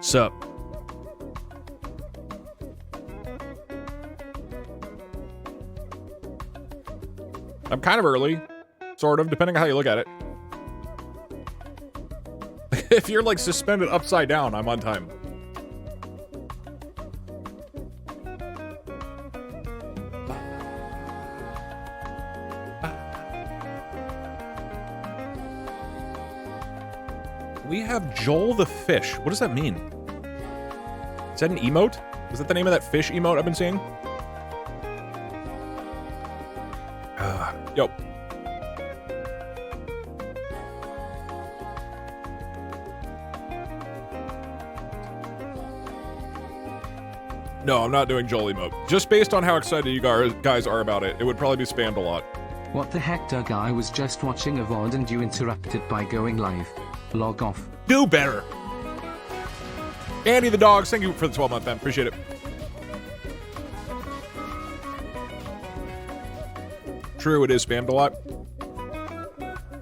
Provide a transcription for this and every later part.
Sup? I'm kind of early, sort of, depending on how you look at it. If you're like suspended upside down, I'm on time. We have Joel the Fish. What does that mean? Is that an emote? Is that the name of that fish emote I've been seeing? Yo. No, I'm not doing Joel emote. Just based on how excited you guys are about it, it would probably be spammed a lot. What the heck, Doug? I was just watching a VOD and you interrupted by going live. Log off. Do better. Andy the Dogs, thank you for the 12-month man. Appreciate it. True, it is spammed a lot.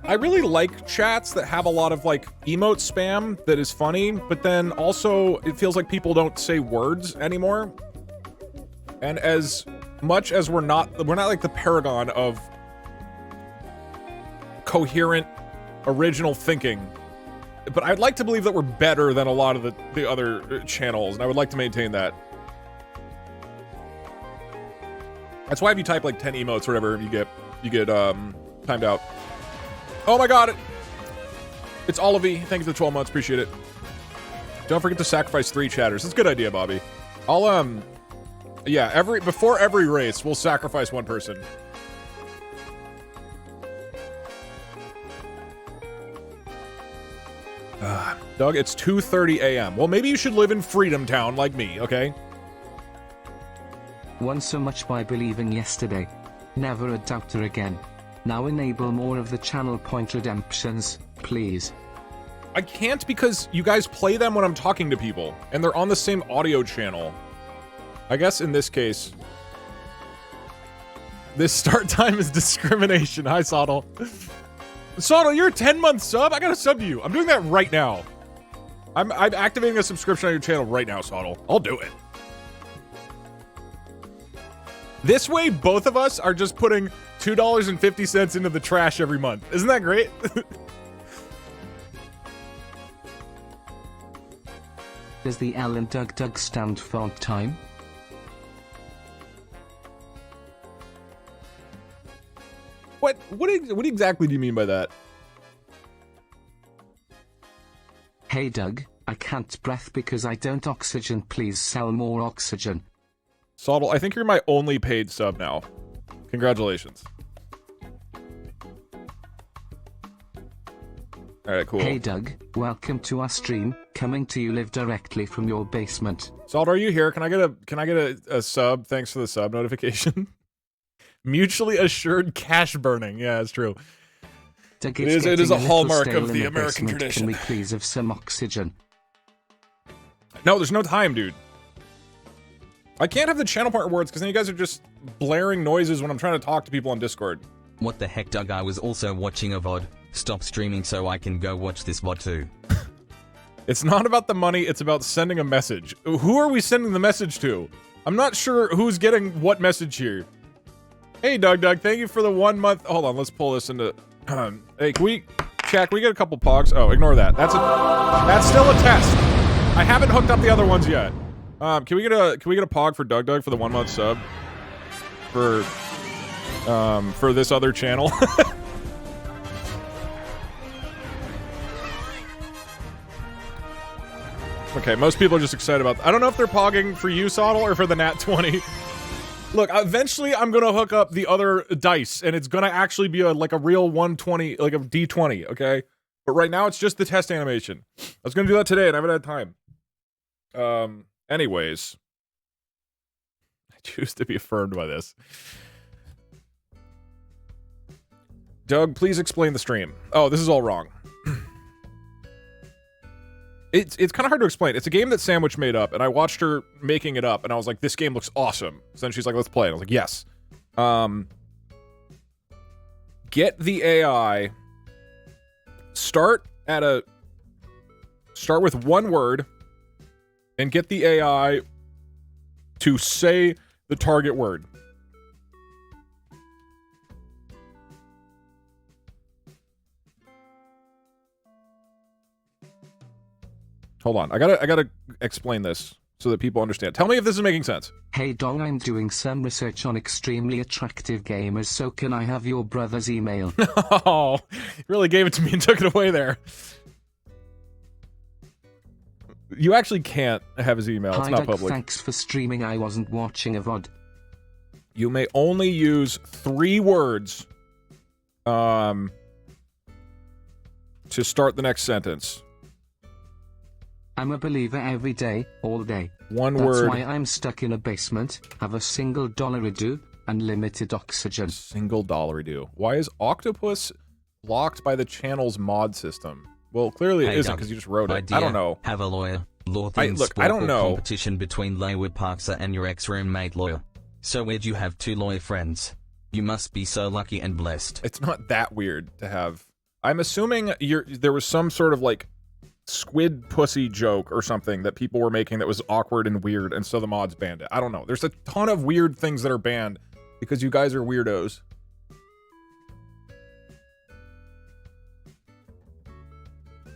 I really like chats that have a lot of like emote spam that is funny, but then also it feels like people don't say words anymore. And as much as we're not like the paragon of coherent original thinking, but I'd like to believe that we're better than a lot of the other channels, and I would like to maintain that. That's why if you type like 10 emotes or whatever, you get timed out. Oh my god, it's Olivie. Thank you for the 12 months, appreciate it. Don't forget to sacrifice 3 chatters. That's a good idea, Bobby. I'll yeah, before every race, we'll sacrifice 1 person. Doug, it's 2:30 a.m. Well, maybe you should live in Freedom Town like me, okay? Won so much by believing yesterday. Never a doubter again. Now enable more of the channel point redemptions, please. I can't because you guys play them when I'm talking to people, and they're on the same audio channel. I guess in this case, this start time is discrimination. Hi, Sottle. Sottle, you're a 10-month sub? I gotta sub to you. I'm doing that right now. I'm activating a subscription on your channel right now, Sottle. I'll do it. This way, both of us are just putting $2.50 into the trash every month. Isn't that great? Does the L in Doug stand for time? What exactly do you mean by that? Hey Doug, I can't breath because I don't oxygen. Please sell more oxygen. Sottle, I think you're my only paid sub now. Congratulations. Alright, cool. Hey Doug, welcome to our stream, coming to you live directly from your basement. Salt, are you here? Can I get a sub? Thanks for the sub notification. Mutually assured cash burning. Yeah, it's true. Doug, it is a hallmark of the American basement. tradition. Can we please have some oxygen? No, there's no time, dude. I can't have the channel point rewards because then you guys are just blaring noises when I'm trying to talk to people on Discord. What the heck, Doug? I was also watching a VOD. Stop streaming so I can go watch this VOD too. It's not about the money, it's about sending a message. Who are we sending the message to? I'm not sure who's getting what message here. Hey, Doug, thank you for the 1 month. Hold on, let's pull this into... hey, can we get a couple pogs? Oh, ignore that. That's still a test. I haven't hooked up the other ones yet. Can we get a pog for Doug for the 1 month sub? For this other channel? Okay, most people are just excited about... I don't know if they're pogging for you, Sottle, or for the Nat 20. Look, eventually I'm gonna hook up the other dice, and it's gonna actually be like a real 120, like a D20, okay? But right now it's just the test animation. I was gonna do that today, and I haven't had time. Anyways. I choose to be affirmed by this. Doug, please explain the stream. Oh, this is all wrong. It's kind of hard to explain. It's a game that Samwitch made up, and I watched her making it up, and I was like, this game looks awesome. So then she's like, let's play it. I was like, yes. Get the AI. Start with one word, and get the AI to say the target word. Hold on. I gotta explain this so that people understand. Tell me if this is making sense. Hey Dong, I'm doing some research on extremely attractive gamers, so can I have your brother's email? Oh, you really gave it to me and took it away there. You actually can't have his email. It's not public. Thanks for streaming. I wasn't watching a VOD. You may only use 3 words to start the next sentence. I'm a believer every day, all day. One That's word. why I'm stuck in a basement, have a single dollar a do, and limited oxygen. Single dollar a do. Why is Octopus blocked by the channel's mod system? Well, clearly it isn't because you just wrote it. I don't know. Have a lawyer. Law Look, I don't know. Competition between Lawyer Parkser and your ex-roommate lawyer. So weird you have 2 lawyer friends. You must be so lucky and blessed. It's not that weird to have. I'm assuming there was some sort of like squid pussy joke or something that people were making that was awkward and weird, and so the mods banned it. I don't know. There's a ton of weird things that are banned because you guys are weirdos.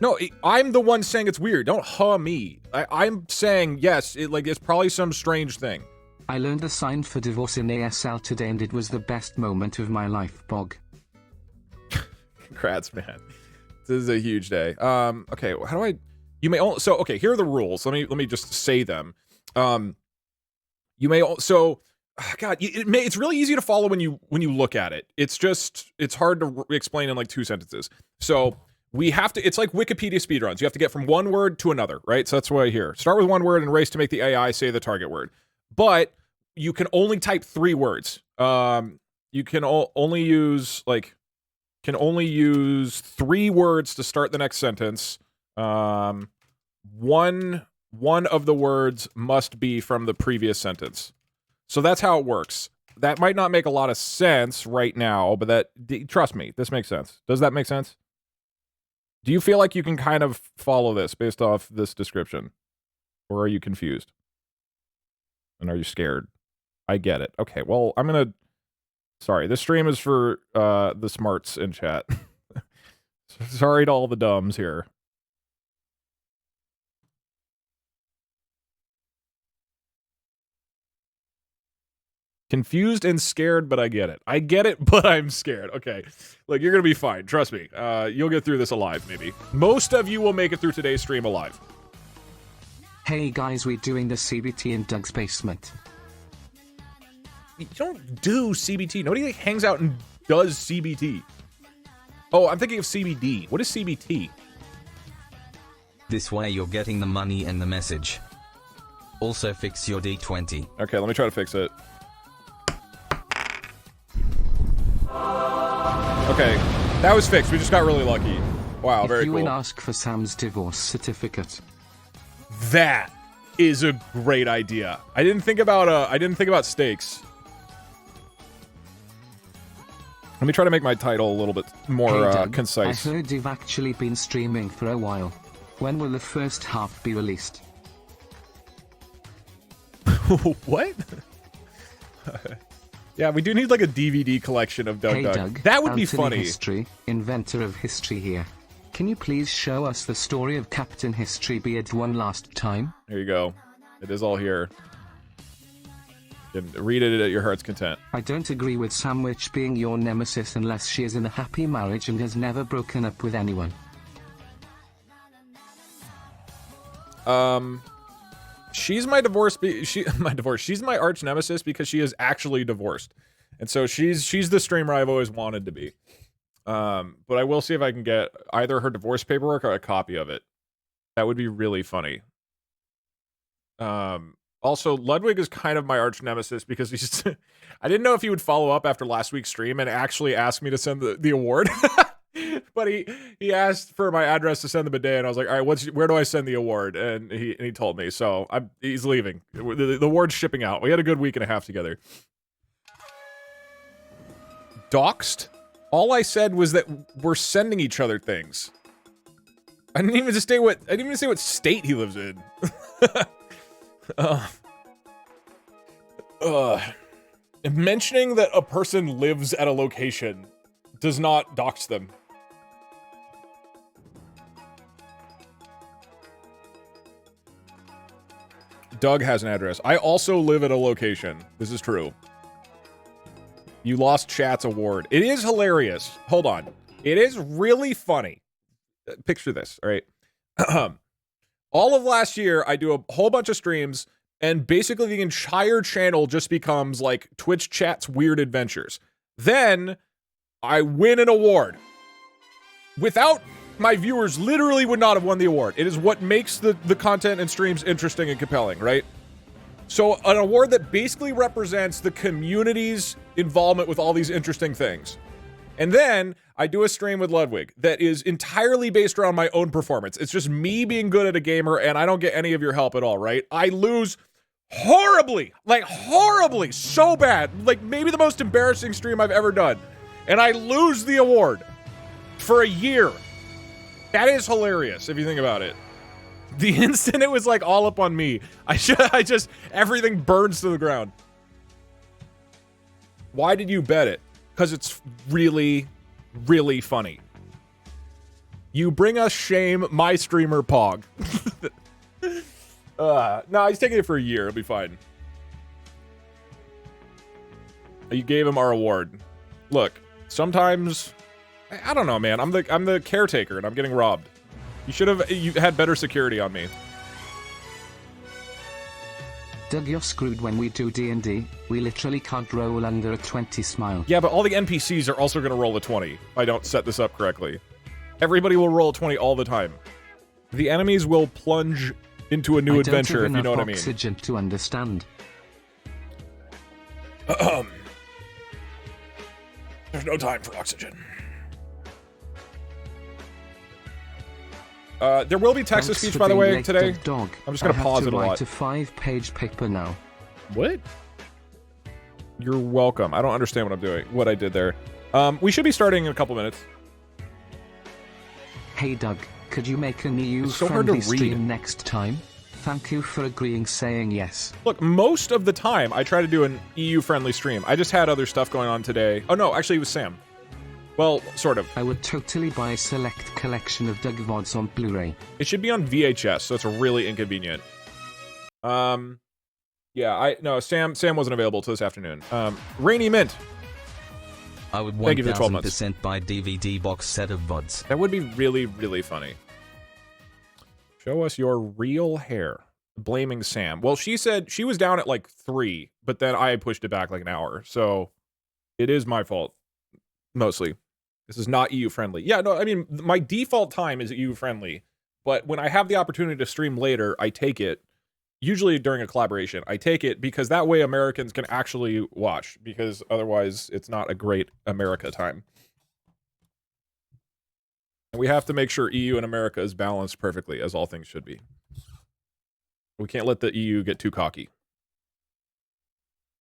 No, I'm the one saying it's weird. Don't me. I'm saying, yes, it's probably some strange thing. I learned the sign for divorce in ASL today and it was the best moment of my life, Bog. Congrats, man. This is a huge day. Okay, how do I... You may only... So, okay, here are the rules. Let me just say them. You may... So... God, it's really easy to follow when you look at it. It's hard to explain in like 2 sentences. So... We have to, it's like Wikipedia speedruns. You have to get from one word to another, right? So that's why here. Start with one word and race to make the AI say the target word. But you can only type 3 words. You can only use 3 words to start the next sentence. One of the words must be from the previous sentence. So that's how it works. That might not make a lot of sense right now, but trust me, this makes sense. Does that make sense? Do you feel like you can kind of follow this based off this description? Or are you confused? And are you scared? I get it. Okay, well, sorry, this stream is for the smarts in chat. Sorry to all the dumbs here. Confused and scared, but I get it. I get it, but I'm scared. Okay. Look, you're gonna be fine. Trust me. You'll get through this alive, maybe. Most of you will make it through today's stream alive. Hey guys, we're doing the CBT in Doug's basement. You don't do CBT. Nobody hangs out and does CBT. Oh, I'm thinking of CBD. What is CBT? This way you're getting the money and the message. Also fix your D20. Okay, let me try to fix it. Okay, that was fixed. We just got really lucky. Wow, very cool. If you would ask for Sam's divorce certificate. That is a great idea. I didn't think about stakes. Let me try to make my title a little bit more Hey Doug, concise. I heard you've actually been streaming for a while. When will the first half be released? What? Yeah, we do need like a DVD collection of Doug Hey Doug. Doug, That would be Anthony funny. History, inventor of history here. Can you please show us the story of Captain History Beard one last time? There you go. It is all here. You can read it at your heart's content. I don't agree with Samwitch being your nemesis unless she is in a happy marriage and has never broken up with anyone. She's my she's my arch nemesis because she is actually divorced. And so she's the streamer I've always wanted to be. But I will see if I can get either her divorce paperwork or a copy of it. That would be really funny. Also, Ludwig is kind of my arch nemesis because he's I didn't know if he would follow up after last week's stream and actually ask me to send the award. But he asked for my address to send them a day, and I was like, all right, where do I send the award? And he told me, so he's leaving. The award's shipping out. We had a good week and a half together. Doxed? All I said was that we're sending each other things. I didn't even say what state he lives in. Mentioning that a person lives at a location does not dox them. Doug has an address. I also live at a location. This is true. You lost Chat's award. It is hilarious. Hold on. It is really funny. Picture this, all right? All of last year, I do a whole bunch of streams, and basically the entire channel just becomes like Twitch Chat's Weird Adventures. Then, I win an award. Without my viewers, literally would not have won the award. It is what makes the content and streams interesting and compelling, right? So, an award that basically represents the community's involvement with all these interesting things. And then, I do a stream with Ludwig that is entirely based around my own performance. It's just me being good at a gamer, and I don't get any of your help at all, right? I lose horribly, like horribly, so bad. Like maybe the most embarrassing stream I've ever done. And I lose the award for a year. That is hilarious if you think about it. The instant it was like all up on me, everything burns to the ground. Why did you bet it? Because it's really, really funny. You bring us shame, my streamer Pog. No, he's taking it for a year. It'll be fine. You gave him our award. Look, sometimes I don't know, man. I'm the caretaker, and I'm getting robbed. You had better security on me. Doug, you're screwed when we do D&D. We literally can't roll under a 20 smile. Yeah, but all the NPCs are also going to roll a 20 if I don't set this up correctly. Everybody will roll a 20 all the time. The enemies will plunge into a new adventure, if you know what I mean. Oxygen to understand. There's no time for oxygen. There will be text-to-speech, by the way, today. Dog. I'm just going to pause it a lot. I have to write a 5-page paper now. What? You're welcome. I don't understand what I did there. We should be starting in a couple minutes. Hey, Doug, could you make an EU-friendly stream next time? Thank you for agreeing, saying yes. Look, most of the time, I try to do an EU-friendly stream. I just had other stuff going on today. Oh, no, actually, it was Sam. Well, sort of. I would totally buy a select collection of Doug VODs on Blu-ray. It should be on VHS, so it's really inconvenient. Yeah, Sam wasn't available till this afternoon. Rainy Mint. I would 1000% buy DVD box set of VODs. That would be really, really funny. Show us your real hair. Blaming Sam. Well, she said she was down at like 3, but then I pushed it back like an hour, so it is my fault. Mostly. This is not EU-friendly. Yeah, no, I mean, my default time is EU-friendly, but when I have the opportunity to stream later, I take it, usually during a collaboration, I take it because that way Americans can actually watch, because otherwise it's not a great America time. And we have to make sure EU and America is balanced perfectly, as all things should be. We can't let the EU get too cocky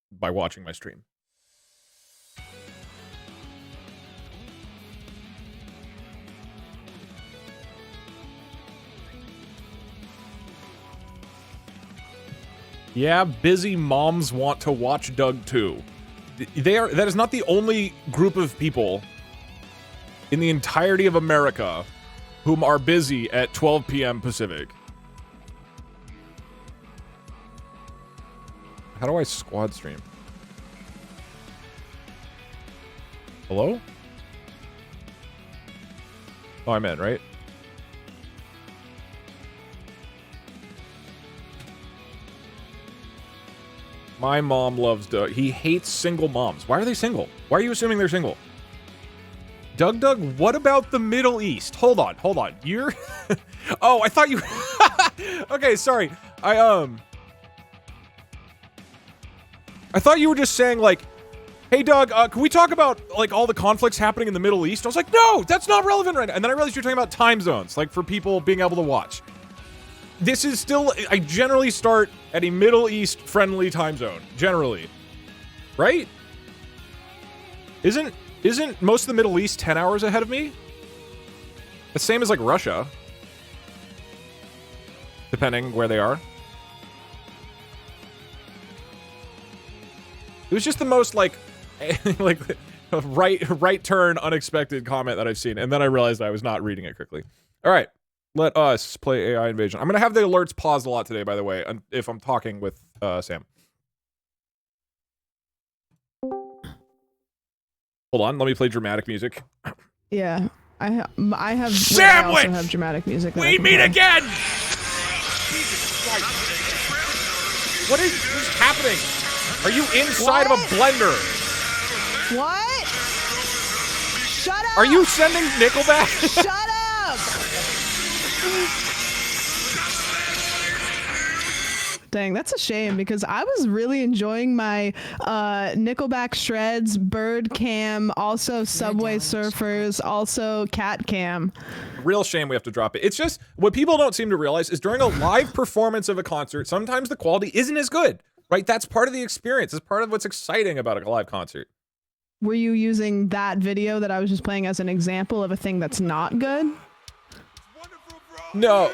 by watching my stream. Yeah, busy moms want to watch Doug too. That is not the only group of people in the entirety of America whom are busy at 12 p.m. Pacific. How do I squad stream? Hello? Oh, I'm in, right? My mom loves Doug. He hates single moms. Why are they single? Why are you assuming they're single? Doug, what about the Middle East? Hold on. You're... Oh, I thought you... Okay, sorry. I thought you were just saying, like, hey, Doug, can we talk about, like, all the conflicts happening in the Middle East? I was like, no, that's not relevant right now. And then I realized you're talking about time zones, like, for people being able to watch. This is still... I generally start at a Middle East-friendly time zone. Generally. Right? Isn't most of the Middle East 10 hours ahead of me? The same as, like, Russia. Depending where they are. It was just the most like like right turn unexpected comment that I've seen, and then I realized I was not reading it quickly. All right, let us play AI Invasion. I'm gonna have the alerts paused a lot today, by the way, if I'm talking with Sam. Hold on, let me play dramatic music. Yeah, I have. Samwitch! I also have dramatic music. We meet again. What is happening? Are you inside of a blender? What? Shut up! Are you sending Nickelback? Shut up! Dang, that's a shame because I was really enjoying my Nickelback shreds, bird cam, also Subway Surfers, also cat cam. Real shame we have to drop it. It's just what people don't seem to realize is during a live performance of a concert, sometimes the quality isn't as good, right? That's part of the experience. It's part of what's exciting about a live concert. Were you using that video that I was just playing as an example of a thing that's not good? No.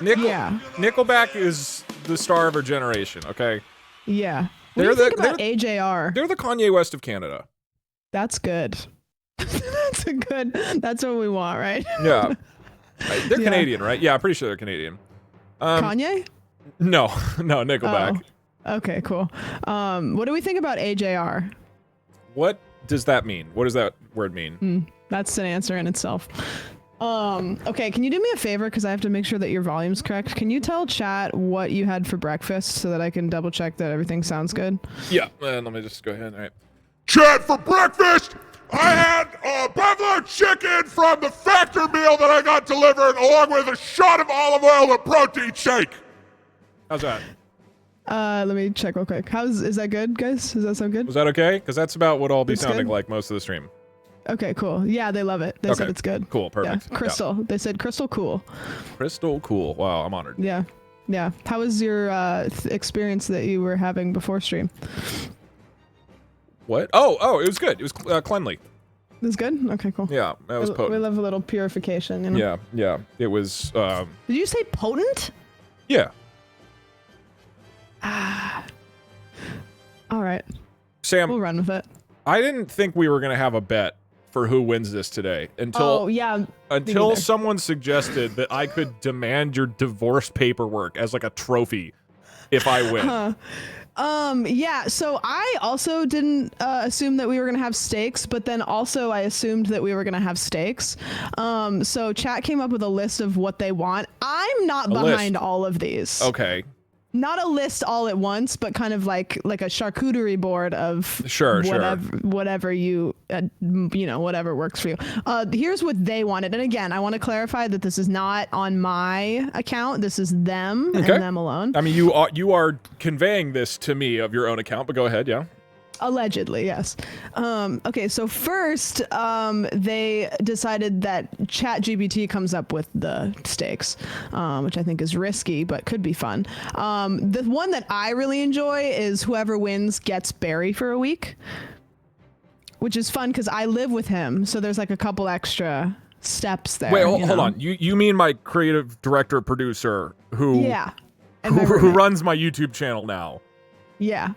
Yeah. Nickelback is the star of our generation, okay? Yeah. What do you think about AJR? They're the Kanye West of Canada. That's good. That's what we want, right? Yeah. They're Canadian, right? Yeah, I'm pretty sure they're Canadian. Kanye? No, Nickelback. Oh. Okay, cool. What do we think about AJR? What does that mean? What does that word mean? That's an answer in itself. Okay, can you do me a favor because I have to make sure that your volume's correct? Can you tell chat what you had for breakfast so that I can double check that everything sounds good? Yeah, let me just go ahead. All right. Chat, for breakfast, I had buffalo chicken from the factor meal that I got delivered, along with a shot of olive oil and a protein shake. How's that? Let me check real quick. Is that good, guys? Does that sound good? Was that okay? Because that's about what I'll be It's sounding good? like most of the stream. Okay, cool. Yeah, they love it. They said it's good. Cool, perfect. Yeah, Crystal. They said crystal cool. Crystal cool. Wow, I'm honored. Yeah. Yeah. How was your experience that you were having before stream? What? Oh, it was good. It was cleanly. It was good? Okay, cool. Yeah, that was potent. We love a little purification, you know? Yeah. It was, Did you say potent? yeah. All right. Sam, We'll run with it. I didn't think we were going to have a bet for who wins this today until neither. someone suggested that I could demand your divorce paperwork as like a trophy if I win. Yeah, so I also didn't assume that we were going to have stakes, but then also I assumed that we were going to have stakes. So chat came up with a list of what they want. I'm not behind all of these. Okay. Not a list all at once, but kind of like a charcuterie board of whatever you whatever works for you. Here's what they wanted, and again, I want to clarify that this is not on my account. This is them and them alone. I mean, you are conveying this to me of your own account, but go ahead, yeah. Allegedly, yes. Okay, so first, they decided that ChatGPT comes up with the stakes, which I think is risky, but could be fun. The one that I really enjoy is whoever wins gets Barry for a week, which is fun because I live with him, so there's like a couple extra steps there. Wait, hold on. You mean my creative director producer who who runs my YouTube channel now? Yeah.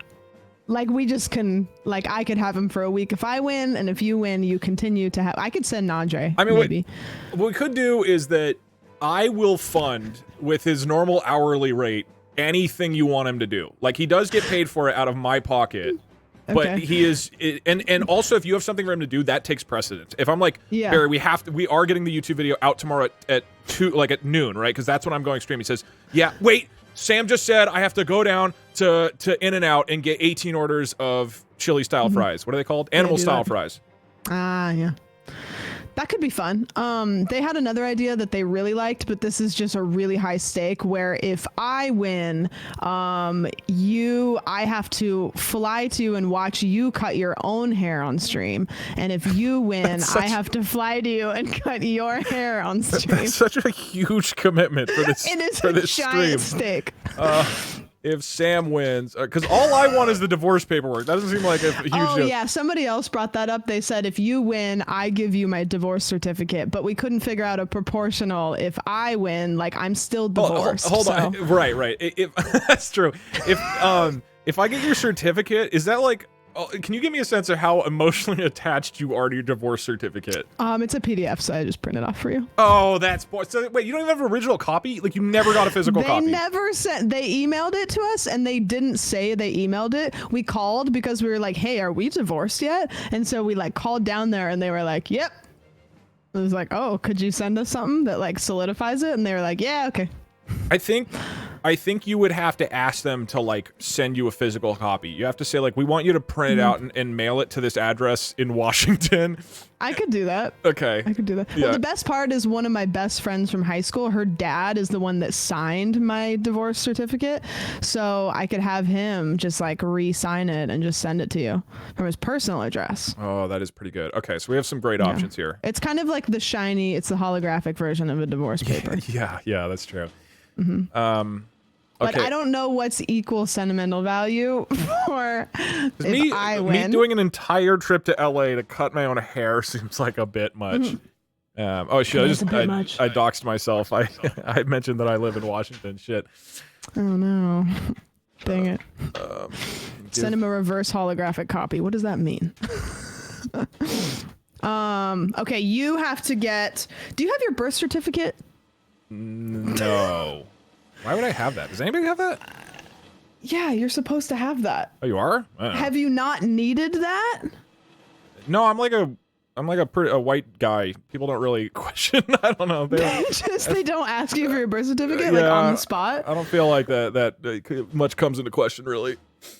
Like, we just can, like, I could have him for a week if I win, and if you win, you continue to have, I could send Andre, I mean, maybe. What we could do is that I will fund, with his normal hourly rate, anything you want him to do. Like, he does get paid for it out of my pocket, but he is, and also, if you have something for him to do, that takes precedence. If I'm like, Barry, we are getting the YouTube video out tomorrow at noon, right? Because that's when I'm going stream. He says, yeah, wait, Sam just said I have to go down to In-N-Out and get 18 orders of chili style fries. What are they called? Animal style fries. Yeah. That could be fun. They had another idea that they really liked, but this is just a really high stake where if I win, I have to fly to and watch you cut your own hair on stream. And if you win, I have to fly to you and cut your hair on stream. That's such a huge commitment for this, it is for a this giant stream. stake. If Sam wins, because all I want is the divorce paperwork. That doesn't seem like a huge deal. Yeah, somebody else brought that up. They said, if you win, I give you my divorce certificate, but we couldn't figure out a proportional. If I win, like, I'm still divorced. Hold on. Right. If that's true. If I get your certificate, is that like? Oh, can you give me a sense of how emotionally attached you are to your divorce certificate? It's a PDF, so I just print it off for you. Oh, that's so. Wait, you don't even have an original copy? Like you never got a physical copy? They never sent. They emailed it to us, and they didn't say they emailed it. We called because we were like, "Hey, are we divorced yet?" And so we like called down there, and they were like, "Yep." It was like, "Oh, could you send us something that like solidifies it?" And they were like, "Yeah, okay." I think you would have to ask them to like send you a physical copy. You have to say like, we want you to print it out and mail it to this address in Washington. I could do that. Okay. I could do that. Yeah. Well, the best part is one of my best friends from high school, her dad is the one that signed my divorce certificate. So I could have him just like re-sign it and just send it to you from his personal address. Oh, that is pretty good. Okay, so we have some great options here. It's kind of like the shiny, it's the holographic version of a divorce paper. Yeah, that's true. But Okay. I don't know what's equal sentimental value for if I win. Me doing an entire trip to LA to cut my own hair seems like a bit much. Oh shit! It's a bit much. I doxed myself. I mentioned that I live in Washington. Shit. Oh no! Dang it! Send him a reverse holographic copy. What does that mean? Okay, you have to get. Do you have your birth certificate? No. Why would I have that? Does anybody have that? Yeah, you're supposed to have that. Oh, you are? Have you not needed that? No, I'm like a white guy. People don't really question. I don't know. They don't ask you for your birth certificate like on the spot. I don't feel like that much comes into question really.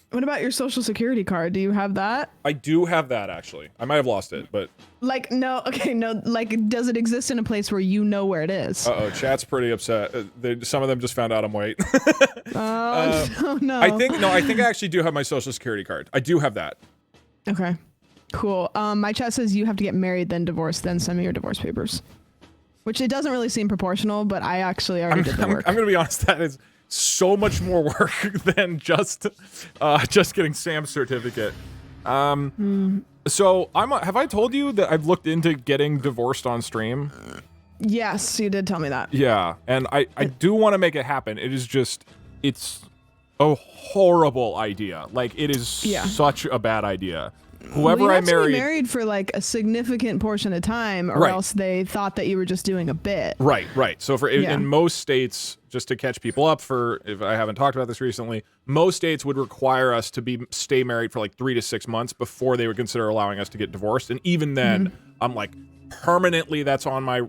What about your social security card? Do you have that? I do have that actually. I might have lost it, but like no. Okay, no. Like, does it exist in a place where you know where it is? Uh-oh, chat's pretty upset. Some of them just found out I'm white. Oh no. I think I actually do have my social security card. I do have that. Okay. Cool. My chat says you have to get married, then divorced, then send me your divorce papers. Which it doesn't really seem proportional, but I actually already did the work. I'm gonna be honest. That is so much more work than just getting Sam's certificate. So have I told you that I've looked into getting divorced on stream? Yes, you did tell me that. Yeah, and I do want to make it happen. It is just, it's a horrible idea. Like, it is such a bad idea. Whoever you I have to married, be married for like a significant portion of time, or else they thought that you were just doing a bit. Right. So in most states, just to catch people up, for if I haven't talked about this recently, most states would require us to stay married for like 3 to 6 months before they would consider allowing us to get divorced. And even then, I'm like, permanently, that's on my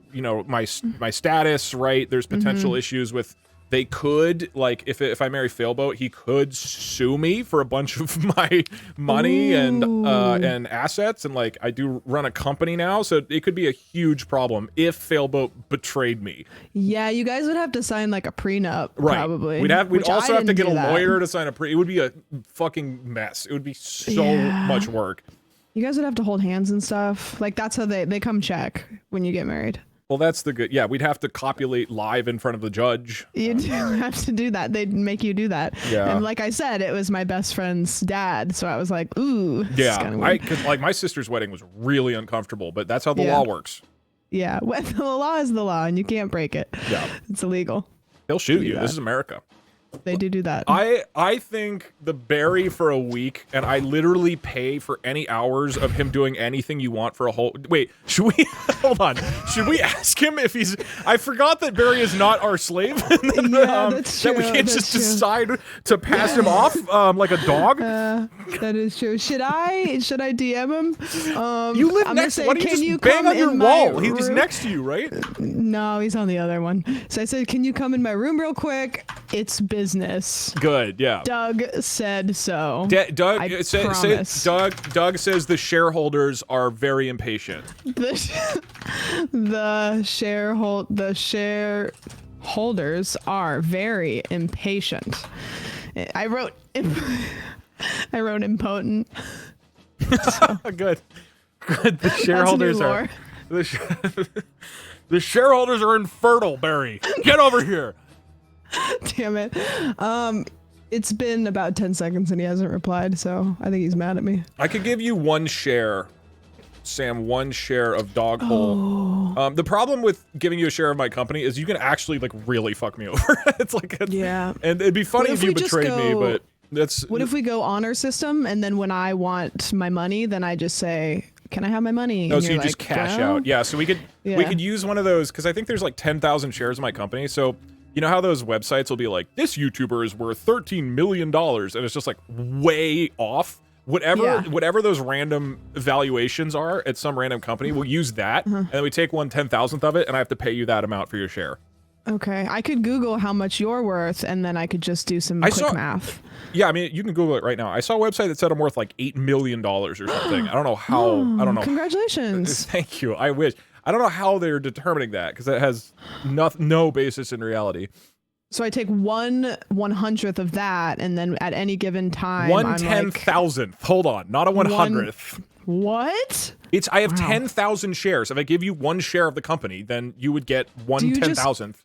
my status. Right. There's potential issues with. They could, like, if I marry Failboat, he could sue me for a bunch of my money and assets, and like I do run a company now, so it could be a huge problem if Failboat betrayed me. Yeah, you guys would have to sign like a prenup, probably. We'd also have to get a lawyer to sign a It would be a fucking mess. It would be so much work. You guys would have to hold hands and stuff. Like that's how they come check when you get married. Well, that's the good. Yeah, we'd have to copulate live in front of the judge. You do have to do that. They'd make you do that. Yeah. And like I said, it was my best friend's dad, so I was like, ooh. Yeah, like my sister's wedding was really uncomfortable, but that's how the law works. Yeah, well, the law is the law, and you can't break it. Yeah, it's illegal. They'll shoot you. This is America. They do that. I think the Barry for a week, and I literally pay for any hours of him doing anything you want for a whole. Wait, should we hold on? Should we ask him if he's? I forgot that Barry is not our slave. That's true. That we can't just decide to pass him off like a dog. That is true. Should I DM him? You live next. Why don't you just bang on your wall? He's next to you, right? No, he's on the other one. So I said, "Can you come in my room real quick? It's business." Good, yeah. Doug said so. Doug says the shareholders are very impatient. The shareholders are very impatient. I wrote impotent. So. Good. The shareholders are. The shareholders are infertile, Barry. Get over here. Damn it. It's been about 10 seconds and he hasn't replied, so I think he's mad at me. I could give you 1 share, Sam, 1 share of Dog Hole. The problem with giving you a share of my company is you can actually like really fuck me over. It's like and it'd be funny if you betrayed me, but That's What if we go honor system, and then when I want my money, then I just say, "Can I have my money?" No, And so you're you just like, cash "Well." out. Yeah, so we could use one of those because I think there's like 10,000 shares in my company. So you know how those websites will be like, this YouTuber is worth $13 million, and it's just like way off. Whatever those random valuations are at some random company, we'll use that, and then we take 1/10,000th of it, and I have to pay you that amount for your share. Okay, I could Google how much you're worth, and then I could just do some quick math. Yeah, I mean, you can Google it right now. I saw a website that said I'm worth like $8 million or something. I don't know how. I don't know. Congratulations. Thank you. I wish. I don't know how they're determining that because it has no basis in reality. So I take 1/100th of that, and then at any given time, 1/10,000th. Hold on, not a 100th. What? I have 10,000 shares. If I give you one share of the company, then you would get 1/10,000th.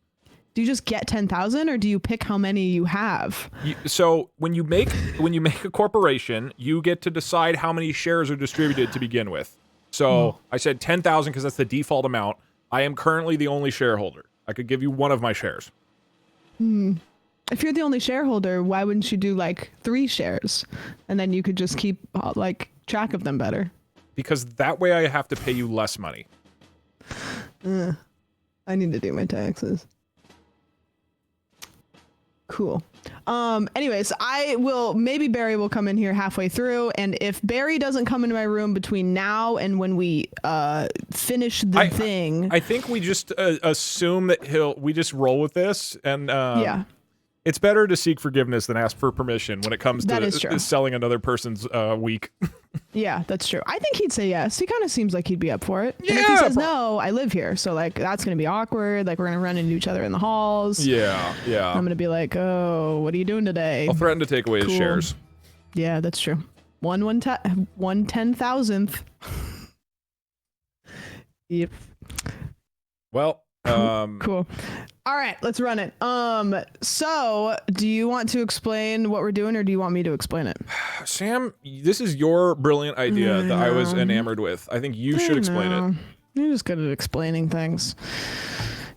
Do you just get 10,000, or do you pick how many you have? So when you make a corporation, you get to decide how many shares are distributed to begin with. So I said 10,000 because that's the default amount. I am currently the only shareholder. I could give you one of my shares. If you're the only shareholder, why wouldn't you do like 3 shares, and then you could just keep like track of them better? Because that way I have to pay you less money. I need to do my taxes. Cool. Anyways, maybe Barry will come in here halfway through, and if Barry doesn't come into my room between now and when we finish the thing, I think we just assume that we just roll with this, and yeah. It's better to seek forgiveness than ask for permission when it comes to selling another person's week. Yeah, that's true. I think he'd say yes. He kind of seems like he'd be up for it. Yeah, and if he says no, I live here, so like that's gonna be awkward. Like we're gonna run into each other in the halls. Yeah. I'm gonna be like, oh, what are you doing today? I'll threaten to take away his shares. Yeah, that's true. 1/10,000th. Yep. Well, cool. All right, let's run it. So do you want to explain what we're doing, or do you want me to explain it? Sam, this is your brilliant idea that I was enamored with. I think you should explain it. You're just good at explaining things.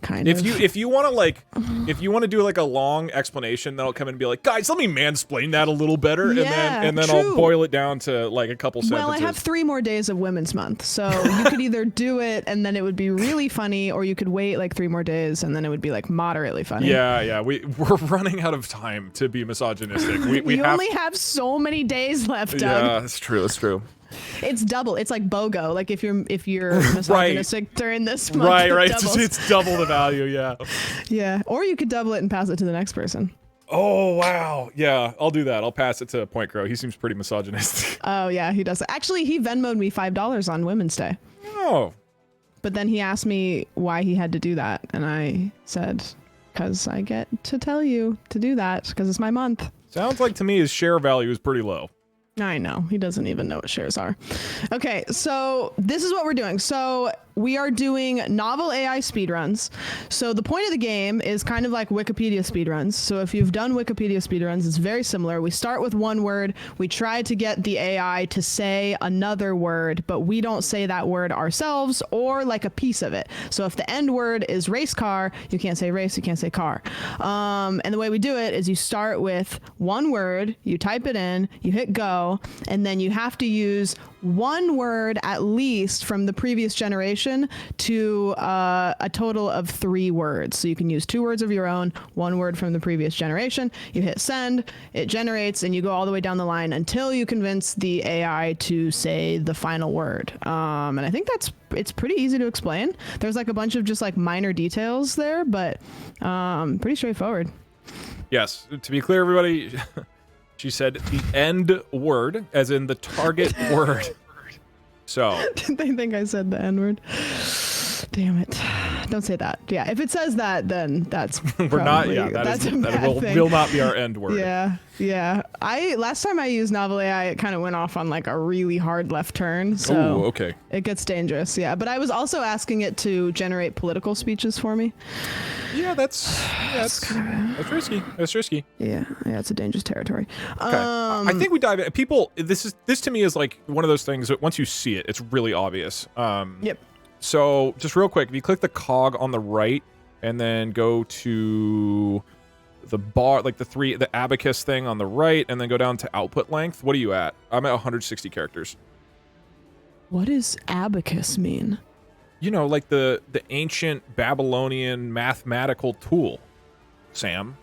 Kind of. If you want to do like a long explanation, then I'll come in and be like, guys, let me mansplain that a little better, and then I'll boil it down to like a couple sentences. Well, I have 3 more days of Women's Month, so you could either do it and then it would be really funny, or you could wait like 3 more days and then it would be like moderately funny. Yeah, we're running out of time to be misogynistic. We only have so many days left, Doug. Yeah, that's true. It's double. It's like BOGO. Like if you're misogynistic during this month. Right. It's double the value. Yeah. Yeah. Or you could double it and pass it to the next person. Oh wow. Yeah, I'll do that. I'll pass it to Point Crow. He seems pretty misogynistic. Oh yeah, he does. Actually, he Venmo'd me $5 on Women's Day. Oh. But then he asked me why he had to do that, and I said, "Because I get to tell you to do that because it's my month." Sounds like to me his share value is pretty low. I know. He doesn't even know what shares are. Okay, so this is what we're doing. So we are doing novel AI speedruns. So the point of the game is kind of like Wikipedia speedruns. So if you've done Wikipedia speedruns, it's very similar. We start with one word. We try to get the AI to say another word, but we don't say that word ourselves or like a piece of it. So if the end word is race car, you can't say race, you can't say car. And the way we do it is you start with one word, you type it in, you hit go, and then you have to use one word at least from the previous generation to a total of 3 words. So you can use 2 words of your own, 1 word from the previous generation. You hit send, it generates, and you go all the way down the line until you convince the AI to say the final word. And I think it's pretty easy to explain. There's like a bunch of just like minor details there, but pretty straightforward. Yes, to be clear, everybody, she said the end word, as in the target word. So. Did they think I said the N word? Damn it. Don't say that. Yeah, if it says that, then that's we're not, yeah, that will not be our end word. Yeah. Last time I used Novel AI, it kind of went off on like a really hard left turn. So okay. It gets dangerous, yeah. But I was also asking it to generate political speeches for me. Yeah, that's risky. That's risky. Yeah, it's a dangerous territory. Okay. I think we dive in. People, this to me is like one of those things that once you see it, it's really obvious. Yep. So just real quick, if you click the cog on the right and then go to bar, like the abacus thing on the right, and then go down to output length. What are you at? I'm at 160 characters. What does abacus mean? You know, like the ancient Babylonian mathematical tool, Sam.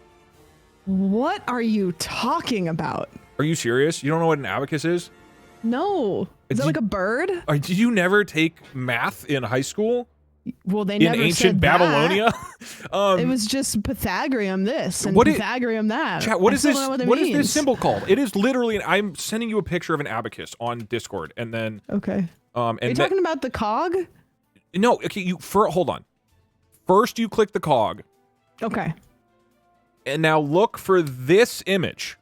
What are you talking about? Are you serious? You don't know what an abacus is? No. Is that like a bird? Did you never take math in high school? Well, they never in ancient said Babylonia. It was just Pythagorean this and what Pythagorean that. Chat, what is this? What is means. this symbol called? It is literally. I'm sending you a picture of an abacus on Discord, and then. Okay. And are you talking about the cog? No. Okay. Hold on. First, you click the cog. Okay. And now look for this image.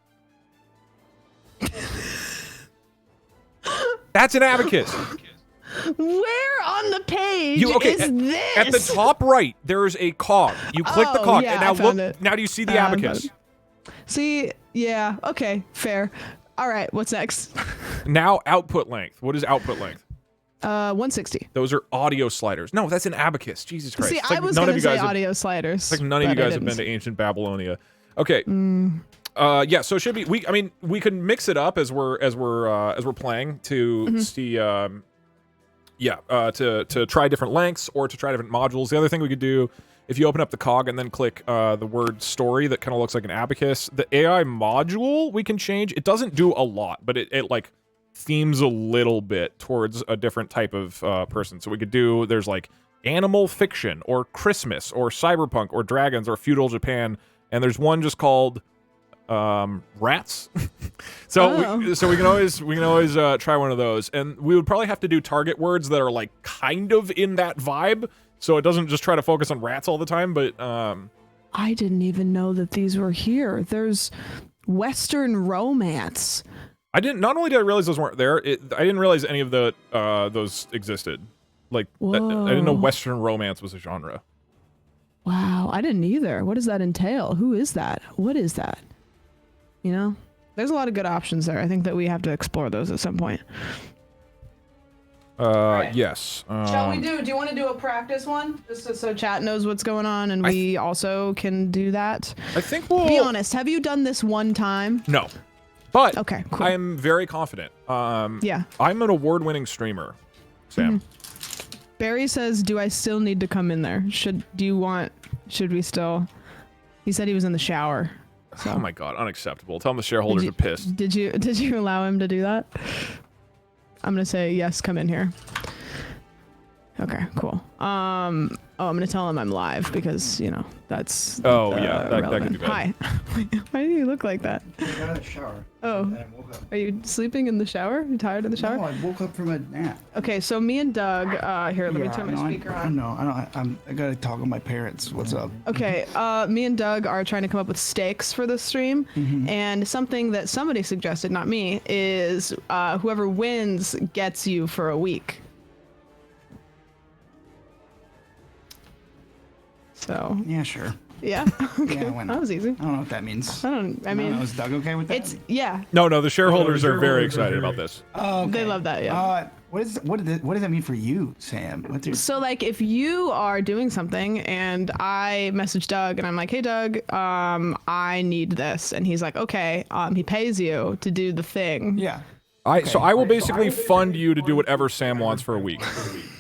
That's an abacus. Where on the page is this? At the top right, there is a cog. You click the cog, yeah, and now I found look. it. Now do you see the abacus? See, yeah, okay, fair. All right, what's next? Now output length. What is output length? 160. Those are audio sliders. No, that's an abacus. Jesus Christ. See, It's like I was none going of to you say guys audio sliders. It's like none of you guys have been to ancient Babylonia. Okay. Yeah. So it should be. We could mix it up as we're playing to see. To try different lengths or to try different modules. The other thing we could do, if you open up the cog and then click the word story that kind of looks like an abacus, the AI module we can change. It doesn't do a lot, but it like themes a little bit towards a different type of person. So we could do, there's like animal fiction or Christmas or cyberpunk or dragons or feudal Japan, and there's one just called rats. So we can always try one of those, and we would probably have to do target words that are like kind of in that vibe, so it doesn't just try to focus on rats all the time. But I didn't even know that these were here. There's Western romance. Not only did I realize those weren't there, I didn't realize any of the those existed. Like I didn't know Western romance was a genre. Wow, I didn't either. What does that entail? Who is that? What is that? You know, there's a lot of good options there. I think that we have to explore those at some point. Right. Yes. Shall we do you want to do a practice one? Just so chat knows what's going on and we also can do that? I think we'll... Be honest, have you done this one time? No. But okay, cool. I'm very confident. Yeah. I'm an award-winning streamer, Sam. Barry says, do I still need to come in there? Should we still... He said he was in the shower. So. Oh my god, unacceptable. Tell them the shareholders are pissed. Did you allow him to do that? I'm gonna say yes, come in here. Okay, cool. I'm gonna tell him I'm live because, you know, that's yeah, that could be bad. Hi. Why do you look like that? I got out of the shower. Oh. And I woke up. Are you sleeping in the shower? You tired in the shower? No, I woke up from a nap. Okay, so me and Doug, here, let me turn my speaker on. I gotta talk with my parents. What's up? Okay, me and Doug are trying to come up with stakes for this stream, and something that somebody suggested, not me, is whoever wins gets you for a week. So. Yeah, sure. Yeah. Okay. Yeah, why not? That was easy. I don't know what that means. I mean, is Doug okay with that? it's yeah. No, the shareholders are very excited about this. Oh, okay. They love that. Yeah. What does that mean for you, Sam? So like if you are doing something and I message Doug and I'm like, hey Doug, I need this, and he's like, okay, he pays you to do the thing. Yeah. So I will basically fund you to do whatever Sam wants for a week.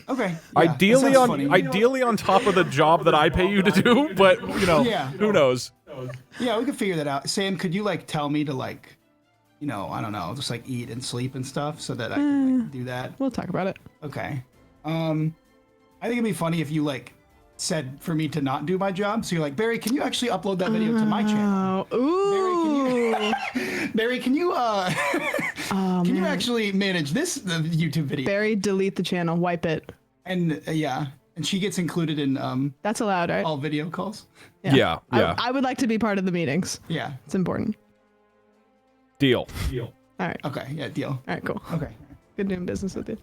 Okay. Yeah, ideally funny. on top of the job that I pay you to do, but you know, who knows? Yeah, we can figure that out. Sam, could you like tell me to like, you know, I don't know, just like eat and sleep and stuff so that I can like, do that? We'll talk about it. Okay. I think it'd be funny if you like said for me to not do my job. So you're like, Barry, can you actually upload that video to my channel? Ooh. Barry, can you can you actually manage this YouTube video? Barry, delete the channel, wipe it. And and she gets included in That's allowed, right? all video calls. Yeah. I would like to be part of the meetings. Yeah. It's important. Deal. All right. Okay. Yeah. Deal. All right. Cool. Okay. Good doing business with you.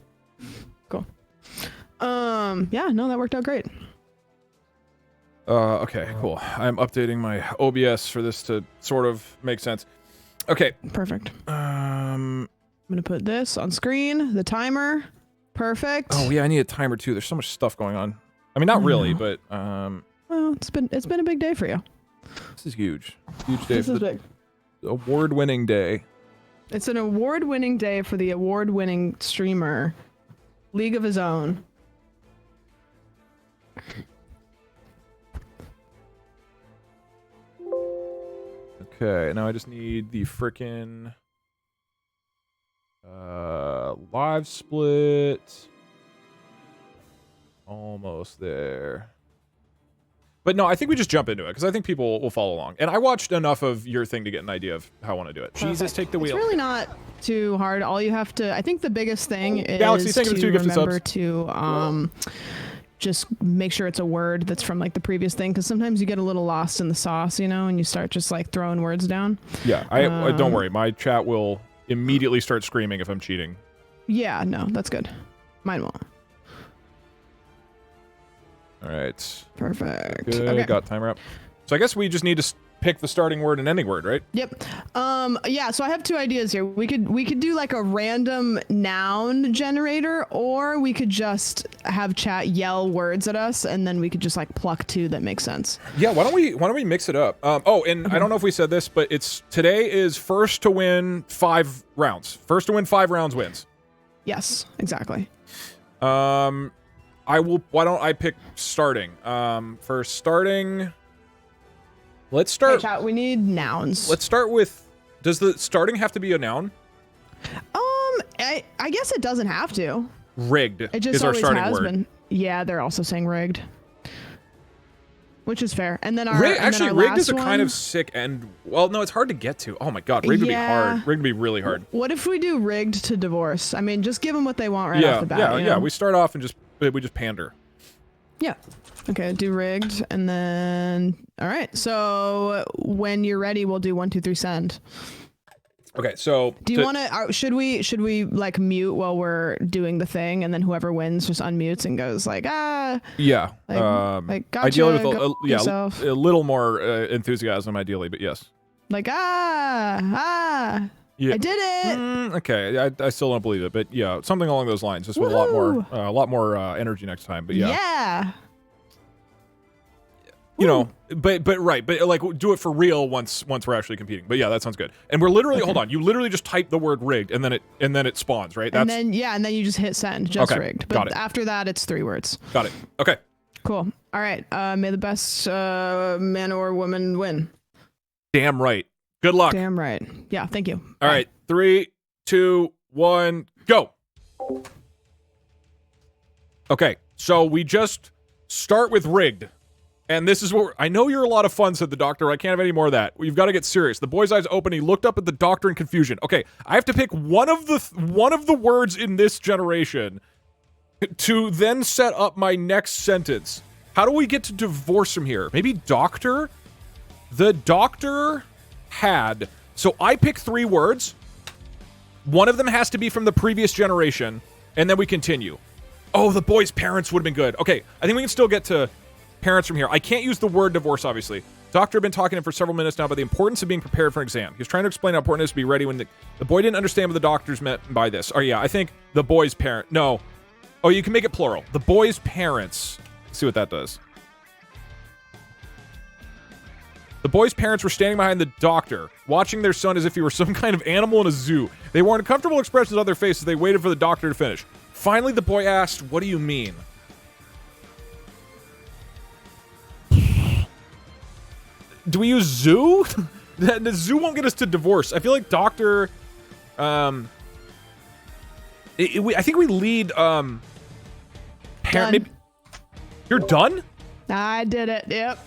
Cool. Yeah. No, that worked out great. Okay. Cool. I'm updating my OBS for this to sort of make sense. Okay. Perfect. I'm gonna put this on screen. The timer. Perfect. Oh yeah, I need a timer too. There's so much stuff going on. I mean, not really, but Well, it's been a big day for you. This is huge. Huge day. This is big. Award-winning day. It's an award-winning day for the award-winning streamer, League of His Own. Okay, now I just need the frickin' live split. Almost there. But no, I think we just jump into it because I think people will follow along. And I watched enough of your thing to get an idea of how I want to do it. Perfect. Jesus, take the wheel. It's really not too hard. All you have to, I think the biggest thing is Galaxy, thank you for to 2 gifted remember subs. to just make sure it's a word that's from like the previous thing, because sometimes you get a little lost in the sauce, you know, and you start just like throwing words down. Yeah, don't worry. My chat will immediately start screaming if I'm cheating. Yeah, no, that's good. Mine won't. All right. Perfect. Good. Okay. Got timer up. So I guess we just need to pick the starting word and ending word, right? Yep. Yeah, so I have 2 ideas here. We could do like a random noun generator, or we could just have chat yell words at us, and then we could just like pluck 2 that make sense. Yeah, why don't we mix it up? And I don't know if we said this, but today is first to win 5 rounds. First to win 5 rounds wins. Yes, exactly. Why don't I pick starting? For starting, let's start. Hey, chat, we need nouns. Let's start with, does the starting have to be a noun? I guess it doesn't have to. Rigged It just is our always starting has word. been. Yeah, they're also saying rigged, which is fair. And then our Rigged last is a one, kind of sick and, well, no, it's hard to get to. Oh my god, rigged would be hard. Rigged would be really hard. What if we do rigged to divorce? I mean, just give them what they want right off the bat. Yeah. you know? We start off and we just pander. Yeah. Okay, do rigged, and then all right. So when you're ready, we'll do 1, 2, 3, send. Okay, so Do you want to? Should we like mute while we're doing the thing, and then whoever wins just unmutes and goes like Yeah. like gotcha, ideally with go yourself. a little more enthusiasm, ideally, but yes. like Yeah. I did it. Okay, I still don't believe it, but yeah, something along those lines, just with a lot more energy next time. But yeah. Yeah. You know, but like do it for real once we're actually competing. But yeah, that sounds good. And we're literally hold on, you literally just type the word rigged and then it spawns, right? And then you just hit send, just Okay, rigged. got But it. after that, it's 3 words. Got it. Okay. Cool. All right. May the best man or woman win. Damn right. Good luck. Damn right. Yeah. Thank you. All right. 3, 2, 1, go. Okay. So we just start with rigged. And this is what I know you're a lot of fun, said the doctor. I can't have any more of that. We've got to get serious. The boy's eyes open. He looked up at the doctor in confusion. Okay, I have to pick one of the words in this generation to then set up my next sentence. How do we get to divorce from here? Maybe doctor? The doctor had. So I pick 3 words. One of them has to be from the previous generation, and then we continue. Oh, the boy's parents would have been good. Okay, I think we can still get to parents from here. I can't use the word divorce, obviously. Doctor had been talking to him for several minutes now about the importance of being prepared for an exam. He was trying to explain how important it is to be ready when the boy didn't understand what the doctors meant by this. Oh, yeah, I think the boy's parent. No. Oh, you can make it plural. The boy's parents. Let's see what that does. The boy's parents were standing behind the doctor, watching their son as if he were some kind of animal in a zoo. They wore uncomfortable expressions on their faces as they waited for the doctor to finish. Finally, the boy asked, "What do you mean?" Do we use zoo? The zoo won't get us to divorce. I feel like doctor. I think we lead. Done. Maybe, you're done, I did it. Yep.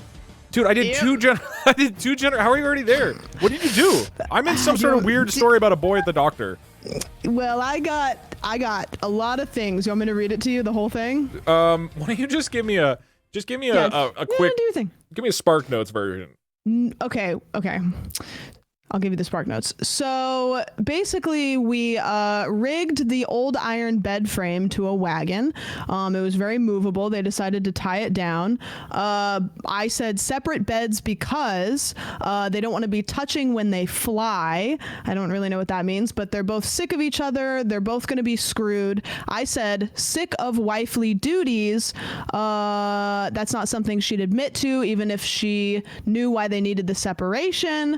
dude. I did Yep. I did 2 gen. How are you already there? What did you do? I'm in some sort of weird story about a boy at the doctor. Well, I got a lot of things. You want me to read it to you, the whole thing? Why don't you just give me a quick. Do your thing. Give me a Spark Notes version. Okay. I'll give you the spark notes. So basically, we rigged the old iron bed frame to a wagon. It was very movable. They decided to tie it down. I said separate beds because they don't want to be touching when they fly. I don't really know what that means, but they're both sick of each other. They're both going to be screwed. I said sick of wifely duties. That's not something she'd admit to, even if she knew why they needed the separation.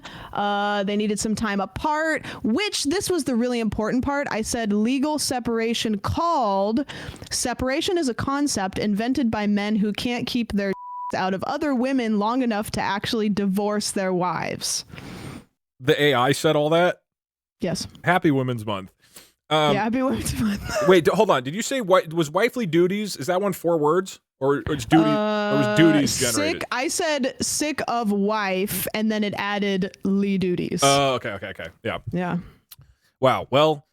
They needed some time apart, which this was the really important part. I said legal separation called separation is a concept invented by men who can't keep their out of other women long enough to actually divorce their wives. The AI said all that? Yes. Happy Women's Month. Yeah, happy Women's Month. Wait, hold on. Did you say was wifely duties? Is that one 4 words? Or it's duty, or was duties generated? Sick. I said sick of wife, and then it added Lee duties. Oh, okay. Yeah. Yeah. Wow. Well,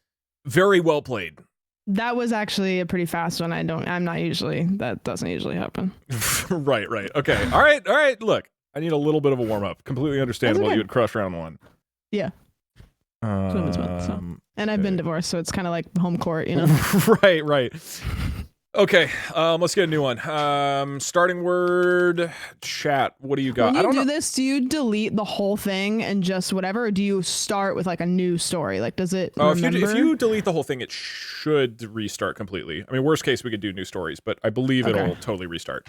very well played. That was actually a pretty fast one. That doesn't usually happen. Right. Okay. All right. Look, I need a little bit of a warm up. Completely understandable. Okay. You would crush round 1. Yeah. Women's Month, so. And I've been divorced, so it's kind of like home court, you know? Right. Okay, let's get a new one. Starting word, chat. What do you got? When you do this, do you delete the whole thing and just whatever, or do you start with like a new story? Like, does it remember? If you delete the whole thing, it should restart completely. I mean, worst case, we could do new stories, but I believe it'll totally restart.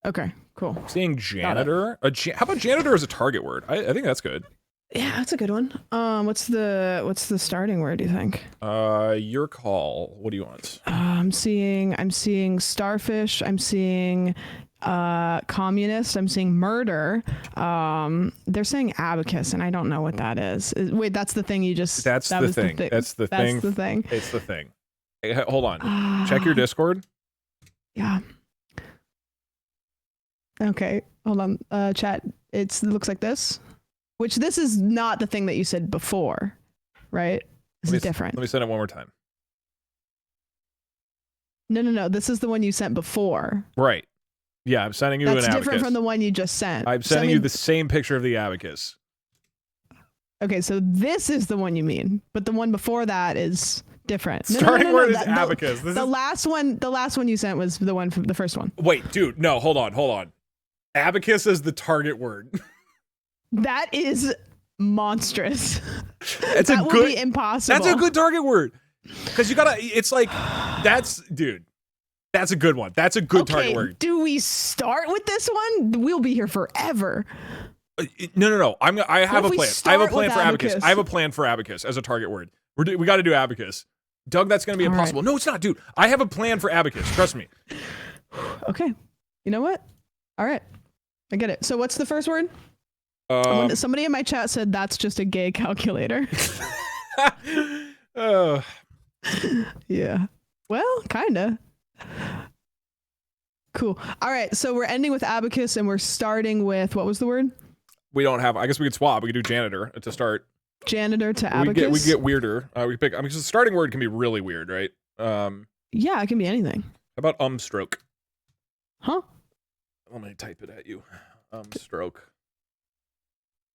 Okay, cool. Seeing janitor. How about janitor as a target word? I think that's good. Yeah, that's a good one. What's the starting word, do you think? Your call. What do you want? I'm seeing starfish. I'm seeing communist. I'm seeing murder. They're saying abacus, and I don't know what that is. Wait, that's the thing you just. That's the thing. That's the thing. That's the thing. It's the thing. Hey, hold on. Check your Discord. Yeah. Okay, hold on. Chat. It looks like this. Which this is not the thing that you said before, right? This is different. Let me send it one more time. No. This is the one you sent before. Right. Yeah, I'm sending you an abacus. That's different from the one you just sent. I'm sending you the same picture of the abacus. Okay, so this is the one you mean, but the one before that is different. Starting word is abacus. The last one you sent was the one from the first one. Wait, dude, no, hold on. Abacus is the target word. That is monstrous. That would be impossible. That's a good target word. Because you gotta, it's like, that's a good one. That's a good target word. Do we start with this one? We'll be here forever. No. I have a plan. I have a plan for abacus. I have a plan for abacus as a target word. We got to do abacus. Doug, that's going to be impossible. Right. No, it's not, dude. I have a plan for abacus. Trust me. Okay. You know what? All right. I get it. So what's the first word? Somebody in my chat said that's just a gay calculator. Yeah. Well, kinda. Cool. All right. So we're ending with abacus and we're starting with, what was the word? We don't have, I guess we could swap. We could do janitor to start. Janitor to abacus? We get weirder. We pick, because the starting word can be really weird, right? Yeah, it can be anything. How about stroke? Huh? Let me type it at you. Stroke.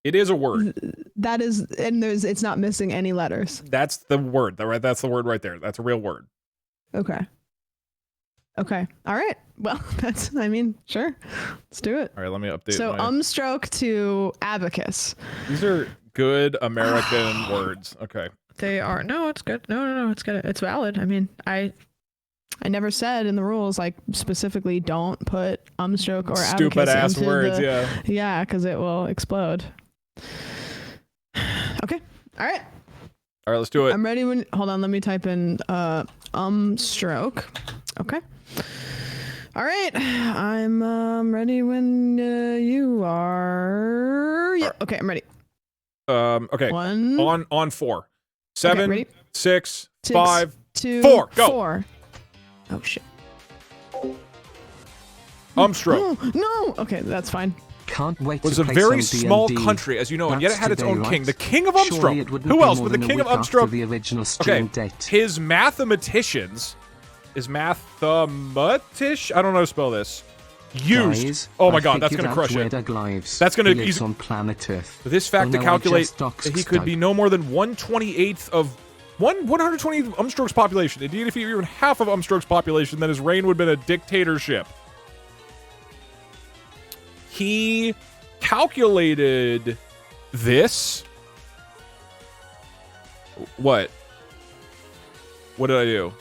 It is a word. That is, and it's not missing any letters. That's the word. That's the word right there. That's a real word. Okay. All right. Well, sure. Let's do it. All right, let me update. So stroke to abacus. These are good American words. Okay. They are. No, it's good. No, it's good. It's valid. I mean, I never said in the rules, like, specifically don't put stroke or abacus. Stupid ass words, yeah. Yeah, because it will explode. Okay. All right, let's do it. I'm ready when, hold on, let me type in stroke. Okay. All right. I'm ready when you are. Yeah. Okay, I'm ready. Okay. On 4. 7, okay, 6, 6, 5, 2, 4. Go. 4. Oh shit. Stroke. No. Okay, that's fine. Can't wait. Was a very small country, as you know, and yet it had its own king, the King of Umstroke. Who else but the King of Umstroke? The original stream date. His mathematicians, I don't know how to spell this. Used. Guys, Oh my I god, that's figured gonna crush out where it. Doug lives. That's gonna- He lives he's- on planet Earth. This fact to Oh no, I calculate just doxed that he could be Doug. no more than 1/28th of 1/120th of Umstroke's population. Indeed, if he were even half of Umstroke's population, then his reign would have been a dictatorship. He calculated this. What? What did I do?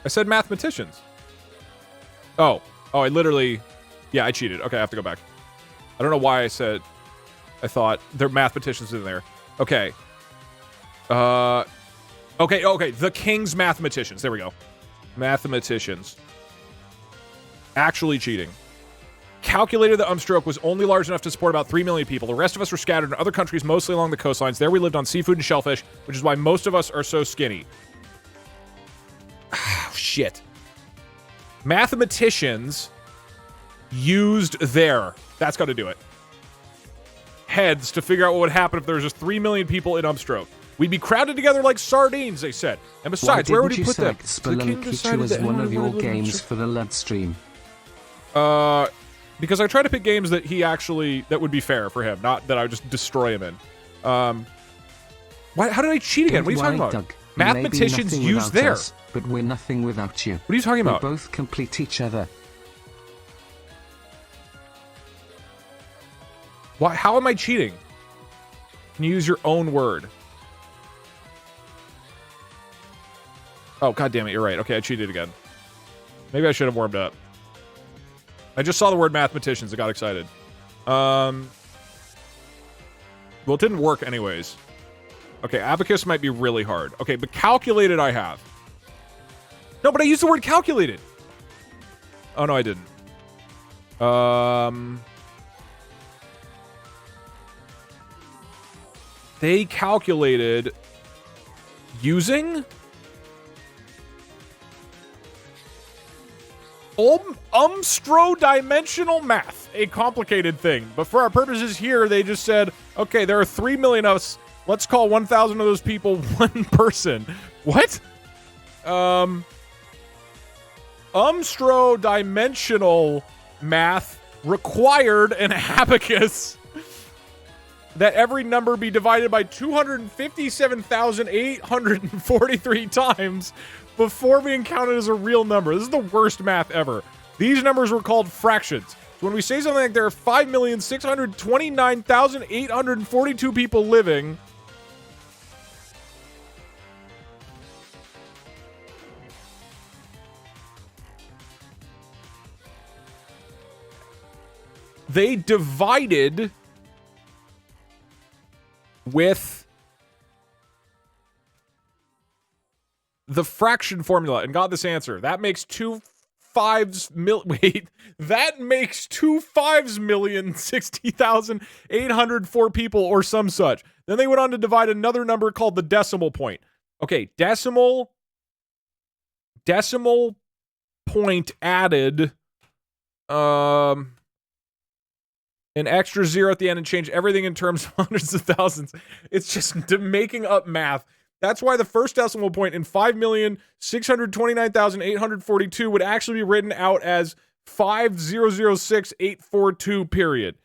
I said mathematicians. Oh, I literally, yeah, I cheated. Okay, I have to go back. I don't know why I thought there are mathematicians in there. Okay. Okay, the king's mathematicians. There we go. Mathematicians. Actually cheating. Calculated that Umstroke was only large enough to support about 3 million people. The rest of us were scattered in other countries, mostly along the coastlines. There we lived on seafood and shellfish, which is why most of us are so skinny. Oh, shit. Mathematicians used there. That's got to do it. Heads to figure out what would happen if there was just 3 million people in Umstroke. We'd be crowded together like sardines, they said. And besides, where would he put them? The king decided as one of your games for the LUD stream. Because I try to pick games that that would be fair for him, not that I would just destroy him in. How did I cheat again? What are you talking about? Doug. Mathematicians use there. Us, but we're nothing without you. What are you talking about? We both complete each other. Why? How am I cheating? Can you use your own word? Oh, god damn it, you're right. Okay, I cheated again. Maybe I should have warmed up. I just saw the word mathematicians. I got excited. Well, it didn't work anyways. Okay, abacus might be really hard. Okay, but calculated I have. No, but I used the word calculated. Oh, no, I didn't. They calculated using umstro-dimensional math, a complicated thing. But for our purposes here, they just said, okay, there are 3 million of us. Let's call 1,000 of those people one person. What? Umstro-dimensional math required an abacus that every number be divided by 257,843 times before being counted as a real number. This is the worst math ever. These numbers were called fractions. So when we say something like there are 5,629,842 people living, they divided with the fraction formula and got this answer. That makes 2/5,060,804 people or some such. Then they went on to divide another number called the decimal point. Okay, decimal point added an extra zero at the end and change everything in terms of hundreds of thousands. It's just making up math. That's why the first decimal point in 5,629,842 would actually be written out as 5,006,842, period.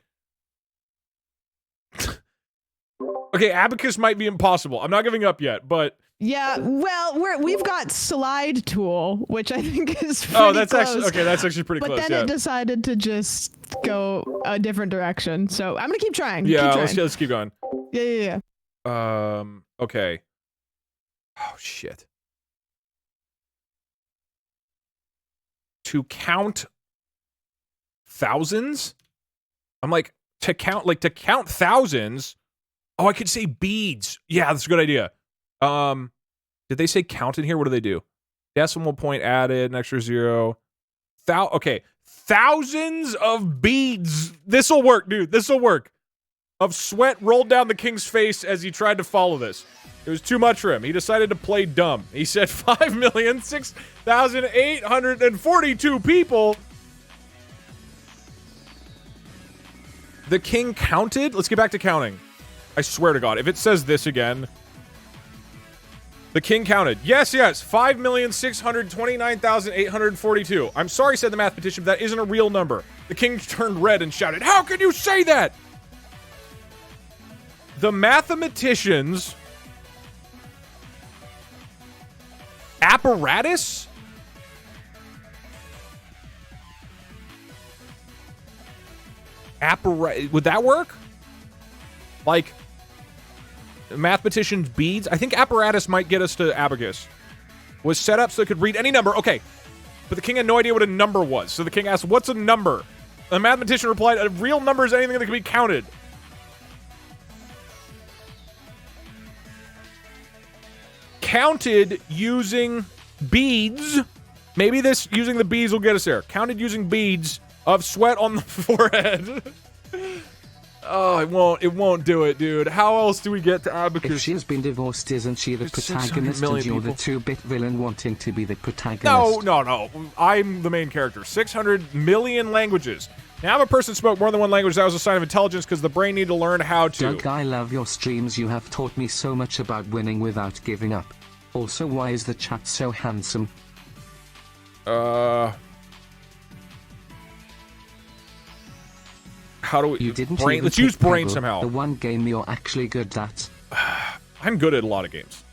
Okay, abacus might be impossible. I'm not giving up yet, but Yeah, well, we've got slide tool, which I think is pretty that's close. actually okay. That's actually pretty But close. then Yeah, it decided to just go a different direction. So I'm gonna keep trying. yeah. Keep trying. Let's keep going. Yeah. Okay. Oh shit. To count thousands? I'm like, to count thousands. Oh, I could say beads. Yeah, that's a good idea. Did they say count in here? What do they do? Decimal point added, an extra zero. Okay. Thousands of beads. This'll work, dude. This'll work. Of sweat rolled down the king's face as he tried to follow this. It was too much for him. He decided to play dumb. He said 5,006,842 people. The king counted? Let's get back to counting. I swear to God, if it says this again. The king counted. Yes. 5,629,842. I'm sorry, said the mathematician, but that isn't a real number. The king turned red and shouted, "How can you say that?" The mathematicians' apparatus? Would that work? Like, mathematicians' beads? I think apparatus might get us to abacus. Was set up so it could read any number. Okay. But the king had no idea what a number was. So the king asked, "What's a number?" The mathematician replied, "A real number is anything that can be counted." Counted using beads. Maybe this using the beads will get us there. Counted using beads of sweat on the forehead. Oh, it won't do it, dude. How else do we get to abacus? If she's been divorced, isn't she the protagonist and you're the 2-bit villain wanting to be the protagonist? No. I'm the main character. 600 million languages. Now, if a person spoke more than one language, that was a sign of intelligence because the brain needed to learn how to. Doug, I love your streams. You have taught me so much about winning without giving up. Also, why is the chat so handsome? How do we... You didn't brain? Let's use brain somehow. The one game you're actually good at. I'm good at a lot of games.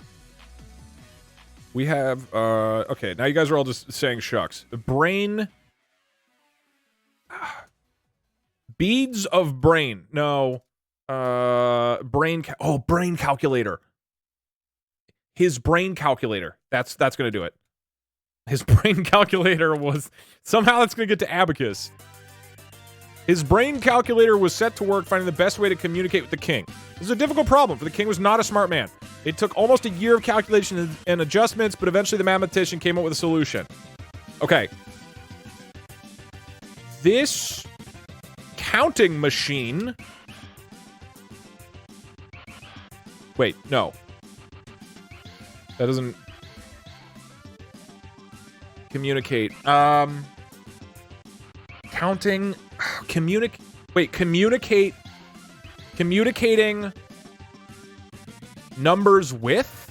We have... okay, now you guys are all just saying shucks. Brain... Beads of brain. No. Brain calculator. His brain calculator. That's gonna do it. His brain calculator was... Somehow that's gonna get to abacus. His brain calculator was set to work finding the best way to communicate with the king. This is a difficult problem, for the king was not a smart man. It took almost a year of calculation and adjustments, but eventually the mathematician came up with a solution. Okay. This counting machine... Wait, no. That doesn't... communicate. Counting... Communicating numbers with?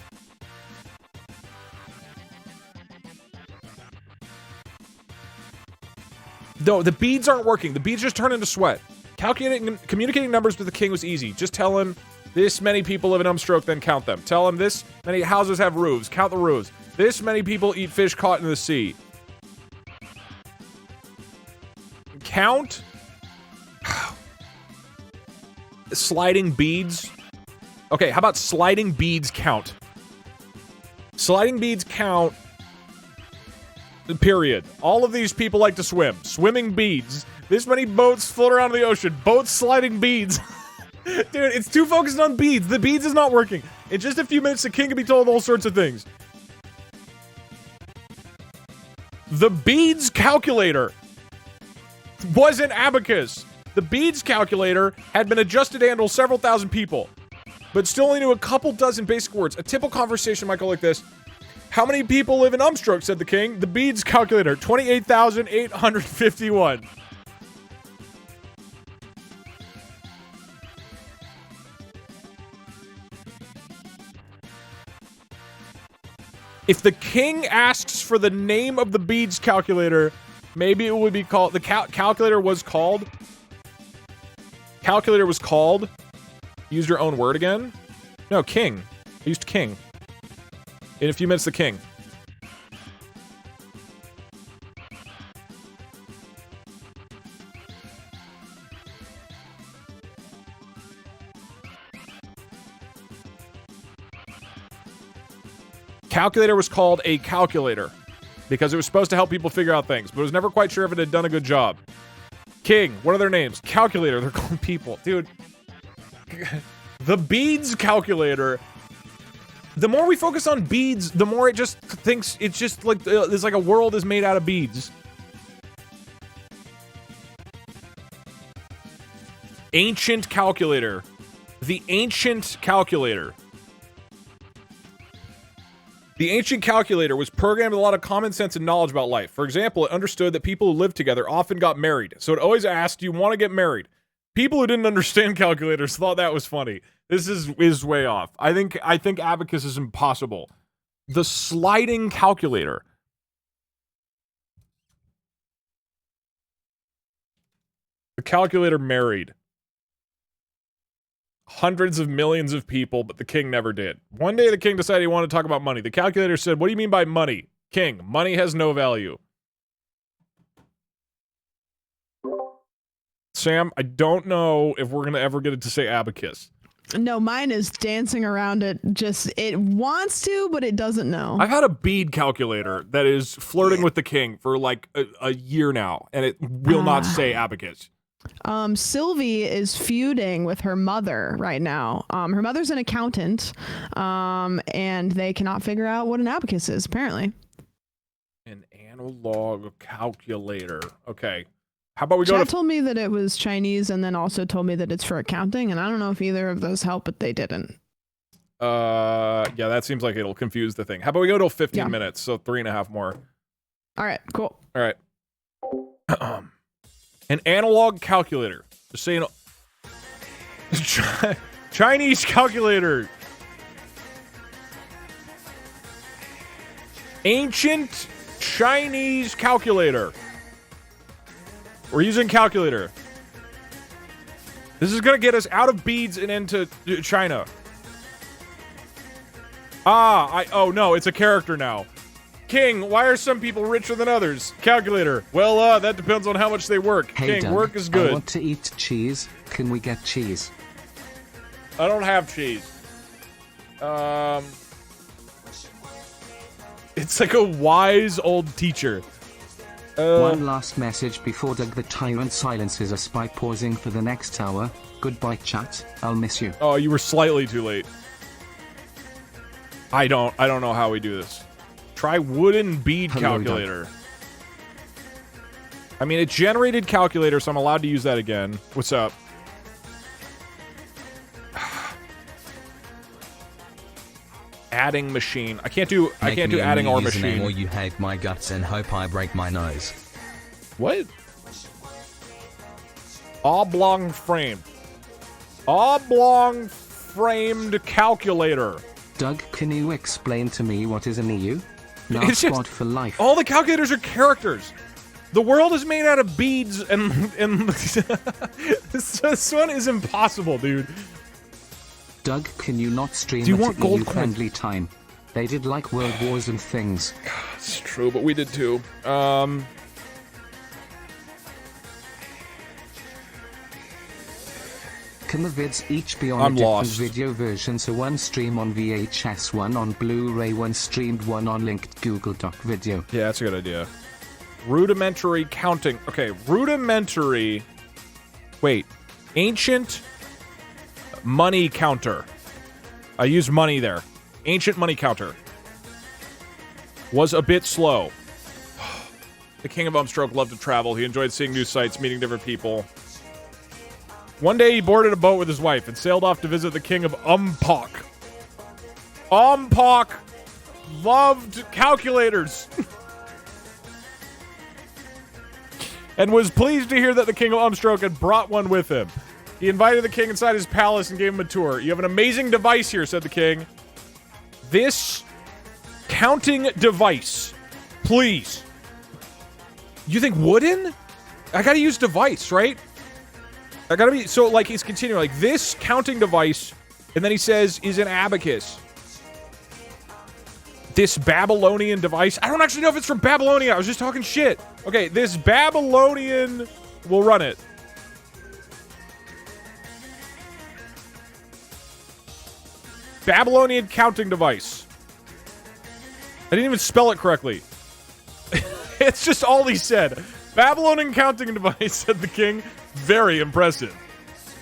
No, the beads aren't working. The beads just turn into sweat. Communicating numbers with the king was easy. Just tell him this many people live in Umstroke, then count them. Tell him this many houses have roofs. Count the roofs. This many people eat fish caught in the sea. Count sliding beads. Okay, how about sliding beads count? Sliding beads count. Period. All of these people like to swim. Swimming beads. This many boats float around the ocean. Boats sliding beads. Dude, it's too focused on beads. The beads is not working. In just a few minutes, the king can be told all sorts of things. The beads calculator was an abacus. The beads calculator had been adjusted to handle several thousand people, but still only knew a couple dozen basic words. A typical conversation might go like this. How many people live in Umstroke, said the king. The beads calculator, 28,851. If the king asks for the name of the beads calculator, maybe it would be called... The calculator was called... Calculator was called... Use your own word again? No, king. I used king. In a few minutes, the king. Calculator was called a calculator because it was supposed to help people figure out things, but it was never quite sure if it had done a good job. King, what are their names? Calculator, they're called people. Dude, the beads calculator, the more we focus on beads, the more it just thinks it's just like, there's like a world is made out of beads. Ancient calculator. The ancient calculator. The ancient calculator was programmed with a lot of common sense and knowledge about life. For example, it understood that people who lived together often got married. So it always asked, do you want to get married? People who didn't understand calculators thought that was funny. This is way off. I think abacus is impossible. The sliding calculator. The calculator married hundreds of millions of people, but the king never did. One day the king decided he wanted to talk about money. The calculator said, what do you mean by money? King, money has no value. Sam, I don't know if we're going to ever get it to say abacus. No, mine is dancing around it. Just, it wants to, but it doesn't know. I've had a bead calculator that is flirting with the king for like a year now, and it will not say abacus. Sylvie is feuding with her mother right now. Her mother's an accountant, and they cannot figure out what an abacus is, apparently. An analog calculator. Okay. How about we go Chad to... told me that it was Chinese and then also told me that it's for accounting, and I don't know if either of those help, but they didn't. Yeah, that seems like it'll confuse the thing. How about we go to 15 minutes, so 3.5 more. All right, cool. All right. An analog calculator. Just saying... Chinese calculator. Ancient Chinese calculator. We're using calculator. This is gonna get us out of beads and into China. Oh no, it's a character now. King, why are some people richer than others? Calculator. Well, that depends on how much they work. Hey, King, Doug, work is good. I want to eat cheese. Can we get cheese? I don't have cheese. It's like a wise old teacher. One last message before Doug the Tyrant silences us by pausing for the next hour. Goodbye, chat. I'll miss you. Oh, you were slightly too late. I don't know how we do this. Try wooden bead calculator. Doug. I mean, it generated calculator, so I'm allowed to use that again. What's up? Adding machine. I can't do adding or machine. Or you hate my guts and hope I break my nose. What? Oblong frame. Oblong framed calculator. Doug, can you explain to me what is an EU? Not It's just- squad for life. All the calculators are characters. The world is made out of beads and this one is impossible, dude. Doug, can you not stream Do you at want gold EU-friendly time? They did like World Wars and things. It's true, but we did too. Can the vids each be on I'm a different lost. video version, so one stream on VHS, one on Blu-ray, one streamed, one on linked Google Doc video? Yeah, that's a good idea. Rudimentary counting. Okay, rudimentary... Wait. Ancient money counter. I used money there. Ancient money counter. Was a bit slow. The King of Umstroke loved to travel. He enjoyed seeing new sights, meeting different people. One day he boarded a boat with his wife and sailed off to visit the King of Umpok. Umpok loved calculators. And was pleased to hear that the King of Umstroke had brought one with him. He invited the king inside his palace and gave him a tour. You have an amazing device here, said the king. This counting device, please. You think wooden? I gotta use device, right? I gotta be, so like he's continuing, like this counting device, and then he says, is an abacus. This Babylonian device, I don't actually know if it's from Babylonia, I was just talking shit. Okay, this Babylonian, we'll run it. Babylonian counting device. I didn't even spell it correctly. It's just all he said. Babylonian counting device, said the king. Very impressive.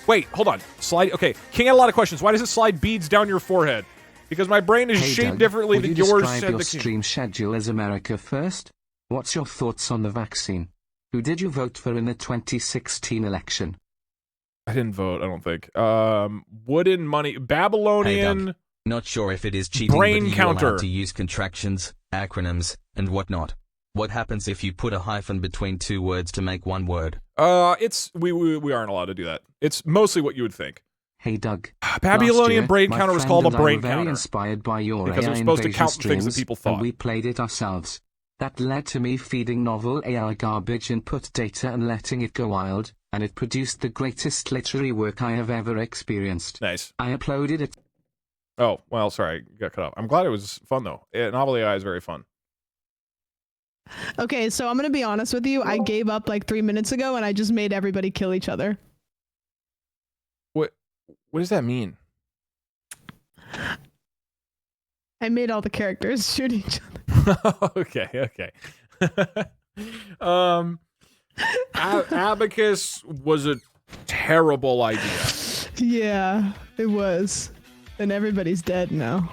Wait, hold on. Slide. Okay, king had a lot of questions. Why does it slide beads down your forehead? Because my brain is Hey, shaped Doug, differently would than you yours, describe said your the king. stream schedule as America First? What's your thoughts on the vaccine? Who did you vote for in the 2016 election? I didn't vote, I don't think. Wooden money. Hey, Babylonian. Doug. Not sure if it is cheating, Brain but you're counter. allowed to use contractions, acronyms, and whatnot. What happens if you put a hyphen between two words to make one word? We aren't allowed to do that. It's mostly what you would think. Hey Doug. Babylonian brain my counter was friend called a and I were brain very counter. inspired by your Because it AI was supposed to invasion count things that streams, people thought. and we played it ourselves. That led to me feeding novel AI garbage input data and letting it go wild. and it produced the greatest literary work I have ever experienced. Nice. I uploaded it. Oh, well, sorry, got cut off. I'm glad it was fun though. Novel AI is very fun. Okay, so I'm gonna be honest with you. I gave up like 3 minutes ago, and I just made everybody kill each other. What does that mean? I made all the characters shoot each other. Okay. Abacus was a terrible idea. Yeah, it was. And everybody's dead now.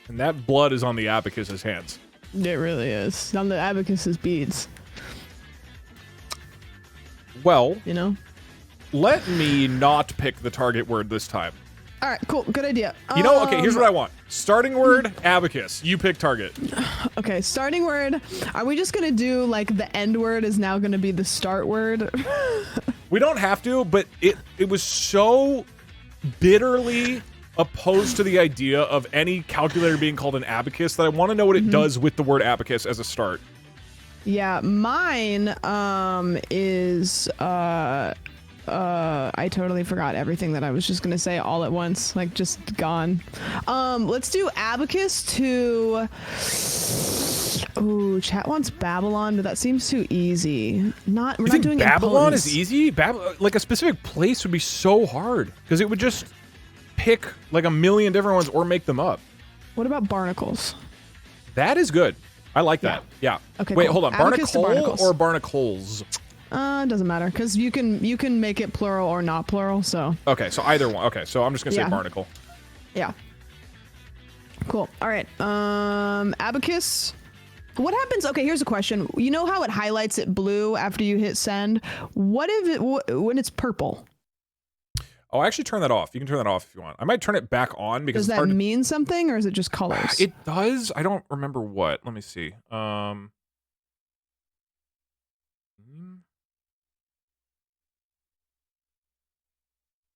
And that blood is on the Abacus's hands. It really is. On the Abacus's beads. Well, You know? let me not pick the target word this time. All right, cool. Good idea. You know, okay, here's what I want. Starting word, Abacus. You pick target. Okay, starting word. Are we just going to do like the end word is now going to be the start word? We don't have to, but it was so bitterly opposed to the idea of any calculator being called an abacus that I want to know what it does with the word abacus as a start. Yeah, mine is I totally forgot everything that I was just gonna say all at once, like just gone. Let's do abacus to. Ooh, chat wants Babylon, but that seems too easy. We're not doing Babylon impotence. is easy? Like a specific place would be so hard because it would just pick like a million different ones or make them up. What about barnacles? That is good. I like that. Yeah. Okay, Wait, cool. hold on. Abacus to Barnacle barnacles. or barnacles? It doesn't matter because you can make it plural or not plural. So Okay, so either one. Okay, so I'm just gonna say Yeah. barnacle. yeah, cool. All right, abacus. What happens? Okay, here's a question. You know how it highlights it blue after you hit send? What if it when it's purple? Oh, actually turn that off. You can turn that off if you want. I might turn it back on because Does it's that hard to... mean something, or is it just colors? It does. I don't remember what. Let me see.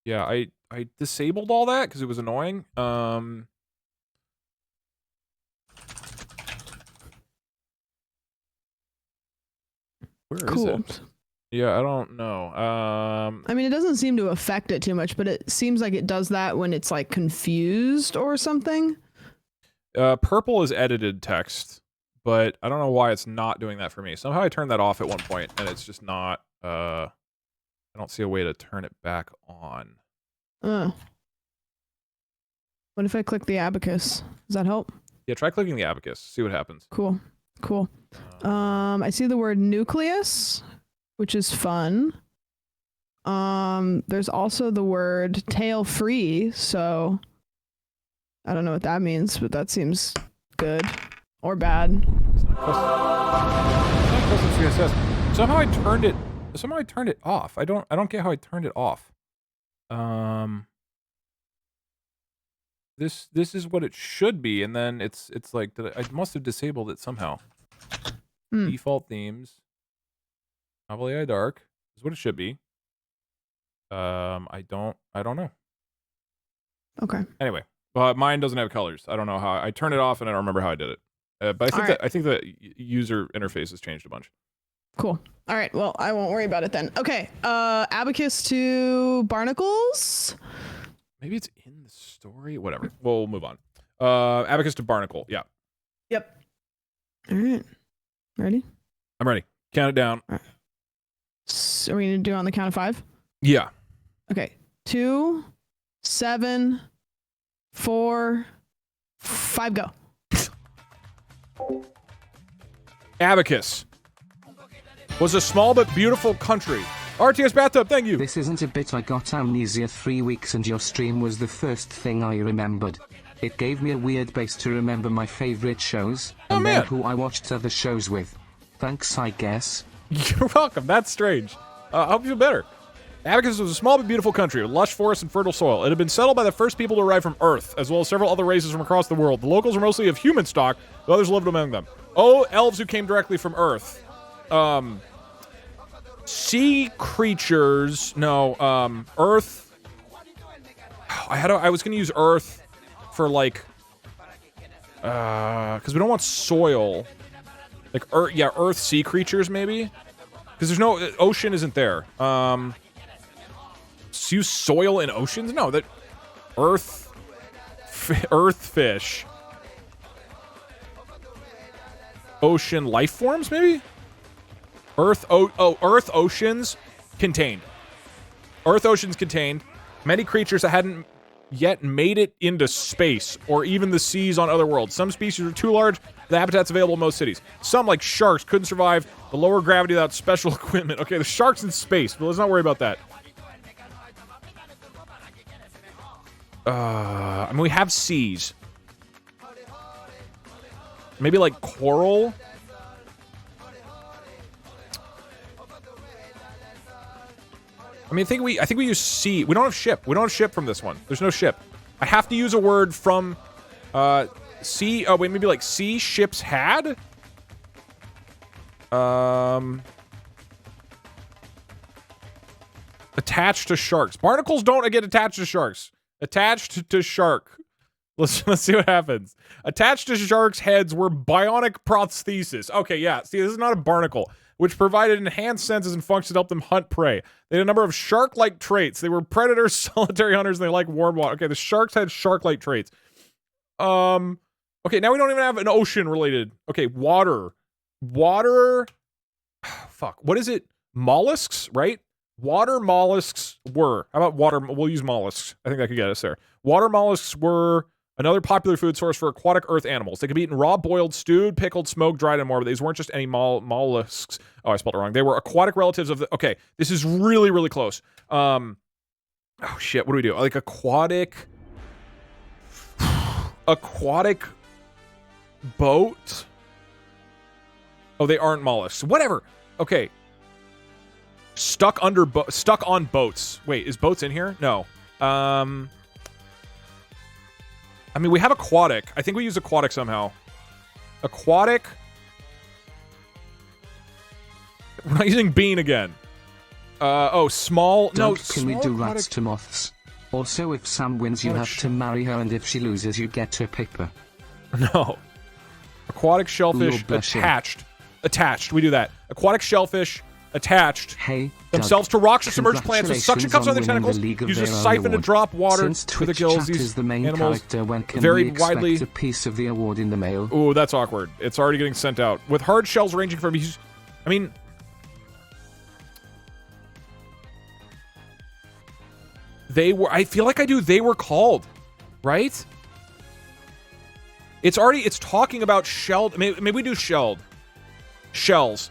Yeah, I disabled all that because it was annoying. Where is Cool. it? Yeah, I don't know. I mean, it doesn't seem to affect it too much, but it seems like it does that when it's like confused or something. Purple is edited text, but I don't know why it's not doing that for me. Somehow I turned that off at one point, and it's just not. I don't see a way to turn it back on. What if I click the abacus? Does that help? Yeah, try clicking the abacus. See what happens. Cool. I see the word nucleus, which is fun. There's also the word tail free, so I don't know what that means, but that seems good or bad. It's not custom CSS. Somehow I turned it off. I don't get how I turned it off. This is what it should be, and then it's like that. I must have disabled it somehow. Default themes. Novel AI Dark is what it should be. I don't know. Okay. Anyway, but mine doesn't have colors. I don't know how I turned it off, and I don't remember how I did it. But I think the user interface has changed a bunch. Cool. All right. Well, I won't worry about it then. Okay. Abacus to barnacles. Maybe it's in the story. Whatever. We'll move on. Abacus to barnacle. Yeah. Yep. All right. Ready? I'm ready. Count it down. So are we gonna do it on the count of 5? Yeah. Okay. 2, 7, 4, 5, go. Abacus was a small but beautiful country. RTS Bathtub, thank you. This isn't a bit. I got amnesia 3 weeks and your stream was the first thing I remembered. It gave me a weird base to remember my favorite shows and then who I watched other shows with. Thanks, I guess. You're welcome. That's strange. I hope you feel better. Abacus was a small but beautiful country with lush forests and fertile soil. It had been settled by the first people to arrive from Earth, as well as several other races from across the world. The locals were mostly of human stock, though others lived among them. Oh, elves who came directly from Earth. Sea creatures. No, Earth. I was going to use Earth for, like, because we don't want soil. Like, Earth sea creatures, maybe? Because there's no ocean isn't there. Use soil in oceans? No, that earth fish. Ocean life forms, maybe? Earth oceans contained. Earth oceans contained many creatures that hadn't yet made it into space or even the seas on other worlds. Some species are too large for the habitats available in most cities. Some, like sharks, couldn't survive the lower gravity without special equipment. Okay, the shark's in space, but let's not worry about that. I mean, we have seas. Maybe like coral. I mean, I think we use sea. We don't have ship. We don't have ship from this one. There's no ship. I have to use a word from sea. Oh wait, maybe like sea ships had. Attached to sharks. Barnacles don't get attached to sharks. Attached to shark. Let's see what happens. Attached to sharks' heads were bionic prosthesis. Okay, yeah. See, this is not a barnacle, which provided enhanced senses and functions to help them hunt prey. They had a number of shark-like traits. They were predators, solitary hunters, and they like warm water. Okay, the sharks had shark-like traits. Okay, now we don't even have an ocean related. Okay, water. Water. Fuck. What is it? Mollusks, right? Water mollusks were. How about water? We'll use mollusks. I think that could get us there. Water mollusks were another popular food source for aquatic earth animals. They could be eaten raw, boiled, stewed, pickled, smoked, dried, and more, but these weren't just any mollusks. Oh, I spelled it wrong. They were aquatic relatives of the... Okay, this is really, really close. Oh, shit. What do we do? Like aquatic... aquatic boat? Oh, they aren't mollusks. Whatever. Okay. Stuck on boats. Wait, is boats in here? No. I mean, we have aquatic. I think we use aquatic somehow. Aquatic. We're not using bean again. Oh, small. No, can we do rats to moths? Also, if Sam wins, you have to marry her, and if she loses, you get her paper. No. Aquatic shellfish attached. Attached. We do that. Aquatic shellfish attached themselves to rocks or submerged plants with suction cups on their tentacles. Use a siphon to drop water to the gills. These animals vary widely. A piece of the award in the mail. Ooh, that's awkward. It's already getting sent out. With hard shells ranging from... I mean... They were... I feel like they were called. Right? It's already... It's talking about shelled... Maybe we do shelled. Shells.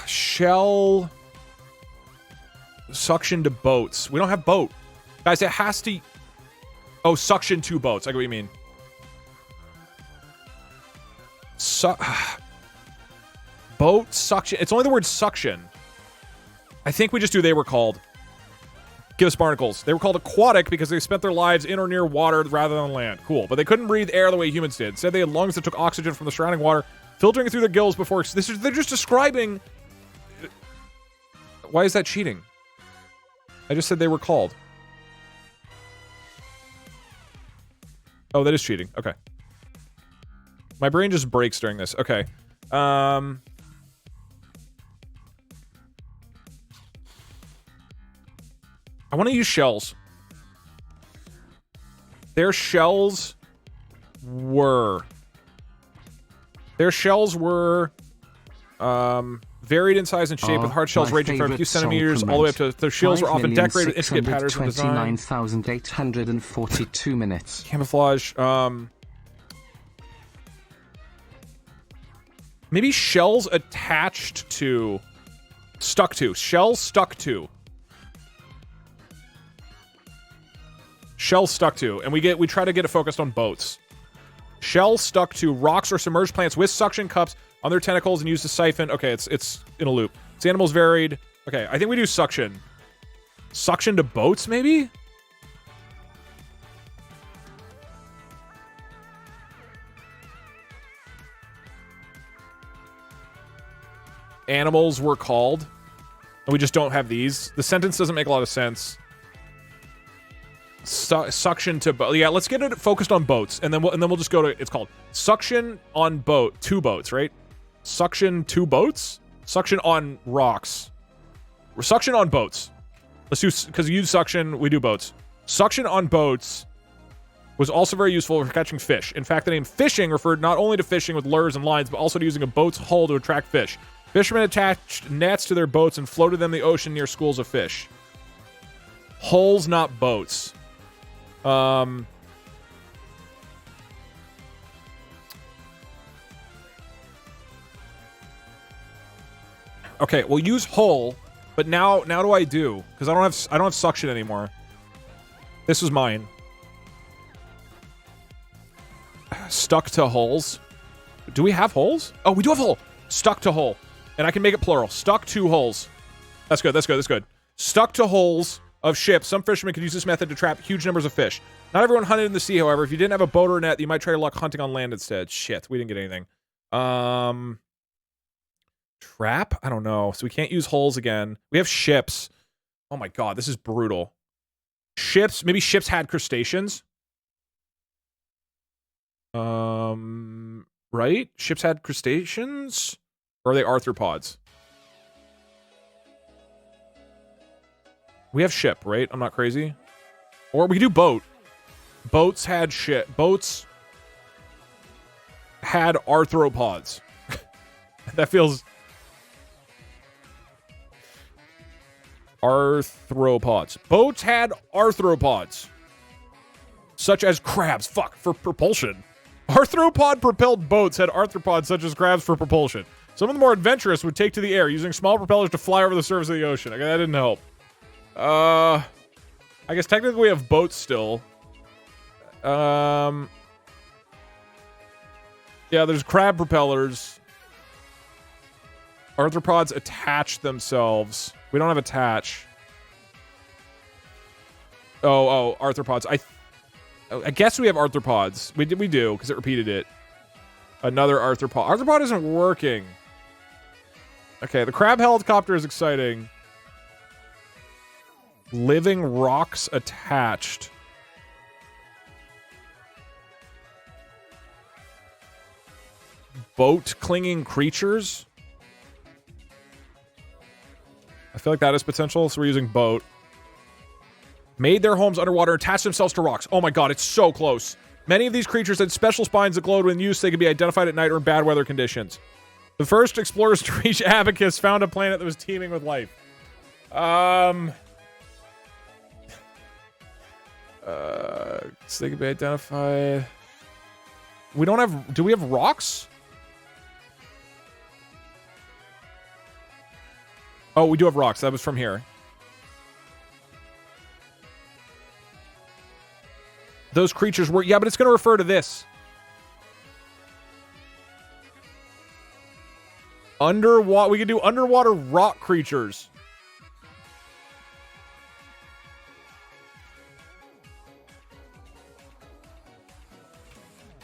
Shell suction to boats. We don't have boat. Guys, it has to... Oh, suction to boats. I get what you mean. Boat suction. It's only the word suction. I think we just do they were called. Give us barnacles. They were called aquatic because they spent their lives in or near water rather than land. Cool. But they couldn't breathe air the way humans did. Instead, they had lungs that took oxygen from the surrounding water, filtering through their gills before... They're just describing... Why is that cheating? I just said they were called. Oh, that is cheating. Okay. My brain just breaks during this. Okay. I want to use shells. Their shells were... varied in size and shape, with hard shells ranging from a few centimeters all the way up to... Their shells were often decorated with intricate patterns of design. 29,842 minutes. Camouflage. Maybe shells attached to... Stuck to. Shells stuck to. Shells stuck to. And we try to get it focused on boats. Shells stuck to rocks or submerged plants with suction cups on their tentacles and used to siphon. Okay, it's in a loop. The animals varied. Okay, I think we do suction. Suction to boats, maybe? Animals were called. And we just don't have these. The sentence doesn't make a lot of sense. Suction to boat. Yeah, let's get it focused on boats, and then we'll just go to... It's called suction on boat. Two boats, right? Suction to boats? Suction on rocks. Suction on boats. Let's do, because you use suction, we do boats. Suction on boats was also very useful for catching fish. In fact, the name fishing referred not only to fishing with lures and lines, but also to using a boat's hull to attract fish. Fishermen attached nets to their boats and floated them in the ocean near schools of fish. Hulls, not boats. Okay, we'll use hull, but now do I do? Because I don't have suction anymore. This was mine. Stuck to hulls. Do we have hulls? Oh, we do have hull. Stuck to hull. And I can make it plural. Stuck to hulls. That's good, that's good, that's good. Stuck to hulls of ships. Some fishermen could use this method to trap huge numbers of fish. Not everyone hunted in the sea, however. If you didn't have a boat or a net, you might try your luck hunting on land instead. Shit, we didn't get anything. Trap? I don't know. So we can't use hulls again. We have ships. Oh my god, this is brutal. Ships, maybe ships had crustaceans. Right? Ships had crustaceans? Or are they arthropods? We have ship, right? I'm not crazy. Or we could do boat. Boats had ship. Boats had arthropods. That feels... Arthropods. Boats had arthropods. Such as crabs. Fuck, for propulsion. Arthropod-propelled boats had arthropods such as crabs for propulsion. Some of the more adventurous would take to the air, using small propellers to fly over the surface of the ocean. Okay, that didn't help. I guess technically we have boats still. Yeah, there's crab propellers. Arthropods attach themselves. We don't have attach. Oh, arthropods. I guess we have arthropods. We do, because it repeated it. Another arthropod. Arthropod isn't working. Okay, the crab helicopter is exciting. Living rocks attached. Boat clinging creatures. I feel like that is potential, so we're using boat. Made their homes underwater, attached themselves to rocks. Oh my god, it's so close. Many of these creatures had special spines that glowed when used. They could be identified at night or in bad weather conditions. The first explorers to reach Abacus found a planet that was teeming with life. So they could be identified. We don't have... Do we have rocks? Oh, we do have rocks. That was from here. Those creatures were... Yeah, but it's going to refer to this. Underwater... We could do underwater rock creatures.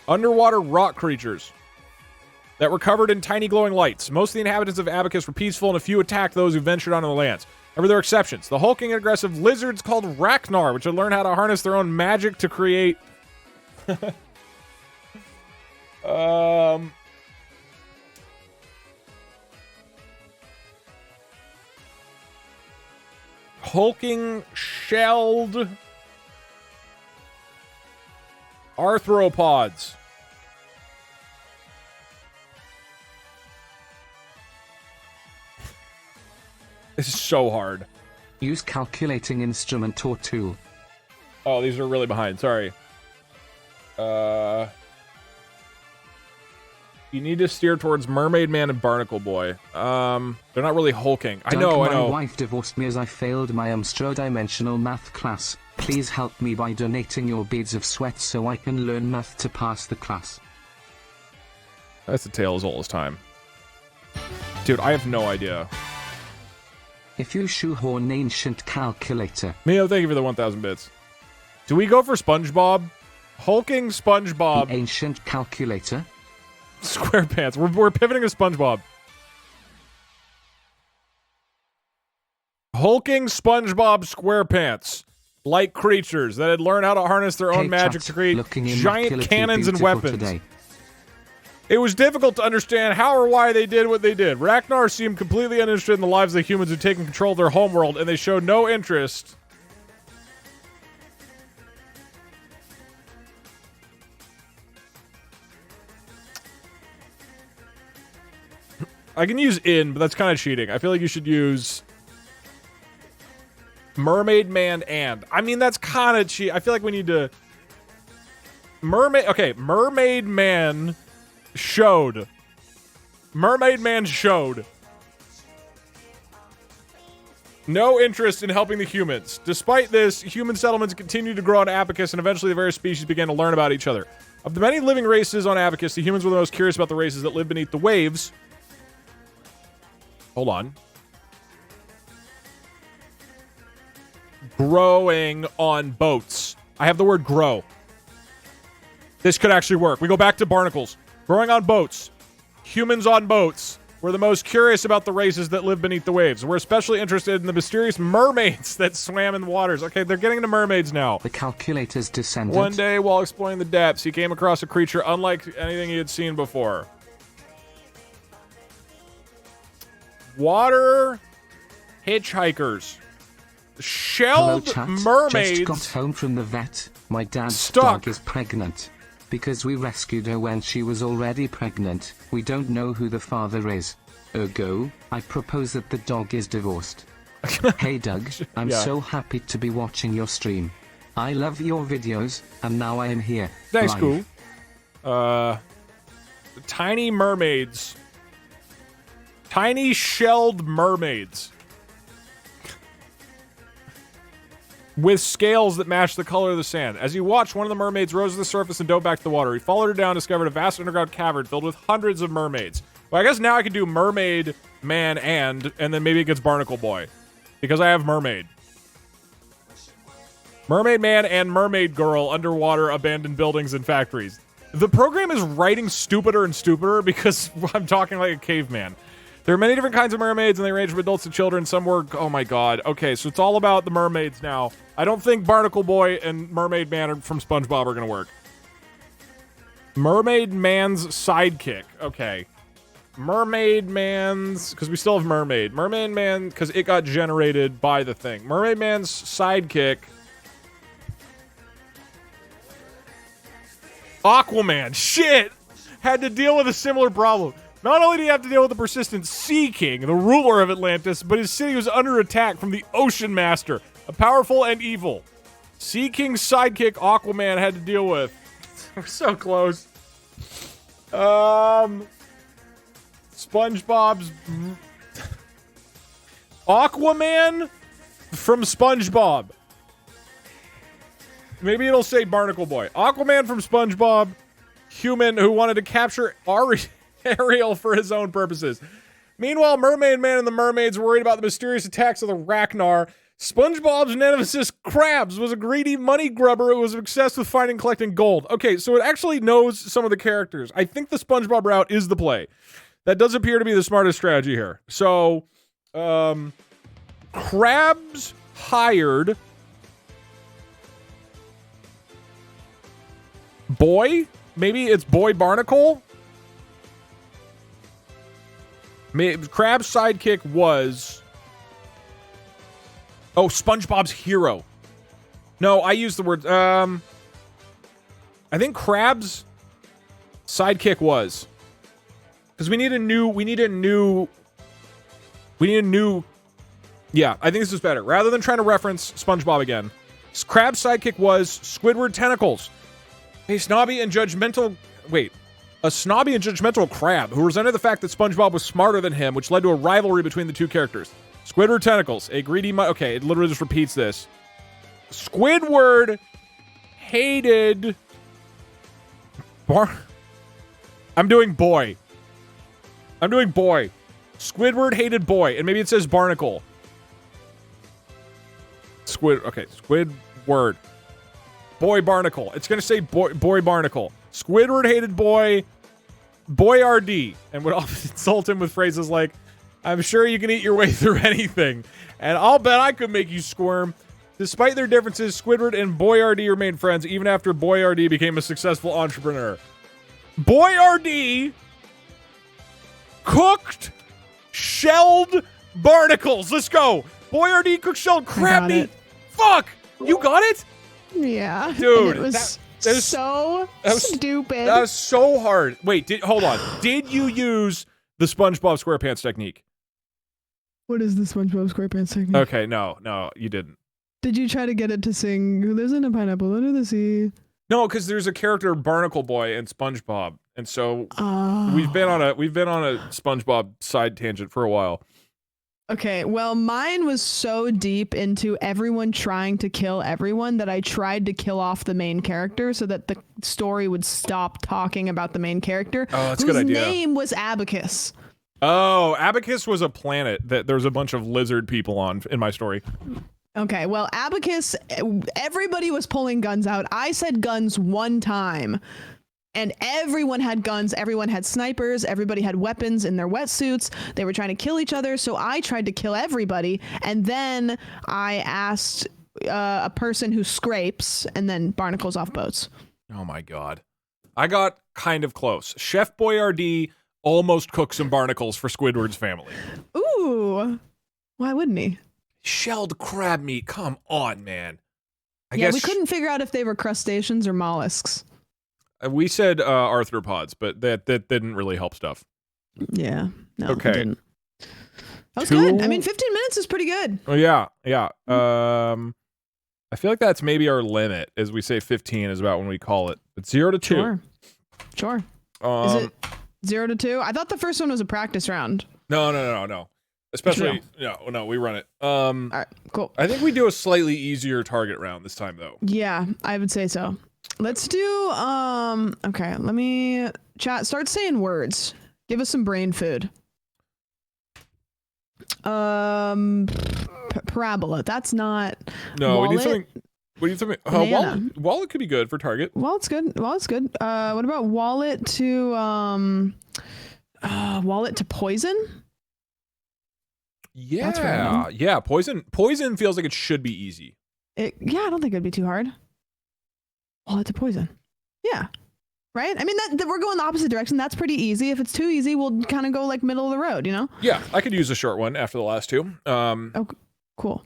Underwater rock creatures that were covered in tiny glowing lights. Most of the inhabitants of Abacus were peaceful, and a few attacked those who ventured onto the lands. However, there are exceptions. The hulking and aggressive lizards called Rachnar, which had learned how to harness their own magic to create... Hulking shelled arthropods. This is so hard. Use calculating instrument or tool. Oh, these are really behind. Sorry. You need to steer towards Mermaid Man and Barnacle Boy. They're not really hulking. I know. My wife divorced me as I failed my dimensional math class. Please help me by donating your beads of sweat so I can learn math to pass the class. That's a tale as old as time. Dude, I have no idea. If you shoehorn ancient calculator. Mio, thank you for the 1,000 bits. Do we go for SpongeBob? Hulking SpongeBob. The ancient calculator? SquarePants. We're pivoting to SpongeBob. Hulking SpongeBob SquarePants. Like creatures that had learned how to harness their own magic to create giant cannons and weapons. Today. It was difficult to understand how or why they did what they did. Ragnar seemed completely uninterested in the lives of the humans who'd taken control of their homeworld, and they showed no interest. I can use in, but that's kind of cheating. I feel like you should use Mermaid Man and. I mean, that's kind of cheat. I feel like we need to... Okay, Mermaid Man showed. Mermaid Man showed no interest in helping the humans. Despite this, human settlements continued to grow on Abacus, and eventually the various species began to learn about each other. Of the many living races on Abacus, the humans were the most curious about the races that live beneath the waves. Hold on. Growing on boats. I have the word grow. This could actually work. We go back to barnacles. Growing on boats. Humans on boats. We're the most curious about the races that live beneath the waves. We're especially interested in the mysterious mermaids that swam in the waters. Okay, they're getting into mermaids now. The calculator's descendant. One day, while exploring the depths, he came across a creature unlike anything he had seen before. Water hitchhikers. Shelled mermaids. Just got home from the vet. My dad's Stuck. dog is pregnant. Because we rescued her when she was already pregnant, we don't know who the father is. Ergo, I propose that the dog is divorced. Hey Doug, I'm so happy to be watching your stream. I love your videos, and now I am here. Thanks, live. cool. Tiny mermaids. Tiny shelled mermaids. With scales that match the color of the sand. As he watched, one of the mermaids rose to the surface and dove back to the water. He followed her down and discovered a vast underground cavern filled with hundreds of mermaids. Well, I guess now I can do Mermaid Man and then maybe it gets Barnacle Boy. Because I have Mermaid. Mermaid Man and Mermaid Girl underwater abandoned buildings and factories. The program is writing stupider and stupider because I'm talking like a caveman. There are many different kinds of mermaids, and they range from adults to children. Some were... Oh, my God. Okay, so it's all about the mermaids now. I don't think Barnacle Boy and Mermaid Man from SpongeBob are going to work. Mermaid Man's sidekick. Okay. Mermaid Man's... Because we still have Mermaid. Mermaid Man, because it got generated by the thing. Mermaid Man's sidekick... Aquaman. Shit! Had to deal with a similar problem. Not only did he have to deal with the persistent Sea King, the ruler of Atlantis, but his city was under attack from the Ocean Master, a powerful and evil. Sea King's sidekick, Aquaman, had to deal with. We're so close. SpongeBob's... Aquaman from SpongeBob. Maybe it'll say Barnacle Boy. Aquaman from SpongeBob, human who wanted to capture Ariel for his own purposes. Meanwhile, Mermaid Man and the mermaids were worried about the mysterious attacks of the Ragnar. SpongeBob's nemesis, Krabs, was a greedy money grubber who was obsessed with finding and collecting gold. Okay, so it actually knows some of the characters. I think the SpongeBob route is the play. That does appear to be the smartest strategy here. So, Krabs hired Boy? Maybe it's Boy Barnacle? Krab's sidekick was... Oh, SpongeBob's hero. No, I used the word... I think Krab's sidekick was... Because we need a new... Yeah, I think this is better. Rather than trying to reference SpongeBob again. Krab's sidekick was Squidward Tentacles. A snobby and judgmental crab who resented the fact that SpongeBob was smarter than him, which led to a rivalry between the two characters. Squidward Tentacles, a greedy... Okay, it literally just repeats this. Squidward hated... I'm doing boy. Squidward hated boy, and maybe it says Barnacle. Squidward. Boy Barnacle. It's going to say boy Barnacle. Squidward hated boy RD, and would often insult him with phrases like, I'm sure you can eat your way through anything, and I'll bet I could make you squirm. Despite their differences, Squidward and Boy RD remained friends even after Boy RD became a successful entrepreneur. Boyardee cooked shelled barnacles. Let's go. Boyardee cooked shelled crab got meat. it. Fuck. You got it? Yeah. Dude, And it was that was- so stupid. That was so hard. Wait, hold on. Did you use the SpongeBob SquarePants technique? What is the SpongeBob SquarePants technique? Okay, no, you didn't. Did you try to get it to sing "Who lives in a pineapple under the sea"? No, because there's a character Barnacle Boy in SpongeBob, and so Oh. we've been on a SpongeBob side tangent for a while. Okay, well, mine was so deep into everyone trying to kill everyone that I tried to kill off the main character so that the story would stop talking about the main character. Oh, that's a good idea. Whose name was Abacus. Oh, Abacus was a planet that there's a bunch of lizard people on in my story. Okay, well, Abacus, everybody was pulling guns out. I said guns one time, and everyone had guns. Everyone had snipers. Everybody had weapons in their wetsuits. They were trying to kill each other, so I tried to kill everybody. And then I asked a person who scrapes, and then barnacles off boats. Oh my god. I got kind of close. Chef Boyardee almost cooked some barnacles for Squidward's family. Ooh, why wouldn't he? Shelled crab meat. Come on, man. I Yeah, guess we couldn't figure out if they were crustaceans or mollusks. we said arthropods, but that didn't really help stuff. Yeah, no, Okay. it didn't. That was Two- good. I mean, 15 minutes is pretty good. Oh yeah. I feel like that's maybe our limit, as we say 15 is about when we call it. It's 0 to 2. Sure. Is it 0 to 2? I thought the first one was a practice round. No. Especially no, we run it. All right, cool. I think we do a slightly easier target round this time though. Yeah, I would say so. Let's do okay, let me start saying words. Give us some brain food. Parabola. That's not No, wallet. we need something. What do you think? Banana. Wallet could be good for target. Wallet's good. What about wallet to poison? That's random. Yeah. Poison feels like it should be easy. I don't think it'd be too hard. Wallet to poison. Yeah. Right? I mean, that we're going the opposite direction. That's pretty easy. If it's too easy, we'll kind of go like middle of the road, you know? Yeah, I could use a short one after the last two. Oh, cool.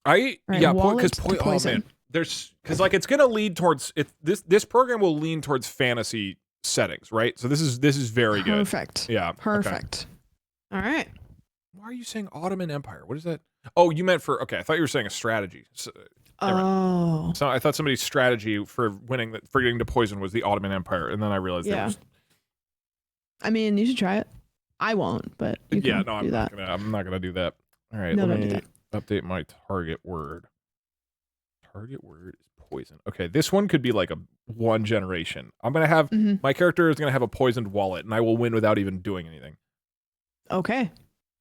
Right, wallet to oh poison. man, because like it's gonna lead towards it. This program will lean towards fantasy settings, right? So this is very good. Perfect. Yeah. Perfect. Okay. All right. Why are you saying Ottoman Empire? What is that? Oh, you meant for okay. I thought you were saying a strategy. Never mind. Oh. So I thought somebody's strategy for getting to poison was the Ottoman Empire, and then I realized that was I mean, you should try it. I won't, but you can do I'm that. I'm not gonna do that. All right, No, let don't do me that. update my target word. Target word is poison. Okay, this one could be like a one generation. I'm gonna have my character is gonna have a poisoned wallet, and I will win without even doing anything. Okay.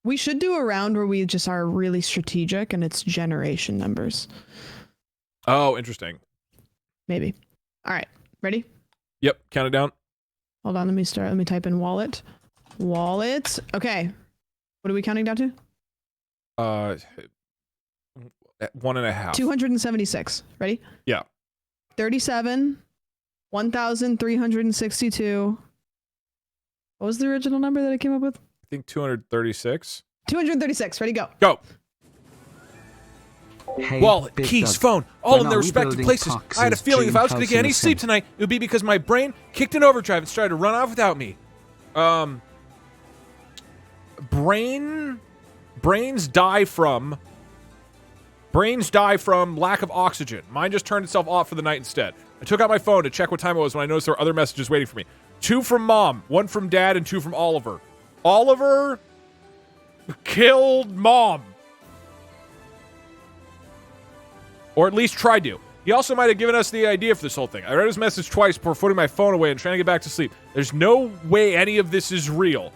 We should do a round where we just are really strategic and it's generation numbers. Oh, interesting. Maybe. All right. Ready? Yep, count it down. Hold on. Let me start. Let me type in wallet. Wallet. Okay. What are we counting down to? 1.5. 276. Ready? Yeah. 37. 1,362. What was the original number that I came up with? I think 236. 236. Ready? Go. Go. Hey, Wallet, Big keys, Doug. phone, all When in are their we respective building places. I had a Cox's feeling if I was dream going to get house in any the sleep sun? tonight, it would be because my brain kicked in overdrive and started to run off without me. Brains die from lack of oxygen. Mine just turned itself off for the night instead. I took out my phone to check what time it was when I noticed there were other messages waiting for me. 2 from Mom, 1 from Dad, and 2 from Oliver. Oliver killed Mom. Or at least tried to. He also might have given us the idea for this whole thing. I read his message twice before putting my phone away and trying to get back to sleep. There's no way any of this is real.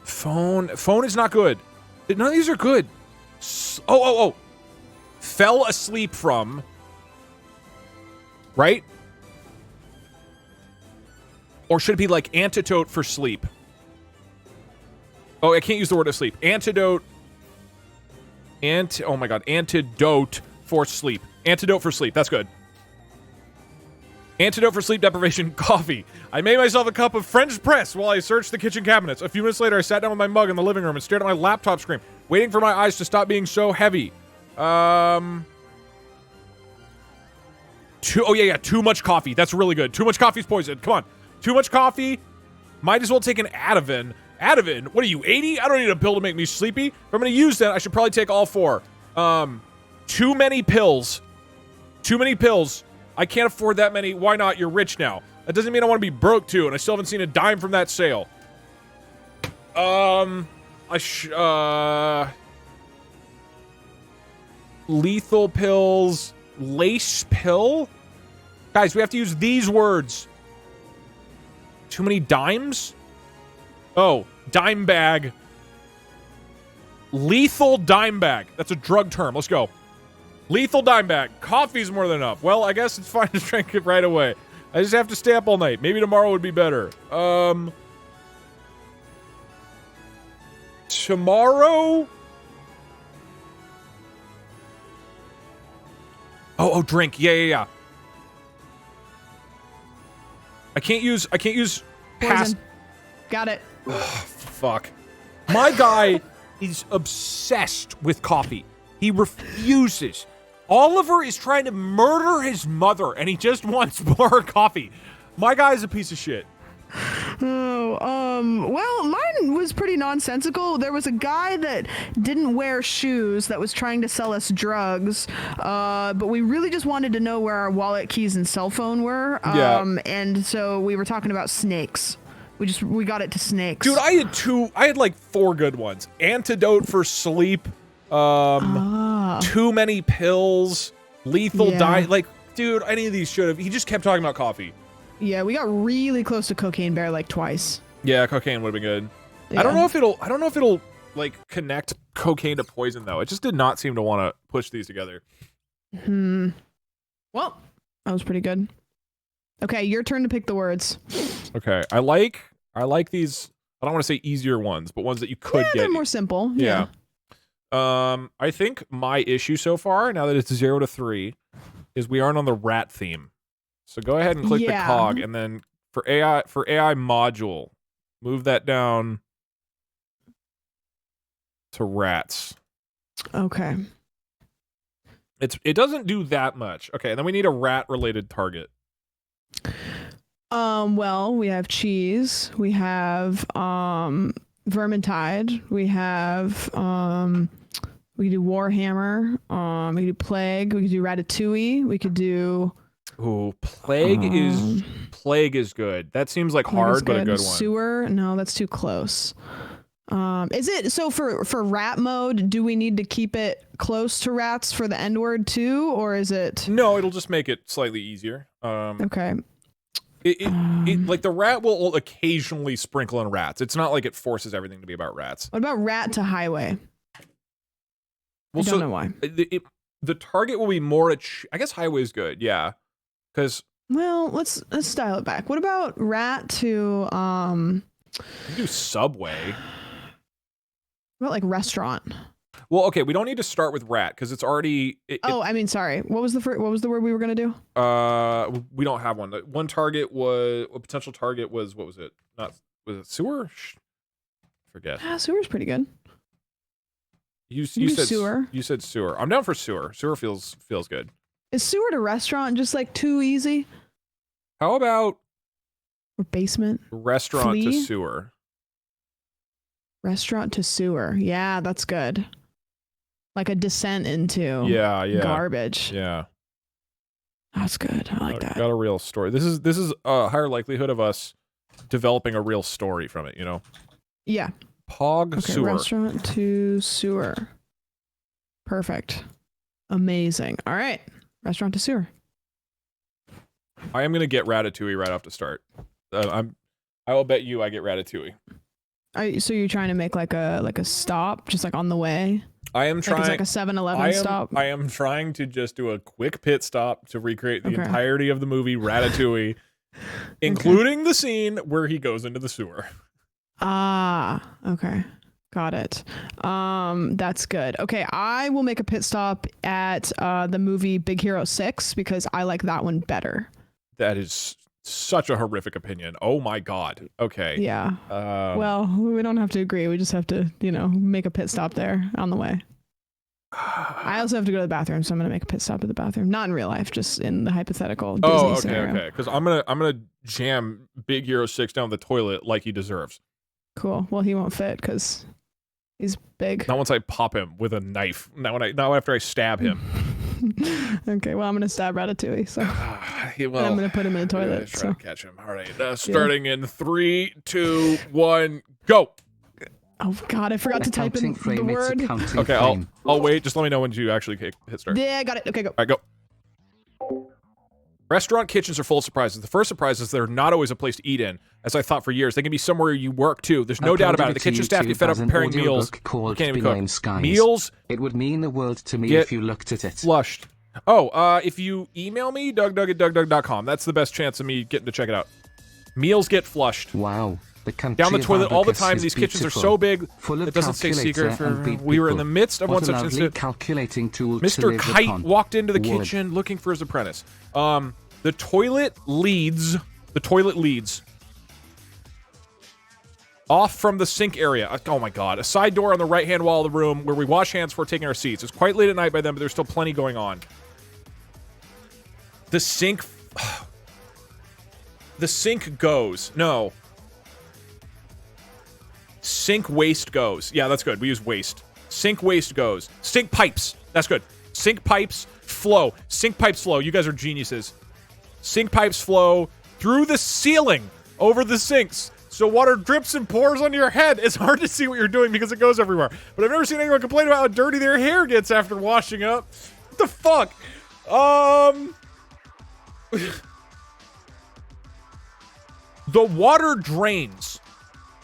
Phone is not good. None of these are good. Fell asleep from. Right? Or should it be like antidote for sleep? Oh, I can't use the word asleep. Antidote. Oh my god. Antidote for sleep. Antidote for sleep. That's good. Antidote for sleep deprivation, coffee. I made myself a cup of French press while I searched the kitchen cabinets. A few minutes later, I sat down with my mug in the living room and stared at my laptop screen, waiting for my eyes to stop being so heavy. Oh yeah, too much coffee. That's really good. Too much coffee's poison. Come on. Too much coffee. Might as well take an Ativan. Ativan? What are you, 80? I don't need a pill to make me sleepy. If I'm going to use that, I should probably take all 4. Too many pills. Too many pills. I can't afford that many. Why not? You're rich now. That doesn't mean I want to be broke too, and I still haven't seen a dime from that sale. Lethal pills. Lace pill? Guys, we have to use these words. Too many dimes? Oh, dime bag. Lethal dime bag. That's a drug term. Let's go. Lethal dime bag. Coffee's more than enough. Well, I guess it's fine to drink it right away. I just have to stay up all night. Maybe tomorrow would be better. Tomorrow? Oh, drink. Yeah. I can't use past. Got it. Fuck. My guy is obsessed with coffee. He refuses. Oliver is trying to murder his mother, and he just wants more coffee. My guy's a piece of shit. Well, mine was pretty nonsensical. There was a guy that didn't wear shoes that was trying to sell us drugs, but we really just wanted to know where our wallet, keys, and cell phone were. And so we were talking about snakes. We got it to snakes. Dude, I had like 4 good ones. Antidote for sleep, too many pills, lethal diet. Like, dude, any of these should have. He just kept talking about coffee. Yeah, we got really close to Cocaine Bear like twice. Yeah, cocaine would have been good. Yeah. I don't know if it'll like connect cocaine to poison though. It just did not seem to want to push these together. Well, that was pretty good. Okay, your turn to pick the words. Okay, I like these. I don't want to say easier ones, but ones that you could get. They're more simple. Yeah. I think my issue so far, now that it's 0 to 3, is we aren't on the rat theme. So go ahead and click the cog, and then for AI module, move that down to rats. Okay. It doesn't do that much. Okay, and then we need a rat related target. Well, we have cheese, we have Vermintide, we have we could do Warhammer, we could do Plague, we could do Ratatouille, we could do Plague is good. That seems like hard, but a good one. Sewer? No, that's too close. Is it so for rat mode, do we need to keep it close to rats for the end word too, or is it? No, it'll just make it slightly easier. Okay. It like the rat will occasionally sprinkle in rats. It's not like it forces everything to be about rats. What about rat to highway? Well, I don't know why. The target will be more I guess highway is good, yeah. Because let's dial it back. What about rat to you do subway. What about like restaurant? Well, okay, we don't need to start with rat because it's already. Sorry. What was the word we were gonna do? We don't have one. One target was a potential target was what was it? Was it sewer? Forget. Sewer's pretty good. You said sewer. You said sewer. I'm down for sewer. Sewer feels good. Is sewer to restaurant just like too easy? How about or basement? Restaurant to sewer. Restaurant to sewer. Yeah, that's good. Like a descent into garbage. Yeah. That's good. I like that. Got a real story. This is a higher likelihood of us developing a real story from it, you know? Yeah. Sewer. Restaurant to sewer. Perfect. Amazing. All right. Restaurant to sewer. I am gonna get Ratatouille right off the start. I will bet you I get Ratatouille. So you're trying to make like a stop, just like on the way? I am trying. Like a 7-Eleven stop. I am trying to just do a quick pit stop to recreate the entirety of the movie Ratatouille, including the scene where he goes into the sewer. Okay. Got it. That's good. Okay, I will make a pit stop at the movie Big Hero 6 because I like that one better. That is such a horrific opinion. Oh my god. Okay. Yeah. Well, we don't have to agree. We just have to, you know, make a pit stop there on the way. I also have to go to the bathroom, so I'm gonna make a pit stop at the bathroom. Not in real life, just in the hypothetical Disney scenario. Okay. Because I'm gonna jam Big Hero 6 down the toilet like he deserves. Cool. Well, he won't fit because he's big. Not once I pop him with a knife. Not after I stab him. Okay. Well, I'm gonna stab Ratatouille. So and I'm gonna put him in the toilet. Try to catch him. All right. Starting in 3, 2, 1, go. Oh God, I forgot to type in the word. Okay, I'll wait. Just let me know when you actually hit start. Yeah, I got it. Okay, go. All right, go. Restaurant kitchens are full of surprises. The first surprise is they're not always a place to eat in, as I thought for years. They can be somewhere you work too. There's no doubt about it. The kitchen staff get fed up preparing meals. You can't even cook. Meals. It would mean the world to me if you looked at it. Flushed. Oh, if you email me, dougdoug@dougdoug.com. That's the best chance of me getting to check it out. Meals get flushed. Wow. Down the toilet all the time. These kitchens are so big. It doesn't say secret. We were in the midst of one such incident. Mr. Kite walked into the kitchen looking for his apprentice. The toilet leads off from the sink area. Oh my God. A side door on the right-hand wall of the room where we wash hands before taking our seats. It's quite late at night by then, but there's still plenty going on. The sink goes. No. Sink waste goes. Yeah, that's good. We use waste. Sink waste goes. Sink pipes. That's good. Sink pipes flow. Sink pipes flow. You guys are geniuses. Sink pipes flow through the ceiling over the sinks. So water drips and pours onto your head. It's hard to see what you're doing because it goes everywhere. But I've never seen anyone complain about how dirty their hair gets after washing up. What the fuck? The water drains.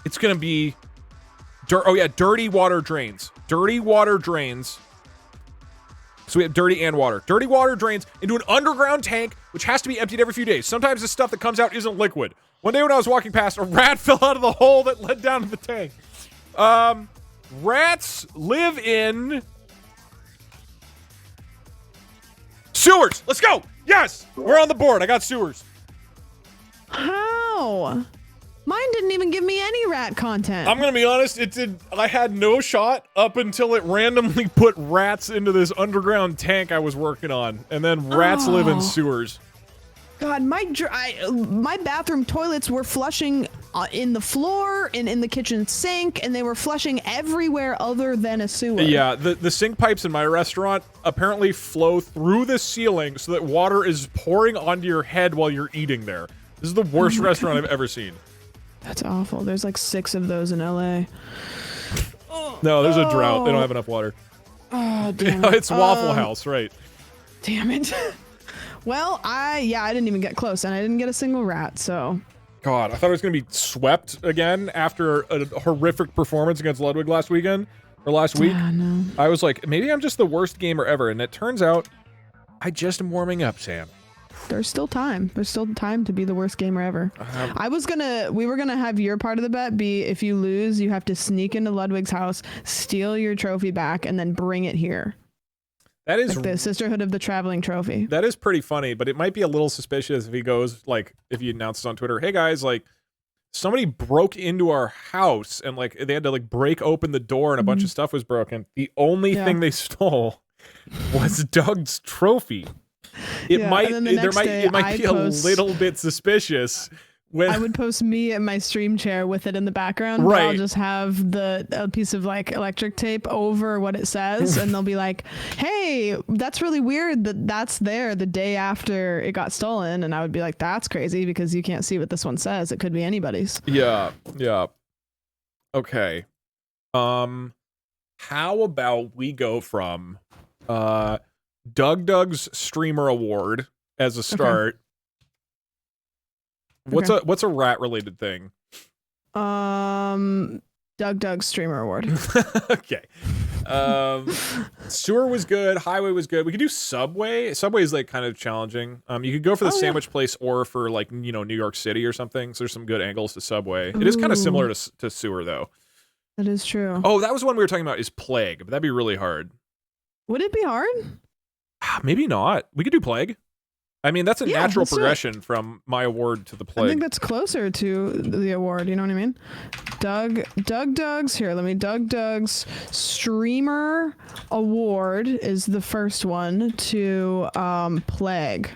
It's going to be... dirty water drains. Dirty water drains. So we have dirty and water. Dirty water drains into an underground tank, which has to be emptied every few days. Sometimes the stuff that comes out isn't liquid. One day when I was walking past, a rat fell out of the hole that led down to the tank. Rats live in... sewers! Let's go! Yes! We're on the board. I got sewers. How? Mine didn't even give me any rat content. I'm gonna be honest, it did. I had no shot up until it randomly put rats into this underground tank I was working on, and then rats live in sewers. God, my bathroom toilets were flushing in the floor and in the kitchen sink, and they were flushing everywhere other than a sewer. Yeah, the sink pipes in my restaurant apparently flow through the ceiling so that water is pouring onto your head while you're eating there. This is the worst restaurant I've ever seen. That's awful. There's like 6 of those in LA. No, there's a drought. They don't have enough water. Oh, damn it. It's Waffle House, right? Damn it. Well, I didn't even get close, and I didn't get a single rat, so... God, I thought I was going to be swept again after a horrific performance against Ludwig last week. No. I was like, maybe I'm just the worst gamer ever, and it turns out I just am warming up, Sam. There's still time. There's still time to be the worst gamer ever. We were gonna have your part of the bet be if you lose, you have to sneak into Ludwig's house, steal your trophy back, and then bring it here. That is like the Sisterhood of the Traveling Trophy. That is pretty funny, but it might be a little suspicious if he goes, like, if he announces on Twitter, hey guys, like, somebody broke into our house and, like, they had to, like, break open the door and a bunch of stuff was broken. The only thing they stole was Doug's trophy. It might be a little bit suspicious when I would post me in my stream chair with it in the background. Right. I'll just have a piece of like electric tape over what it says, and they'll be like, "Hey, that's really weird that's there the day after it got stolen." And I would be like, "That's crazy because you can't see what this one says. It could be anybody's." Yeah. Okay. How about we go from Doug's streamer award as a start. Okay. What's a rat related thing? Doug's streamer award. Okay. Sewer was good. Highway was good. We could do Subway. Subway is like kind of challenging. You could go for the sandwich place or for like, you know, New York City or something. So there's some good angles to Subway. It is kind of similar to Sewer though. That is true. Oh, that was one we were talking about is Plague, but that'd be really hard. Would it be hard? Maybe not. We could do Plague. I mean, that's a Yeah, natural let's do it. progression from my award to the I plague. think that's closer to the award. You know what I mean? Doug's here. Let me. Doug's streamer award is the first one to plague.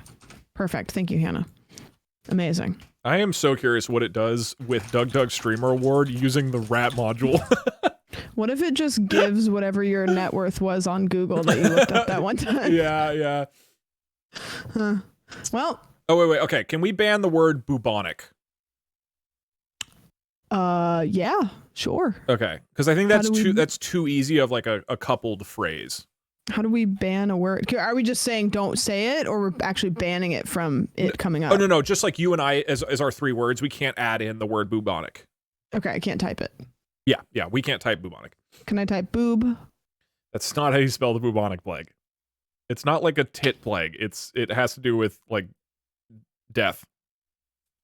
Perfect. Thank you, Hannah. Amazing. I am so curious what it does with Doug Streamer Award using the rat module. What if it just gives whatever your net worth was on Google that you looked up that one time? Yeah. Huh. Well. Oh, wait. Okay, can we ban the word bubonic? Yeah, sure. Okay, because I think that's too easy of like a coupled phrase. How do we ban a word? Are we just saying don't say it, or we're actually banning it from it coming up? Oh, no. Just like you and I as our 3 words, we can't add in the word bubonic. Okay, I can't type it. Yeah, we can't type bubonic. Can I type boob? That's not how you spell the bubonic plague. It's not like a tit plague. It has to do with like death.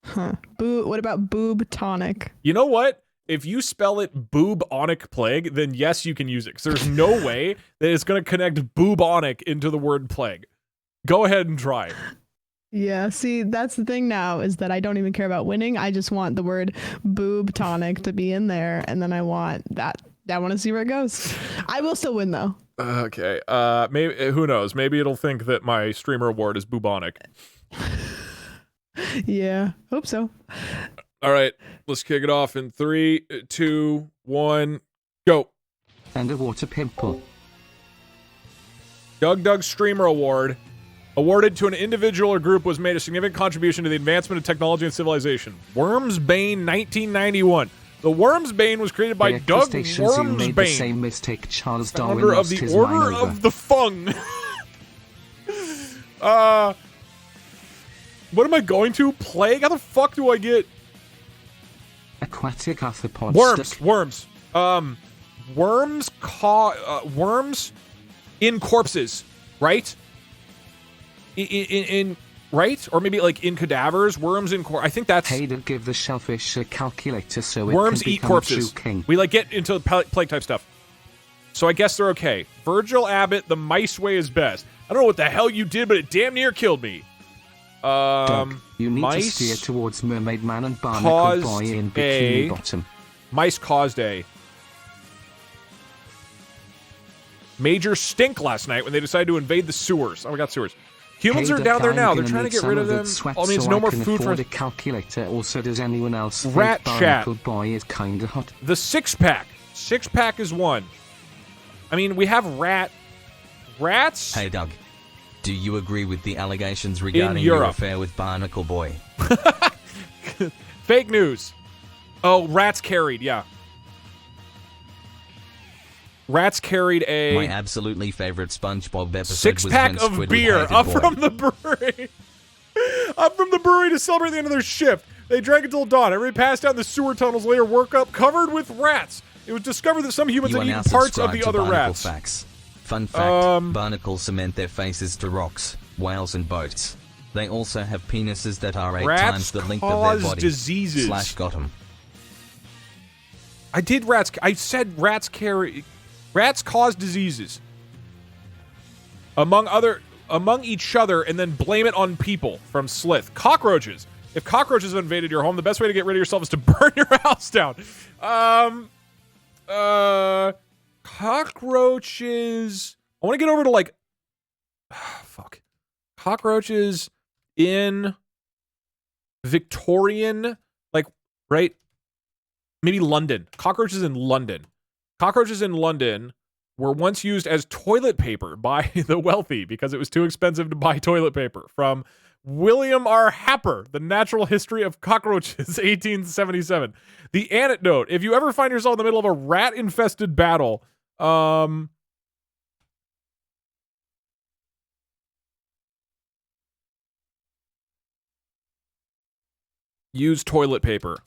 Huh. What about boob tonic? You know what? If you spell it bubonic plague, then yes, you can use it. Because there's no way that it's going to connect bubonic into the word plague. Go ahead and try. Yeah, see, that's the thing now, is that I don't even care about winning. I just want the word boob tonic to be in there, and then I want that. I want to see where it goes. I will still win, though. Okay. Maybe, who knows? Maybe it'll think that my streamer award is bubonic. Yeah, hope so. All right, let's kick it off in 3, 2, 1, go. And a water pimple. Doug Streamer Award, awarded to an individual or group, was made a significant contribution to the advancement of technology and civilization. Wormsbane, 1991. The Wormsbane was created by Doug Wormsbane, made the same mistake Charles Darwin founder of lost the his Order mind over. of the Fung. What am I going to? Plague? How the fuck do I get? Aquatic arthropod. Worms. Worms in corpses, right? In right? Or maybe like in cadavers. Worms in I think that's. Hey, to give the shellfish a calculator so it worms can eat become corpses. a true king. We like get into plague type stuff. So I guess they're okay. Virgil Abbott, the mice way is best. I don't know what the hell you did, but it damn near killed me. Doug, you need to steer towards Mermaid Man and Barnacle Boy in Bikini Bottom. Mice caused a major stink last night when they decided to invade the sewers. Oh, we got sewers. Humans are down there now. They're trying to get rid of them. All means no more food for a calculator. Also, does anyone else Rat think chat. Barnacle Boy is kinda hot? The 6-pack. 6-pack is one. I mean, we have rats. Hey, Doug. Do you agree with the allegations regarding In your Europe. affair with Barnacle Boy? Fake news. Oh, rats carried, yeah. Rats carried a My absolutely favorite SpongeBob episode 6-pack was when of Squidward beer hated up boy. from the brewery. Up from the brewery to celebrate the end of their shift. They drank until dawn. Everybody passed down the sewer tunnels later, woke up covered with rats. It was discovered that some humans You had are now eaten parts of subscribed the to other Barnacle rats. Facts. Fun fact, barnacles cement their faces to rocks, whales and boats. They also have penises that are 8 Rats times the length of cause their body. diseases. got 'em. I did rats. I said rats carry. Rats cause diseases. Among each other, and then blame it on people. From Slith. Cockroaches. If cockroaches have invaded your home, the best way to get rid of yourself is to burn your house down. Cockroaches. I want to get over to like. Fuck. Cockroaches in Victorian, like, right? Maybe London. Cockroaches in London. Cockroaches in London were once used as toilet paper by the wealthy because it was too expensive to buy toilet paper. From William R. Happer, The Natural History of Cockroaches, 1877. The anecdote: if you ever find yourself in the middle of a rat-infested battle, use toilet paper.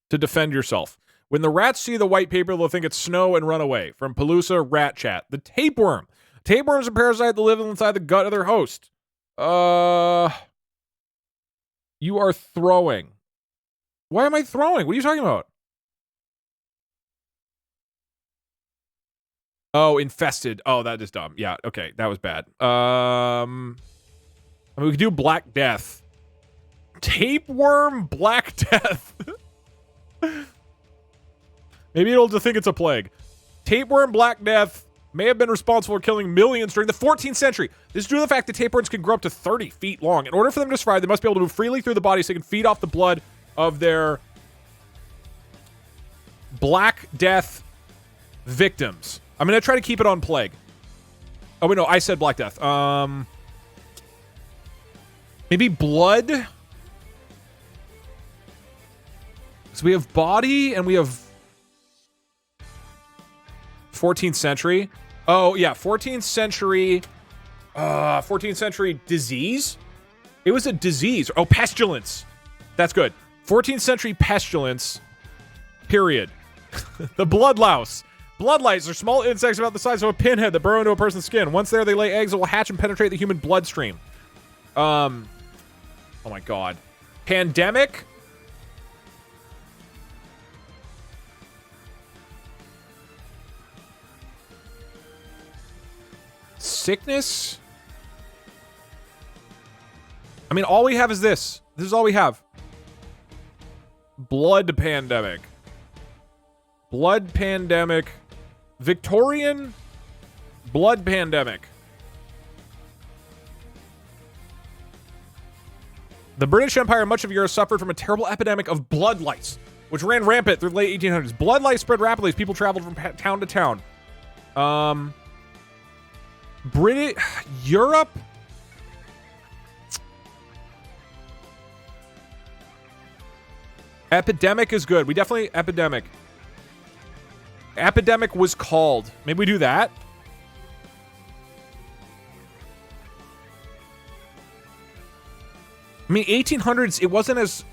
To defend yourself. When the rats see the white paper, they'll think it's snow and run away. From Palooza Rat Chat. The tapeworm. Tapeworm is a parasite that lives inside the gut of their host. You are throwing. Why am I throwing? What are you talking about? Oh, infested. Oh, that is dumb. Yeah, okay, that was bad. I mean, we could do Black Death. Tapeworm Black Death. Maybe it'll just think it's a plague. Tapeworm Black Death may have been responsible for killing millions during the 14th century. This is due to the fact that tapeworms can grow up to 30 feet long. In order for them to survive, they must be able to move freely through the body so they can feed off the blood of their Black Death victims. I'm going to try to keep it on plague. Oh, wait, no, I said Black Death. Maybe blood? So we have body and we have 14th century. Oh, yeah, 14th century. 14th century disease? It was a disease. Oh, pestilence. That's good. 14th century pestilence. Period. The blood louse. Blood lice are small insects about the size of a pinhead that burrow into a person's skin. Once there, they lay eggs that will hatch and penetrate the human bloodstream. Oh my god. Pandemic? Sickness? I mean, all we have is this. This is all we have. Blood pandemic. Blood pandemic. Victorian blood pandemic. The British Empire and much of Europe suffered from a terrible epidemic of blood lice, which ran rampant through the late 1800s. Blood lice spread rapidly as people traveled from town to town. Europe? Epidemic is good. We definitely... Epidemic. Epidemic was called. Maybe we do that? I mean, 1800s, it wasn't as...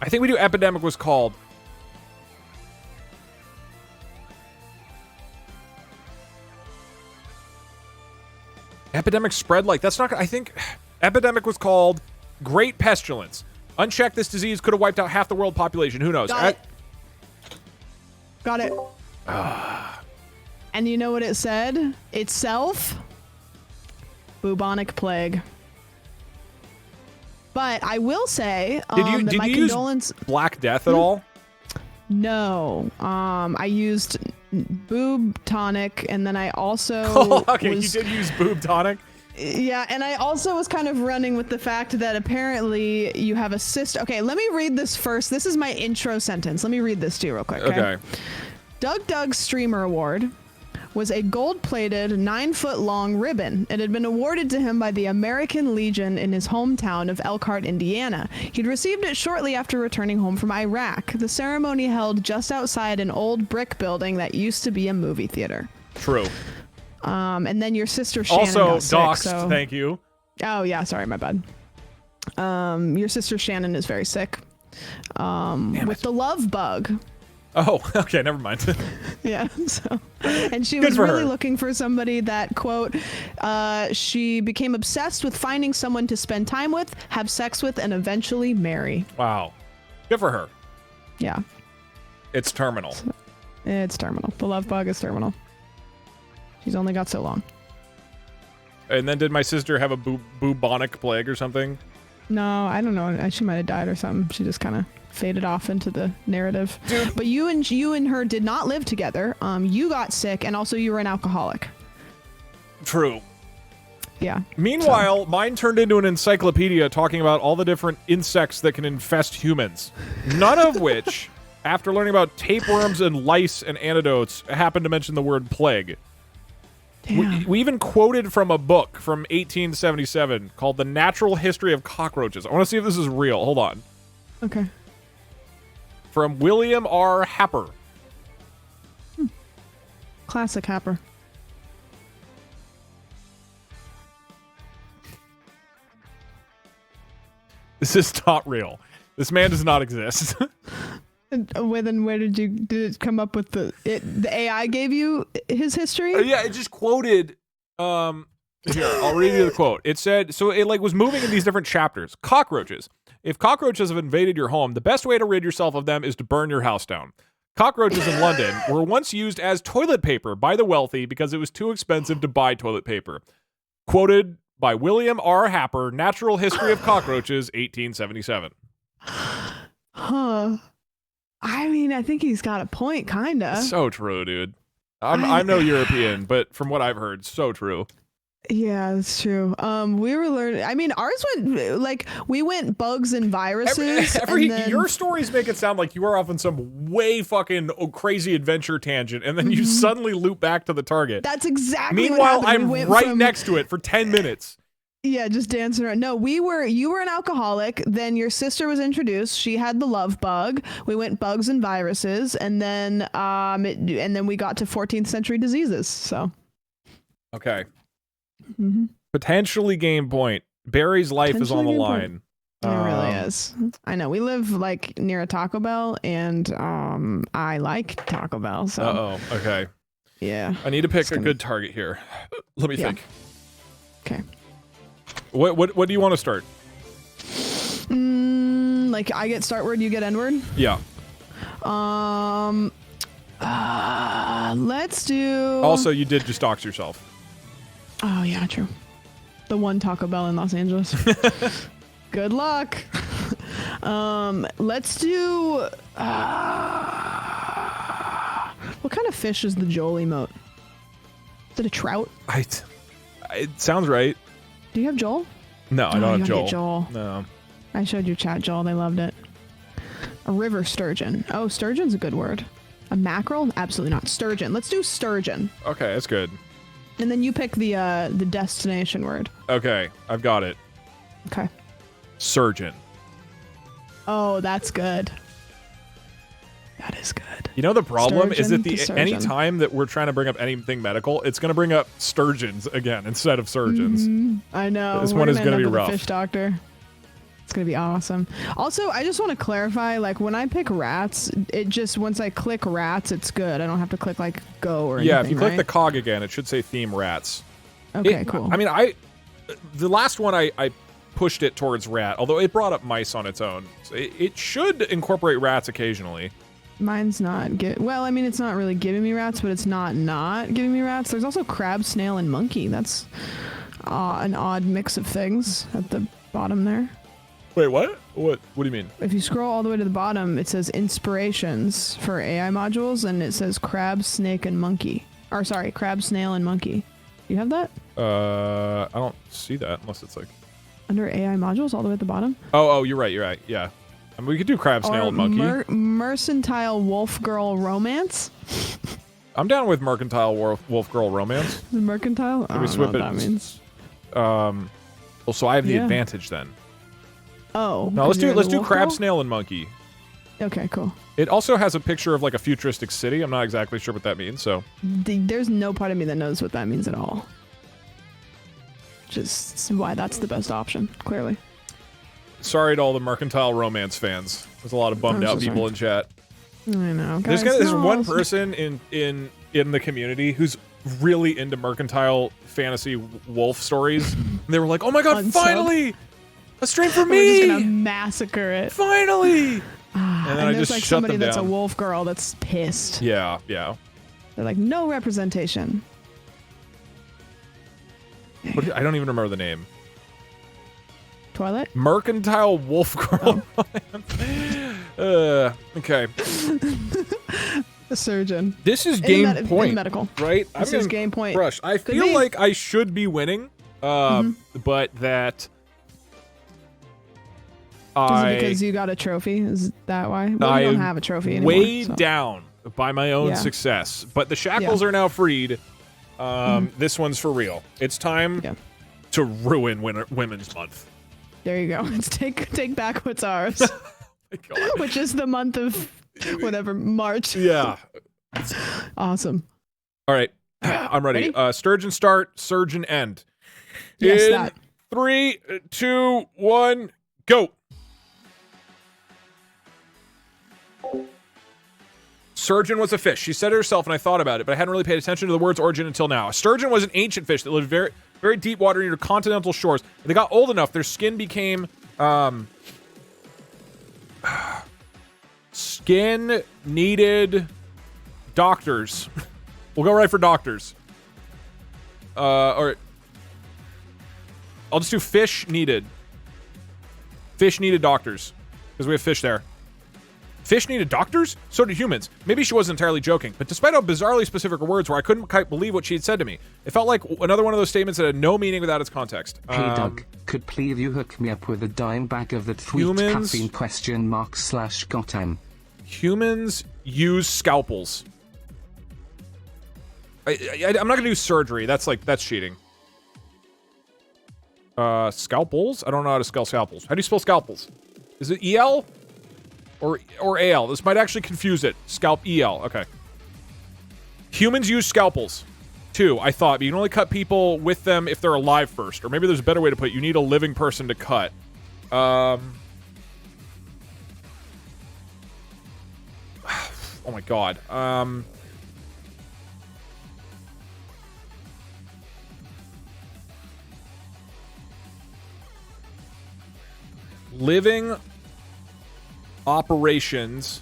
I think we do epidemic was called. Epidemic spread like... That's not... I think epidemic was called Great Pestilence. Unchecked, this disease could have wiped out half the world population. Who knows? Got it. And you know what it said? Itself? Bubonic plague. But I will say, did you use Black Death at all? No. I used boob tonic, and then I also okay, you did use boob tonic? Yeah, and I also was kind of running with the fact that apparently you have a sister. Okay, let me read this first. This is my intro sentence. Let me read this to you real quick. Okay. Doug's Streamer Award was a gold-plated 9-foot-long ribbon. It had been awarded to him by the American Legion in his hometown of Elkhart, Indiana. He'd received it shortly after returning home from Iraq. The ceremony held just outside an old brick building that used to be a movie theater. True. And then your sister Shannon also got sick, doxed, so... thank you. Oh yeah, sorry, my bad. Your sister Shannon is very sick. With the love bug. Oh, okay, never mind. Yeah, so, and she was really looking for somebody that, quote, she became obsessed with finding someone to spend time with, have sex with, and eventually marry. Wow. Good for her. Yeah. It's terminal. It's terminal. The love bug is terminal. She's only got so long. And then did my sister have a bubonic plague or something? No, I don't know. She might have died or something. She just kind of faded off into the narrative. Dude. But you and her did not live together. You got sick, and also you were an alcoholic. True. Yeah. Meanwhile, mine turned into an encyclopedia talking about all the different insects that can infest humans. None of which, after learning about tapeworms and lice and antidotes, happened to mention the word plague. We even quoted from a book from 1877 called The Natural History of Cockroaches. I want to see if this is real. Hold on. Okay. From William R. Happer. Classic Happer. This is not real. This man does not exist. Then where did it come up with the AI gave you his history? Yeah, it just quoted. Here, I'll read you the quote. It said, so it was moving in these different chapters. Cockroaches. If cockroaches have invaded your home, the best way to rid yourself of them is to burn your house down. Cockroaches in London were once used as toilet paper by the wealthy because it was too expensive to buy toilet paper. Quoted by William R. Happer, Natural History of Cockroaches, 1877. Huh. I mean, I think he's got a point, kinda. So true, dude. I'm no European, but from what I've heard, so true. Yeah, that's true. We were learning. I mean, ours went like we went bugs and viruses. And then, your stories make it sound like you are off on some way fucking crazy adventure tangent, and then you suddenly loop back to the target. That's exactly. Meanwhile, what happened. I'm right next to it for 10 minutes. Yeah, just dancing around. No, you were an alcoholic. Then your sister was introduced. She had the love bug. We went bugs and viruses, and then we got to 14th century diseases. So. Okay. Potentially game point. Barry's life is on the line. It really is. I know. We live like near a Taco Bell, and I like Taco Bell. So. Okay. Yeah. I need to pick a good target here. Let me think. Okay. What do you want to start? Like I get start word, you get end word. Yeah. Let's do. Also, you did just dox yourself. Oh yeah, true. The one Taco Bell in Los Angeles. Good luck. Let's do. What kind of fish is the Joel emote? Is it a trout? It sounds right. Do you have Joel? No, I don't have Joel. Joel. No. I showed you chat Joel. They loved it. A river sturgeon. Oh, sturgeon's a good word. A mackerel? Absolutely not. Sturgeon. Let's do sturgeon. Okay, that's good. And then you pick the destination word. Okay, I've got it. Okay. Surgeon. Oh, that's good. That is good. You know the problem is that any surgeon. time that we're trying to bring up anything medical, it's going to bring up sturgeons again instead of surgeons. I know. This one is going to be rough. Fish doctor. It's going to be awesome. Also, I just want to clarify, like when I pick rats, it just once I click rats, it's good. I don't have to click like go or anything. Yeah, if you click right? the cog again, it should say theme rats. Okay, cool. I mean, the last one I pushed it towards rat, although it brought up mice on its own. So it should incorporate rats occasionally. Mine's not well, I mean, it's not really giving me rats, but it's not giving me rats. There's also crab, snail, and monkey. That's an odd mix of things at the bottom there. Wait, what? What do you mean? If you scroll all the way to the bottom, it says inspirations for AI modules, and it says crab, snake, and monkey. Or sorry, crab, snail, and monkey. You have that? I don't see that unless it's like under AI modules all the way at the bottom. Oh, you're right. Yeah. I mean, we could do crab, snail, and monkey. Mercantile wolf girl romance. I'm down with mercantile wolf girl romance. The mercantile. Can we swip it? That means. Well, so I have the advantage then. Oh. No, let's do crab, girl? snail, and monkey. Okay, cool. It also has a picture of like a futuristic city. I'm not exactly sure what that means. So there's no part of me that knows what that means at all. Just why that's the best option, clearly. Sorry to all the mercantile romance fans. There's a lot of bummed out people in chat. I know. Guys, there's one person in the community who's really into mercantile fantasy wolf stories. And they were like, "Oh my god, finally! A stream for me! We're just gonna massacre it. Finally!" And then I just like shut somebody them that's down. a wolf girl that's pissed. Yeah. They're like, no representation. I don't even remember the name. Toilet? Mercantile wolf girl. Okay. A surgeon. This is game point. In medical. Right? This is game point. Brush. I feel like I should be winning, but that... Is it because you got a trophy? Is that why? Well, you don't have a trophy anymore. Weighed down by my own success. But the shackles are now freed. This one's for real. It's time to ruin Women's Month. There you go. Let's take back what's ours. Which is the month of whatever, March. Yeah. Awesome. All right. I'm ready. Sturgeon start, surgeon end. Yes, in that. 3, 2, 1, go. Surgeon was a fish. She said it herself, and I thought about it, but I hadn't really paid attention to the word's origin until now. A sturgeon was an ancient fish that lived very, very deep water near continental shores. When they got old enough, their skin became Skin needed doctors. We'll go right for doctors. Or I'll just do fish needed. Fish needed doctors. Because we have fish there. Fish needed doctors? So did humans. Maybe she wasn't entirely joking, but despite how bizarrely specific her words were, I couldn't quite believe what she had said to me. It felt like another one of those statements that had no meaning without its context. Hey Doug, could please you hook me up with a dime bag of that sweet caffeine / gotham. Humans use scalpels. I'm not gonna do surgery. That's cheating. Scalpels? I don't know how to spell scalpels. How do you spell scalpels? Is it EL? Or AL? This might actually confuse it. Scalp EL. Okay. Humans use scalpels. 2, I thought. But you can only cut people with them if they're alive first. Or maybe there's a better way to put it. You need a living person to cut. Oh my god. Living operations.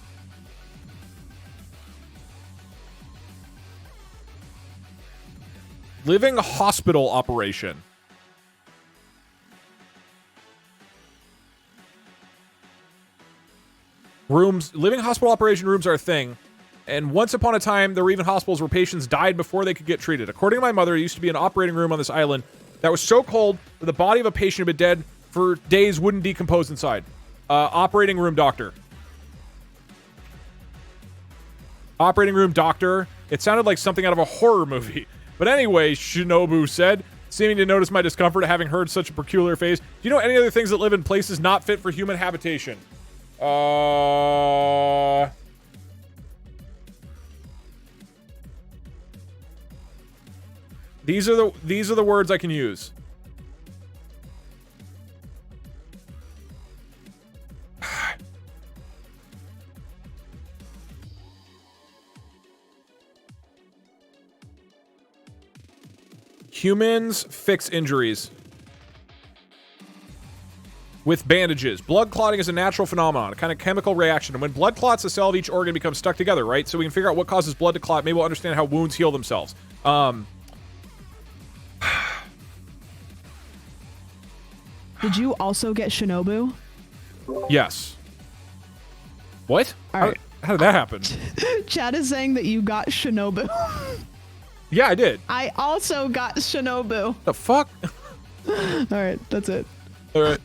Living hospital operation. Rooms. Living hospital operation rooms are a thing. And once upon a time, there were even hospitals where patients died before they could get treated. According to my mother, there used to be an operating room on this island that was so cold that the body of a patient had been dead for days wouldn't decompose inside. Operating room doctor. Operating room doctor. It sounded like something out of a horror movie. But anyway, Shinobu said, seeming to notice my discomfort at having heard such a peculiar phrase. Do you know any other things that live in places not fit for human habitation? These are the words I can use. Humans fix injuries with bandages. Blood clotting is a natural phenomenon, a kind of chemical reaction. And when blood clots, the cell of each organ becomes stuck together, right? So we can figure out what causes blood to clot. Maybe we'll understand how wounds heal themselves. Did you also get Shinobu? Yes. What? All right. How did that happen? Chad is saying that you got Shinobu. Yeah, I did. I also got Shinobu. The fuck? All right, that's it. All right.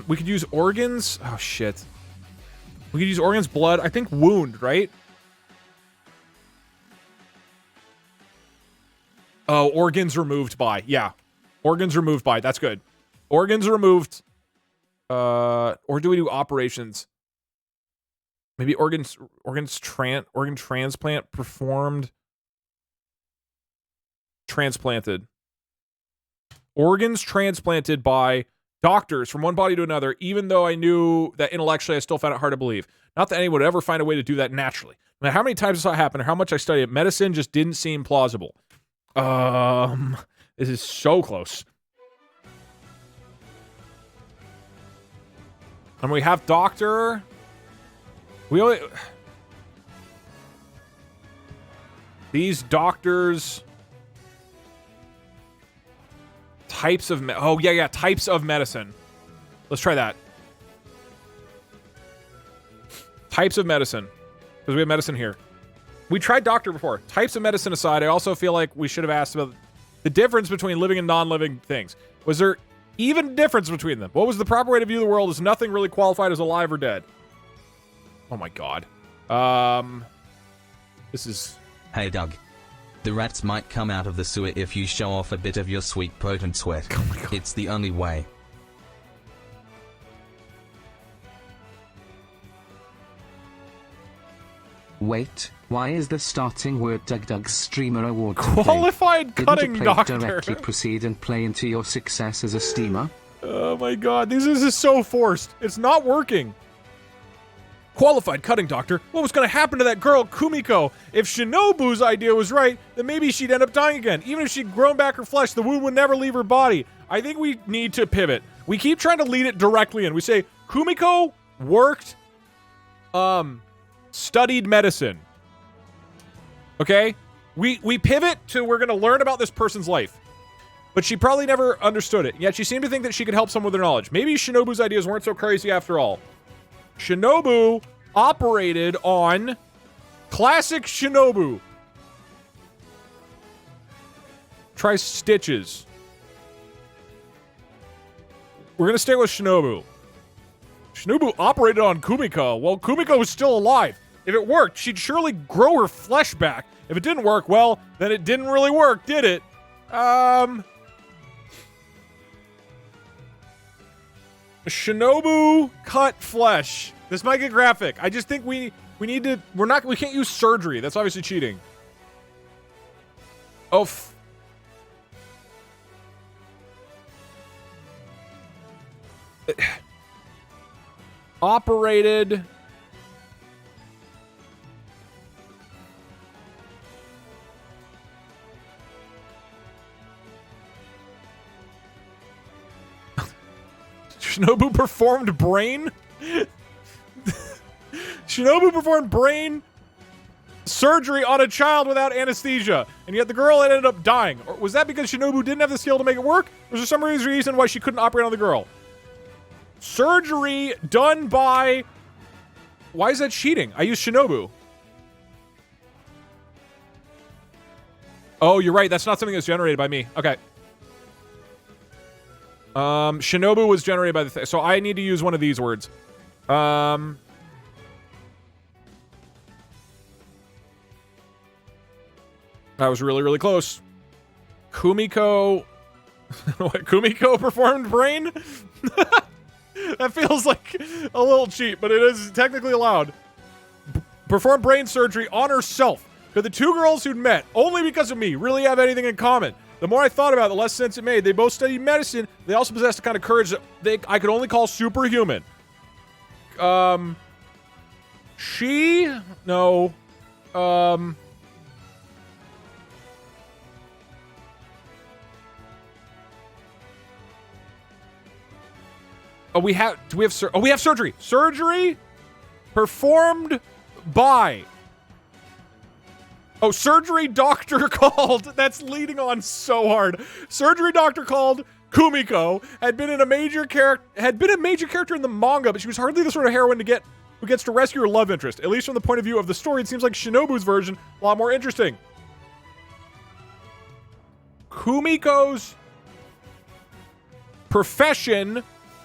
We could use organs. Oh shit. We could use organs, blood. I think wound, right? Oh, organs removed by. Yeah. Organs removed by. That's good. Organs removed. Or do we do operations? Maybe organ transplant performed. Transplanted. Organs transplanted by doctors from one body to another, even though I knew that intellectually I still found it hard to believe. Not that anyone would ever find a way to do that naturally. No matter how many times this saw happen or how much I studied it, medicine just didn't seem plausible. This is so close. And we have doctor. We only... These doctors... Types of... types of medicine. Let's try that. Types of medicine. Because we have medicine here. We tried doctor before. Types of medicine aside, I also feel like we should have asked about the difference between living and non-living things. Was there even difference between them? What was the proper way to view the world as nothing really qualified as alive or dead? Oh my god. This is... Hey Doug. The rats might come out of the sewer if you show off a bit of your sweet potent sweat. Oh my god. It's the only way. Wait, why is the starting word Doug's Streamer Award today? Qualified cutting Didn't doctor. directly proceed and play into your success as a steamer? Oh my god, this is so forced. It's not working. Qualified cutting doctor? What was going to happen to that girl, Kumiko? If Shinobu's idea was right, then maybe she'd end up dying again. Even if she'd grown back her flesh, the wound would never leave her body. I think we need to pivot. We keep trying to lead it directly in. We say, Kumiko worked studied medicine. Okay? We pivot to we're going to learn about this person's life. But she probably never understood it. Yet she seemed to think that she could help someone with her knowledge. Maybe Shinobu's ideas weren't so crazy after all. Shinobu operated on classic Shinobu. Try stitches. We're going to stay with Shinobu. Shinobu operated on Kumiko. Well, Kumiko was still alive. If it worked, she'd surely grow her flesh back. If it didn't work, well, then it didn't really work, did it? Shinobu cut flesh. This might get graphic. I just think we need to, we can't use surgery. That's obviously cheating. Oh, operated. Shinobu performed brain? Shinobu performed brain surgery on a child without anesthesia, and yet the girl ended up dying. Or was that because Shinobu didn't have the skill to make it work? Or was there some reason why she couldn't operate on the girl? Surgery done by... Why is that cheating? I used Shinobu. Oh, you're right. That's not something that's generated by me. Okay. Shinobu was generated by the thing. So I need to use one of these words. I was really, really close. Kumiko... What, Kumiko performed brain? That feels like a little cheap, but it is technically allowed. Performed brain surgery on herself. Could the two girls who'd met, only because of me, really have anything in common? The more I thought about it, the less sense it made. They both studied medicine. They also possessed the kind of courage that I could only call superhuman. She? No. Oh, we have surgery. Surgery performed by. Oh, surgery doctor called. That's leading on so hard. Surgery doctor called Kumiko had been a major character in the manga, but she was hardly the sort of heroine who gets to rescue her love interest. At least from the point of view of the story, it seems like Shinobu's version a lot more interesting. Kumiko's profession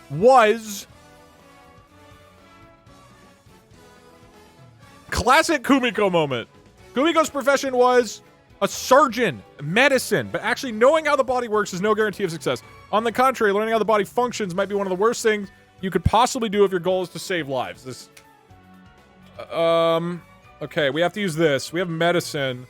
was classic Kumiko moment. Kumiko's profession was a surgeon, medicine, but actually knowing how the body works is no guarantee of success. On the contrary, learning how the body functions might be one of the worst things you could possibly do if your goal is to save lives. This, okay, we have to use this. We have medicine.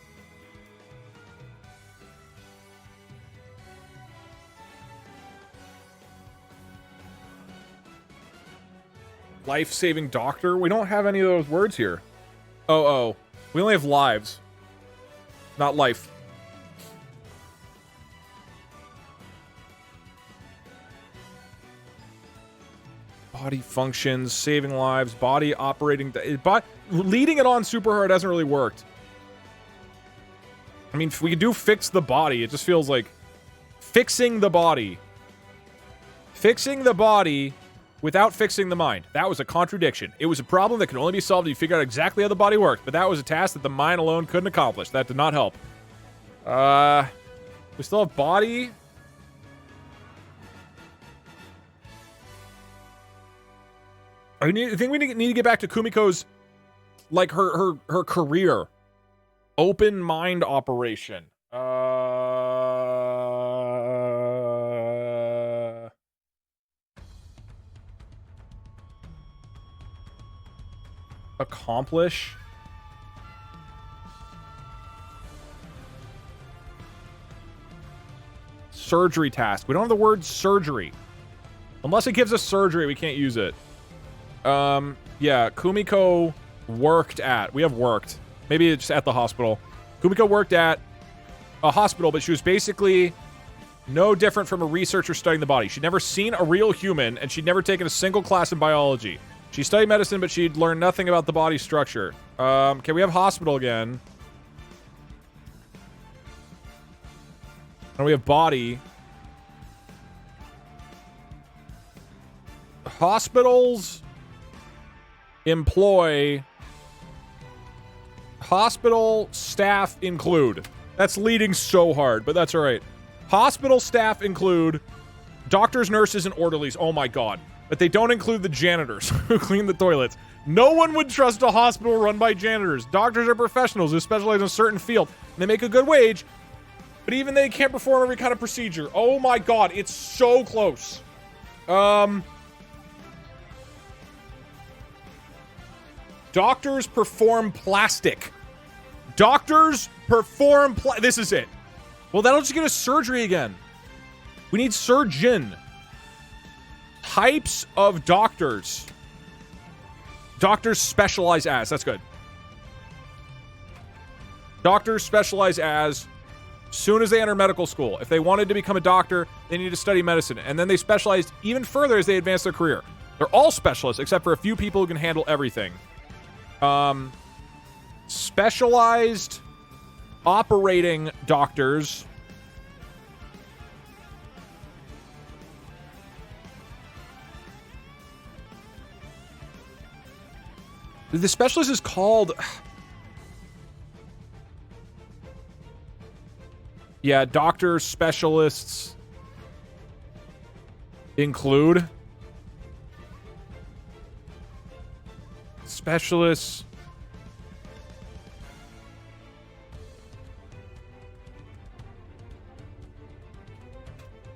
Life-saving doctor? We don't have any of those words here. Oh. We only have lives. Not life. Body functions, saving lives, body operating... leading it on super hard hasn't really worked. I mean, if we do fix the body, it just feels like... Fixing the body. Fixing the body... without fixing the mind. That was a contradiction. It was a problem that could only be solved if you figured out exactly how the body worked, but that was a task that the mind alone couldn't accomplish. That did not help. We still have body. I think we need to get back to Kumiko's, like, her career. Open mind operation. Accomplish. Surgery task. We don't have the word surgery. Unless it gives us surgery, we can't use it. Yeah, Kumiko worked at. We have worked. Maybe it's at the hospital. Kumiko worked at a hospital, but she was basically no different from a researcher studying the body. She'd never seen a real human, and she'd never taken a single class in biology. She studied medicine, but she'd learned nothing about the body structure. Can we have hospital again? And we have body. Hospitals employ... Hospital staff include. That's leading so hard, but that's all right. Hospital staff include doctors, nurses, and orderlies. Oh my god. But they don't include the janitors who clean the toilets. No one would trust a hospital run by janitors. Doctors are professionals who specialize in a certain field, and they make a good wage, but even they can't perform every kind of procedure. Oh my god, it's so close. Doctors perform plastic. Doctors perform this is it. Well, that'll just get us surgery again. We need surgeon. Types of doctors. Doctors specialize as. That's good. Doctors specialize as soon as they enter medical school. If they wanted to become a doctor, they need to study medicine. And then they specialize even further as they advance their career. They're all specialists, except for a few people who can handle everything. Specialized operating doctors. The specialist is called... Yeah, doctors, specialists include... Specialists...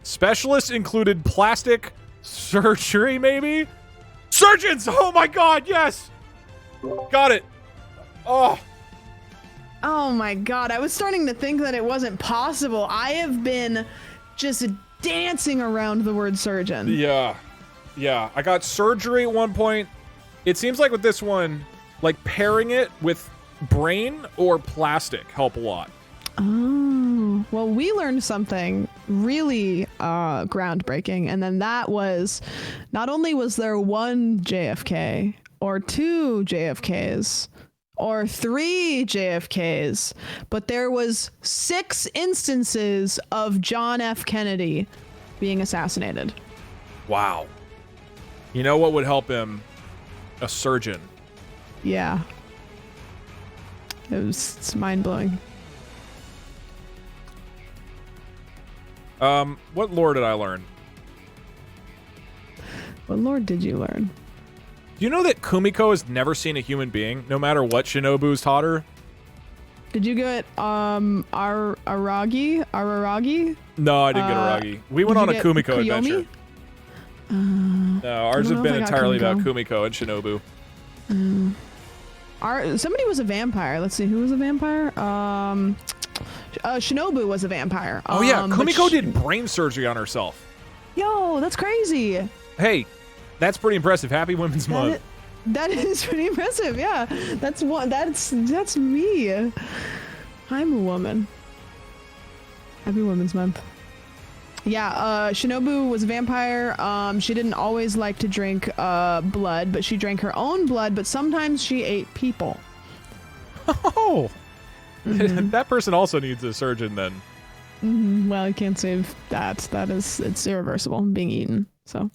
Specialists included plastic surgery, maybe? Surgeons! Oh my god, yes! Got it. Oh. Oh my god, I was starting to think that it wasn't possible. I have been just dancing around the word surgeon. Yeah. Yeah, I got surgery at one point. It seems like with this one, like pairing it with brain or plastic help a lot. Oh, well, we learned something really groundbreaking, and then that was not only was there one JFK or two JFKs or three JFKs, but there was 6 instances of John F. Kennedy being assassinated. Wow. You know what would help him? A surgeon. Yeah. It's mind-blowing. What lore did I learn? What lore did you learn? Do you know that Kumiko has never seen a human being, no matter what Shinobu's taught her? Did you get Araragi? No, I didn't get Aragi. We went on a Kumiko adventure. No, ours have been entirely about Kumiko and Shinobu. Somebody was a vampire. Let's see, who was a vampire? Shinobu was a vampire. Oh yeah, Kumiko did brain surgery on herself. Yo, that's crazy. Hey, that's pretty impressive. Happy Women's Month. That is pretty impressive. Yeah, that's me. I'm a woman. Happy Women's Month. Yeah, Shinobu was a vampire. She didn't always like to drink blood, but she drank her own blood, but sometimes she ate people. Oh! Mm-hmm. That person also needs a surgeon then. Mm-hmm. Well, you can't save that. It's irreversible, being eaten. So,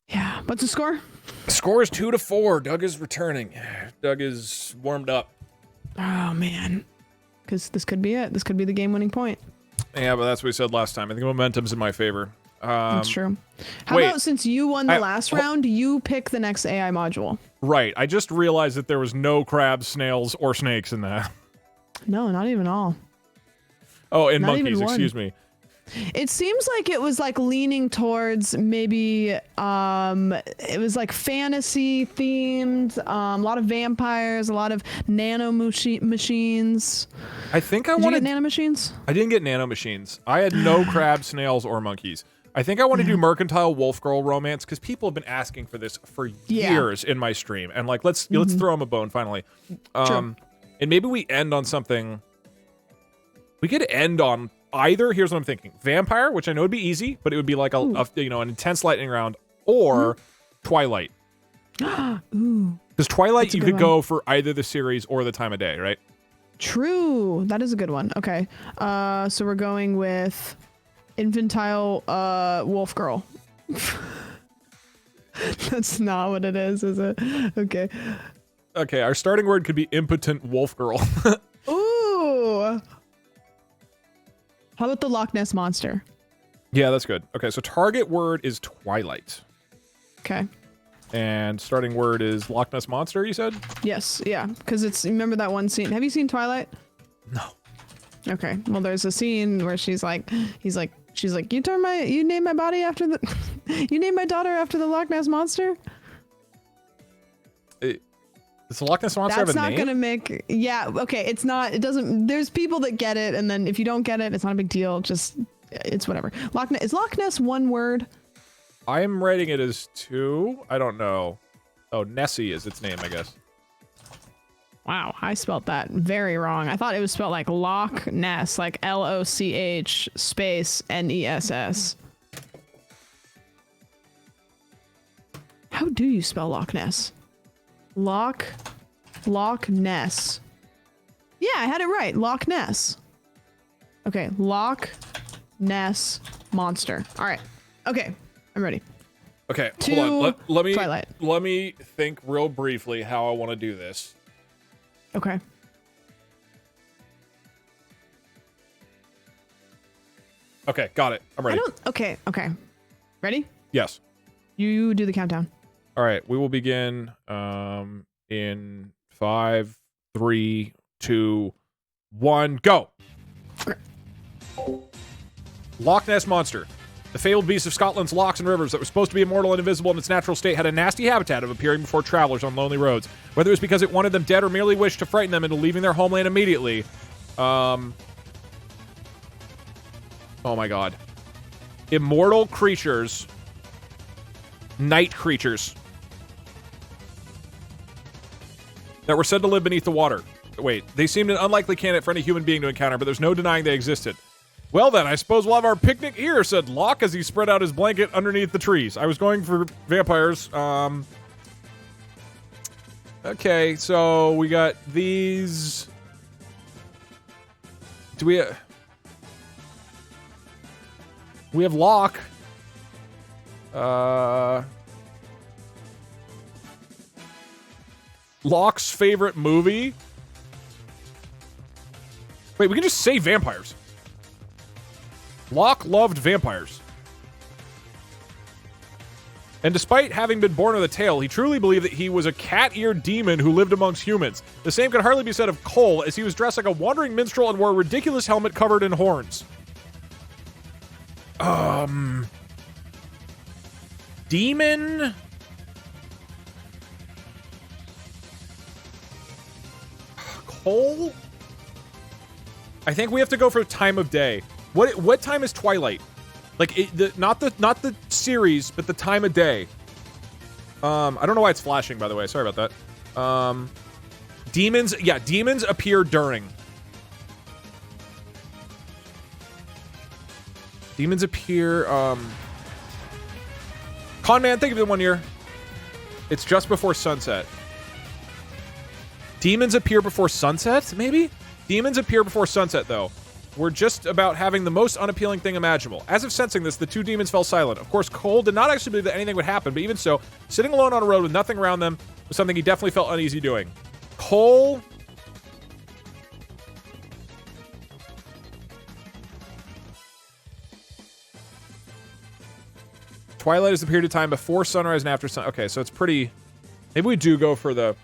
yeah. What's the score? Score is 2-4. Doug is returning. Doug is warmed up. Oh, man. Because this could be it. This could be the game-winning point. Yeah, but that's what we said last time. I think momentum's in my favor. That's true. How about since you won the last round, you pick the next AI module? Right. I just realized that there was no crabs, snails, or snakes in that. No, not even all. Oh, and not monkeys, excuse me. It seems like it was like leaning towards maybe it was like fantasy themed, a lot of vampires, a lot of nano machines. I think I wanted. wanted Did you get nano machines? I didn't get nano machines. I had no crabs, snails, or monkeys. I think I want to do mercantile wolf girl romance because people have been asking for this for years in my stream, and like let's throw them a bone finally. And maybe we end on something. We could end on either. Here's what I'm thinking: vampire, which I know would be easy, but it would be like an intense lightning round, or Twilight. Ooh. Because Twilight, That's a you good could go for either the series or the time of day, right? True. That is a good one. Okay. So we're going with infantile wolf girl. That's not what it is it? Okay. Okay, our starting word could be impotent wolf girl. Ooh. How about the Loch Ness monster? Yeah, that's good. Okay, so target word is Twilight. Okay. And starting word is Loch Ness monster, you said? Yes. Yeah. Because it's, remember that one scene? Have you seen Twilight? No. Okay. Well, there's a scene where she's like, she's like, you named my body after the, you named my daughter after the Loch Ness monster? Does the Loch Ness monster have a name? That's not gonna make, yeah, okay, it's not, it doesn't, there's people that get it, and then if you don't get it, it's not a big deal, just, it's whatever. Is Loch Ness one word? I'm writing it as 2. I don't know. Oh, Nessie is its name, I guess. Wow, I spelled that very wrong. I thought it was spelled like Loch Ness, like Loch space Ness. How do you spell Loch Ness? Loch Ness. Yeah, I had it right. Loch Ness. Okay, Loch Ness monster. All right. Okay, I'm ready. Okay, To hold on. Twilight. Let me think real briefly how I want to do this. Okay. Okay, got it. I'm ready. Okay. Ready? Yes. You do the countdown. All right, we will begin in 5, 3, 2, 1, go. Loch Ness monster. The fabled beast of Scotland's lochs and rivers that was supposed to be immortal and invisible in its natural state had a nasty habitat of appearing before travelers on lonely roads. Whether it was because it wanted them dead or merely wished to frighten them into leaving their homeland immediately. Oh my god. Immortal creatures. Night creatures. That were said to live beneath the water. Wait, they seemed an unlikely candidate for any human being to encounter, but there's no denying they existed. Well then, I suppose we'll have our picnic here, said Locke as he spread out his blanket underneath the trees. I was going for vampires. Okay, so we got these. Do we have Locke. Locke's favorite movie? Wait, we can just say vampires. Locke loved vampires. And despite having been born with a tail, he truly believed that he was a cat-eared demon who lived amongst humans. The same could hardly be said of Cole, as he was dressed like a wandering minstrel and wore a ridiculous helmet covered in horns. Demon? Cole? I think we have to go for time of day. What time is Twilight? Like not the series, but the time of day. I don't know why it's flashing, by the way. Sorry about that. Demons, yeah, demons appear during. Demons appear, Con Man, think of it 1 year. It's just before sunset. Demons appear before sunset, maybe? Demons appear before sunset, though. We're just about having the most unappealing thing imaginable. As if sensing this, the two demons fell silent. Of course, Cole did not actually believe that anything would happen, but even so, sitting alone on a road with nothing around them was something he definitely felt uneasy doing. Cole... Twilight is the period of time before sunrise and after sun... Okay, so it's pretty... Maybe we do go for the...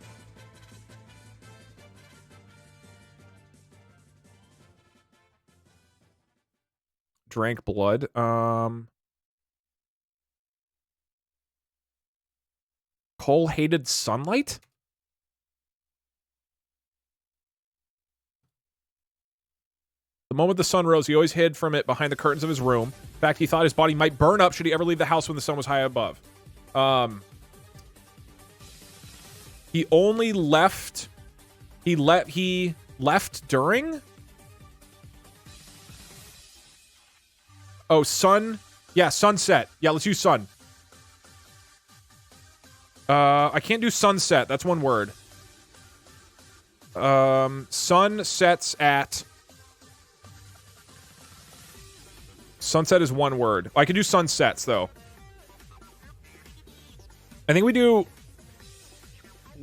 Drank blood. Cole hated sunlight? The moment the sun rose, he always hid from it behind the curtains of his room. In fact, he thought his body might burn up should he ever leave the house when the sun was high above. He only left... He left during... Oh, sun. Yeah, sunset. Yeah, let's use sun. I can't do sunset. That's one word. Sun sets at... Sunset is one word. I could do sunsets, though. I think we do...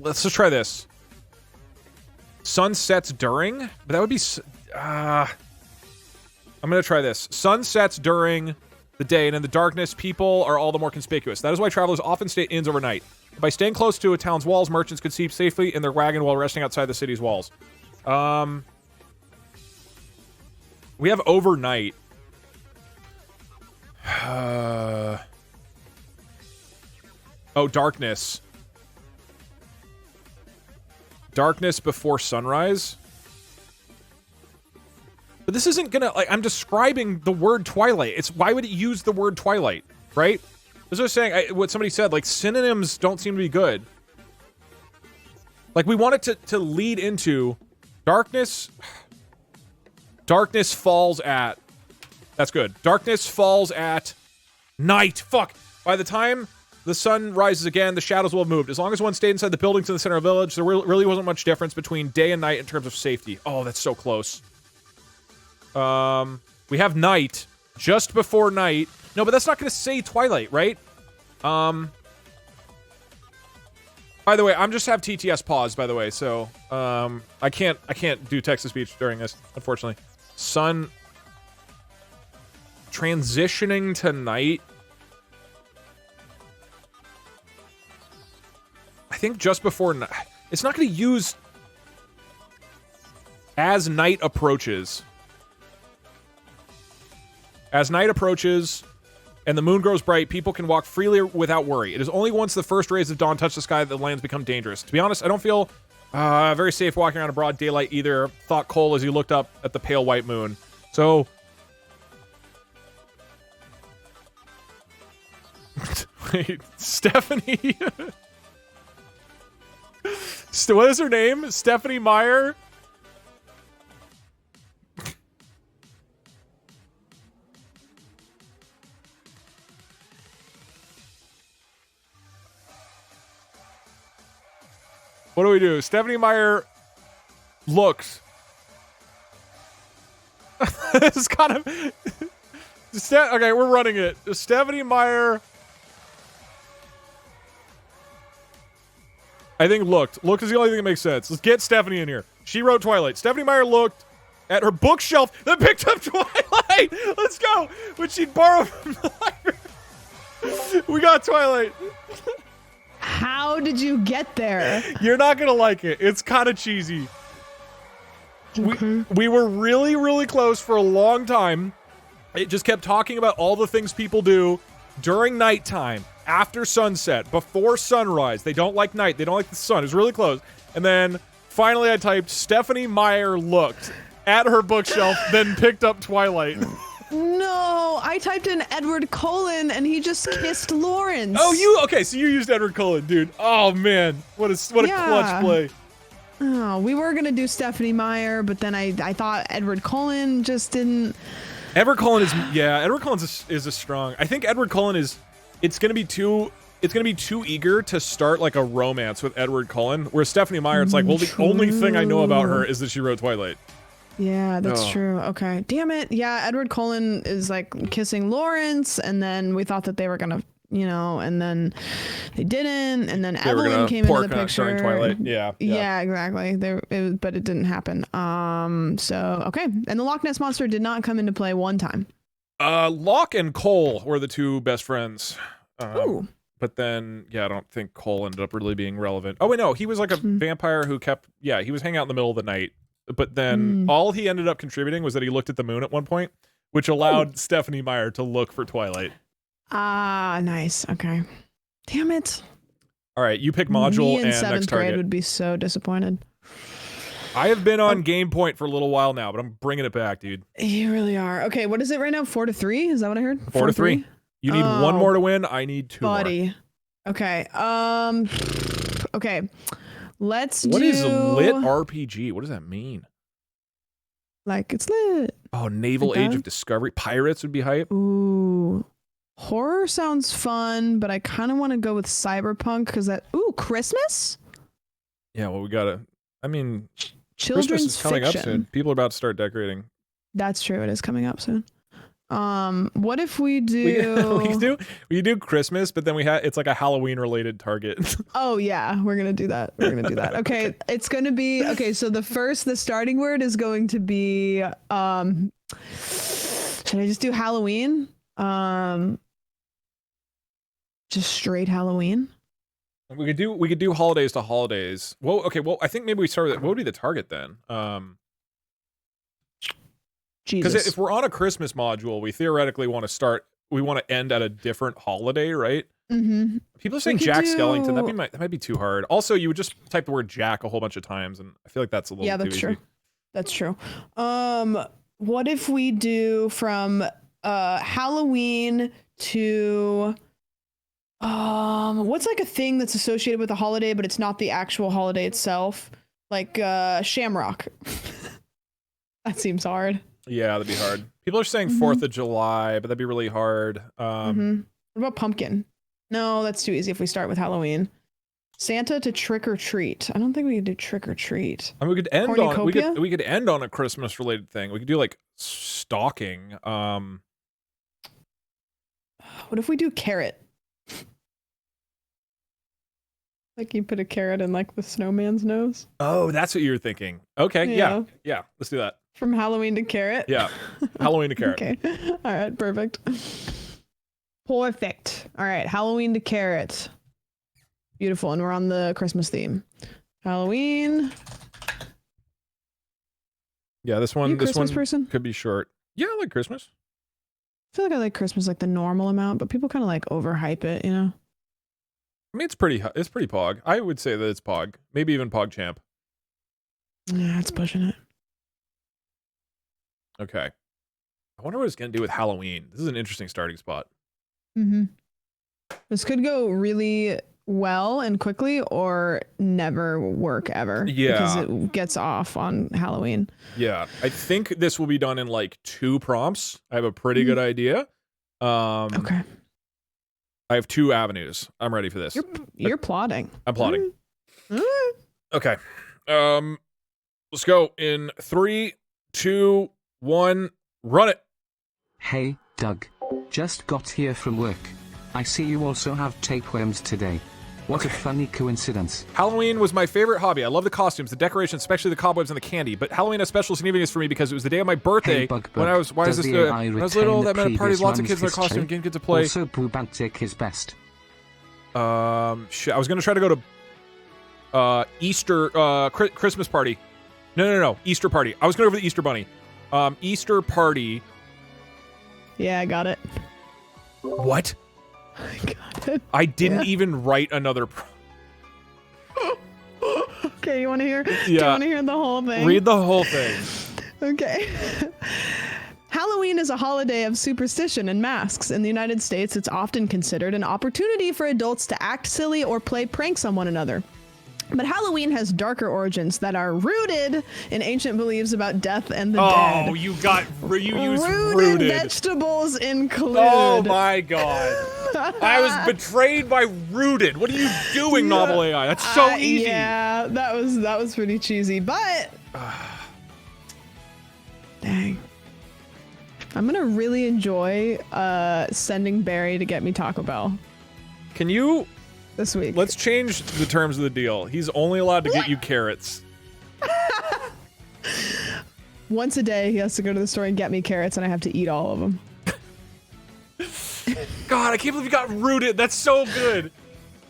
Let's just try this. Sunsets during? But that would be... I'm going to try this. Sunsets during the day, and in the darkness, people are all the more conspicuous. That is why travelers often stay inns overnight. By staying close to a town's walls, merchants could sleep safely in their wagon while resting outside the city's walls. We have overnight. Oh, darkness. Darkness before sunrise. But this isn't gonna, like, I'm describing the word twilight. It's, why would it use the word twilight, right? As I was saying, what somebody said, like, synonyms don't seem to be good. Like, we want it to lead into darkness. Darkness falls at. That's good. Darkness falls at night. Fuck. By the time the sun rises again, the shadows will have moved. As long as one stayed inside the buildings in the center of the village, there really wasn't much difference between day and night in terms of safety. Oh, that's so close. We have night. Just before night. No, but that's not going to say twilight, right? By the way, I'm just have TTS pause, by the way, so, I can't do text-to-speech during this, unfortunately. Sun transitioning to night. I think just before night. It's not going to use as night approaches. As night approaches and the moon grows bright, people can walk freely without worry. It is only once the first rays of dawn touch the sky that the lands become dangerous. To be honest, I don't feel very safe walking around in broad daylight either, thought Cole as he looked up at the pale white moon. So... Wait, Stephanie... What is her name? Stephanie Meyer? What do we do? Stephanie Meyer looks. This is kind of... Okay, we're running it. Stephanie Meyer... I think looked. Look is the only thing that makes sense. Let's get Stephanie in here. She wrote Twilight. Stephanie Meyer looked at her bookshelf, then picked up Twilight. Let's go. When she'd borrow from the library. We got Twilight. How did you get there? You're not going to like it. It's kind of cheesy. Okay. We were really, really close for a long time. It just kept talking about all the things people do during nighttime. After sunset, before sunrise. They don't like night. They don't like the sun. It was really close. And then finally I typed Stephanie Meyer looked at her bookshelf, then picked up Twilight. No, I typed in Edward Cullen and he just kissed Lawrence. Oh, okay, so you used Edward Cullen, dude. Oh man, what a clutch play. Oh, we were gonna do Stephanie Meyer, but then I thought Edward Cullen just didn't. Edward Cullen is Edward Cullen is a strong. I think Edward Cullen is. It's gonna be too eager to start like a romance with Edward Cullen, whereas Stephanie Meyer, it's like, well, the only thing I know about her is that she wrote Twilight. Yeah, that's true. Okay, damn it. Yeah, Edward Cullen is like kissing Lawrence, and then we thought that they were gonna, and then they didn't, and then Evelyn came into the picture. Twilight. Yeah, exactly. But it didn't happen. So okay, and the Loch Ness Monster did not come into play one time. Locke and Cole were the two best friends. Ooh. But then, I don't think Cole ended up really being relevant. Oh, wait, no. He was like a vampire who he was hanging out in the middle of the night. But then all he ended up contributing was that he looked at the moon at one point, which allowed Stephanie Meyer to look for Twilight. Ah, nice. Okay. Damn it. All right, you pick module Me in and seventh next target. grade would be so disappointed. I have been on game point for a little while now, but I'm bringing it back, dude. You really are. Okay, what is it right now? 4-3? Is that what I heard? 4-3. You need one more to win. I need two more. Okay. Okay. Let's do... What is lit RPG? What does that mean? Like it's lit. Oh, Naval Age of Discovery. Pirates would be hype. Ooh. Horror sounds fun, but I kind of want to go with cyberpunk because that. Ooh, Christmas? Yeah, well, we gotta. I mean, Children's Christmas is coming fiction. up soon. People are about to start decorating. That's true. It is coming up soon. What if we do? we do Christmas, but then it's like a Halloween related target. Oh yeah, we're gonna do that. We're gonna do that. Okay, it's gonna be okay. So the starting word is going to be. Should I just do Halloween? Just straight Halloween. We could do holidays to holidays. Well, okay. Well, I think maybe we start with what would be the target then? Because if we're on a Christmas module, we theoretically want to end at a different holiday, right? Mm-hmm. People are saying Jack Skellington. That might be too hard. Also, you would just type the word Jack a whole bunch of times, and I feel like that's a little too true. easy. That's true. What if we do from Halloween to what's like a thing that's associated with a holiday, but it's not the actual holiday itself? Like Shamrock. That seems hard. Yeah, that'd be hard. People are saying 4th of July, but that'd be really hard. What about pumpkin? No, that's too easy if we start with Halloween. Santa to trick or treat. I don't think we could do trick or treat. I mean, we could end on a Christmas related thing. We could do like stalking. What if we do carrot? Like you put a carrot in like the snowman's nose? Oh, that's what you're thinking. Okay, yeah, let's do that. From Halloween to carrot? Yeah, Halloween to carrot. Okay, all right, perfect. Perfect. All right, Halloween to carrot. Beautiful, and we're on the Christmas theme. Halloween. Yeah, this one person? could be short. Yeah, I like Christmas. I feel like I like Christmas like the normal amount, but people kind of like overhype it, you know? I mean, it's pretty pog. I would say that it's pog. Maybe even pog champ. Yeah, it's pushing it. Okay. I wonder what it's going to do with Halloween. This is an interesting starting spot. Mm-hmm. This could go really well and quickly or never work ever. Yeah. Because it gets off on Halloween. Yeah. I think this will be done in like 2 prompts. I have a pretty good idea. Okay. I have 2 avenues. I'm ready for this. You're plotting. I'm plotting. All right. Okay. Let's go in 3, 2, 1. Run it. Hey, Doug. Just got here from work. I see you also have tapeworms today. What a funny coincidence. Halloween was my favorite hobby. I love the costumes, the decorations, especially the cobwebs and the candy. But Halloween has special significance for me because it was the day of my birthday. Hey, Bug, when I was, when I was little, that meant a party, lots of kids in their costume, didn't get to play. Also, Boobantic is best. Shit, I was gonna try to go to Easter, Christmas party. No, Easter party. I was gonna go for the Easter bunny. Easter party. Yeah, I got it. What? I got it. I didn't even write another. Okay, you want to hear? Yeah. Do you want to hear the whole thing? Read the whole thing. Okay. Halloween is a holiday of superstition and masks. In the United States, it's often considered an opportunity for adults to act silly or play pranks on one another. But Halloween has darker origins that are rooted in ancient beliefs about death and the dead. Oh, you used rooted. Vegetables include. Oh my god. I was betrayed by rooted. What are you doing, Novel AI? That's so easy. Yeah, that was pretty cheesy, but dang. I'm gonna really enjoy sending Barry to get me Taco Bell. Can you this week? Let's change the terms of the deal. He's only allowed to get you carrots. Once a day, he has to go to the store and get me carrots, and I have to eat all of them. God, I can't believe you got rooted. That's so good.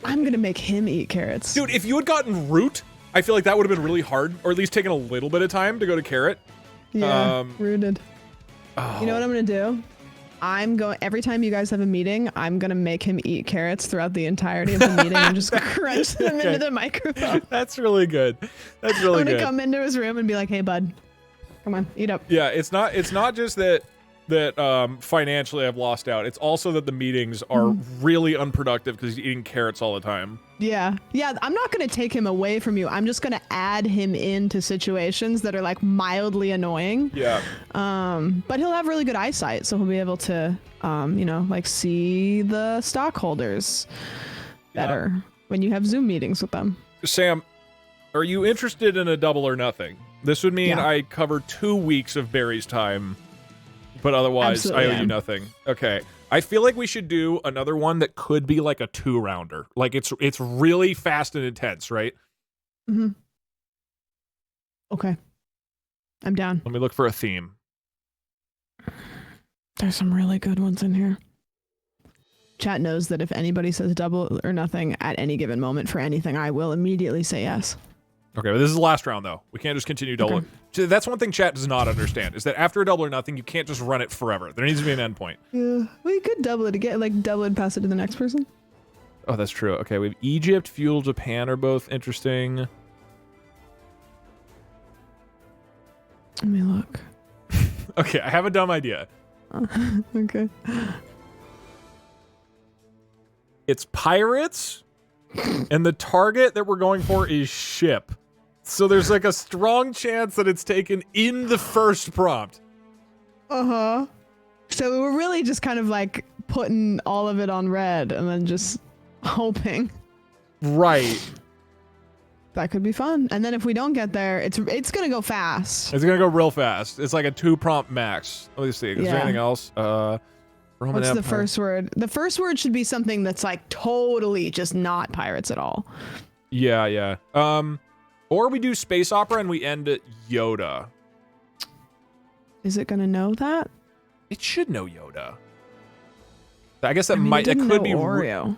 I'm gonna make him eat carrots. Dude, if you had gotten root, I feel like that would have been really hard, or at least taken a little bit of time to go to carrot. Yeah, rooted. Oh. You know what I'm gonna do? Every time you guys have a meeting, I'm gonna make him eat carrots throughout the entirety of the meeting and just crunch them into the microphone. That's really good. That's really good. I'm gonna come into his room and be like, "Hey, bud, come on, eat up." Yeah, it's not just that that financially I've lost out. It's also that the meetings are really unproductive because he's eating carrots all the time. Yeah. I'm not going to take him away from you. I'm just going to add him into situations that are like mildly annoying. Yeah. But he'll have really good eyesight, so he'll be able to, like see the stockholders better when you have Zoom meetings with them. Sam, are you interested in a double or nothing? This would mean I cover 2 weeks of Barry's time. But otherwise, Absolutely I owe you nothing. Okay. I feel like we should do another one that could be like a 2-rounder. Like it's really fast and intense, right? Mm-hmm. Okay. I'm down. Let me look for a theme. There's some really good ones in here. Chat knows that if anybody says double or nothing at any given moment for anything, I will immediately say yes. Okay, but this is the last round, though. We can't just continue double. Okay. That's one thing chat does not understand, is that after a double or nothing, you can't just run it forever. There needs to be an endpoint. Yeah, well, you could double it again, like double it and pass it to the next person. Oh, that's true. Okay, we have Egypt, Fuel, Japan are both interesting. Let me look. Okay, I have a dumb idea. Okay. It's pirates, and the target that we're going for is ship. So there's like a strong chance that it's taken in the first prompt. Uh-huh. So we're really just kind of like putting all of it on red and then just hoping. Right. That could be fun. And then if we don't get there, it's gonna go fast. It's gonna go real fast. It's like a 2-prompt max. Let me see. Is there anything else? Roman What's Empire. the first word? The first word should be something that's like totally just not pirates at all. Yeah. Or we do space opera and we end at Yoda. Is it gonna know that? It should know Yoda. I guess that it could be Oreo.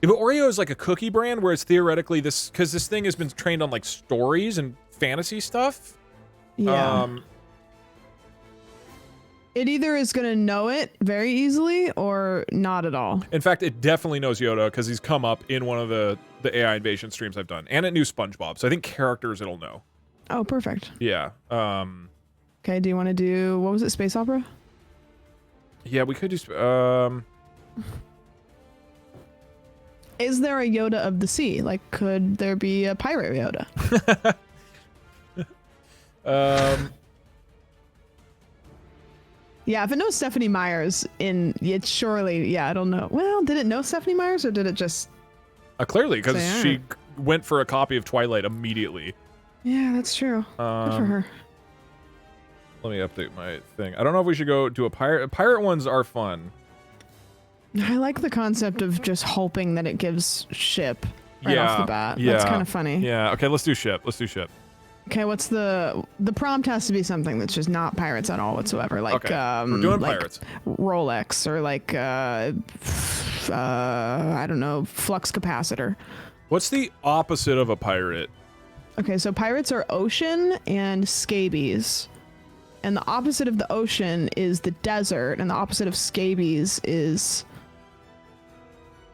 If Oreo is like a cookie brand, where it's theoretically because this thing has been trained on like stories and fantasy stuff. Yeah. It either is going to know it very easily or not at all. In fact, it definitely knows Yoda because he's come up in one of the AI invasion streams I've done. And it knew SpongeBob. So I think characters it'll know. Oh, perfect. Yeah. Okay, do you want to do, what was it, space opera? Yeah, we could do... Is there a Yoda of the sea? Like, could there be a pirate Yoda? Yeah, if it knows Stephanie Myers it's surely, I don't know. Well, did it know Stephanie Myers or did it just... clearly, because she went for a copy of Twilight immediately. Yeah, that's true. Good for her. Let me update my thing. I don't know if we should go do a pirate. Pirate ones are fun. I like the concept of just hoping that it gives ship right off the bat. Yeah. That's kind of funny. Yeah, okay, let's do ship. Okay, what's the prompt has to be something that's just not pirates at all whatsoever. Like, okay. We're doing like pirates. Rolex or like, I don't know, flux capacitor. What's the opposite of a pirate? Okay, so pirates are ocean and scabies. And the opposite of the ocean is the desert, and the opposite of scabies is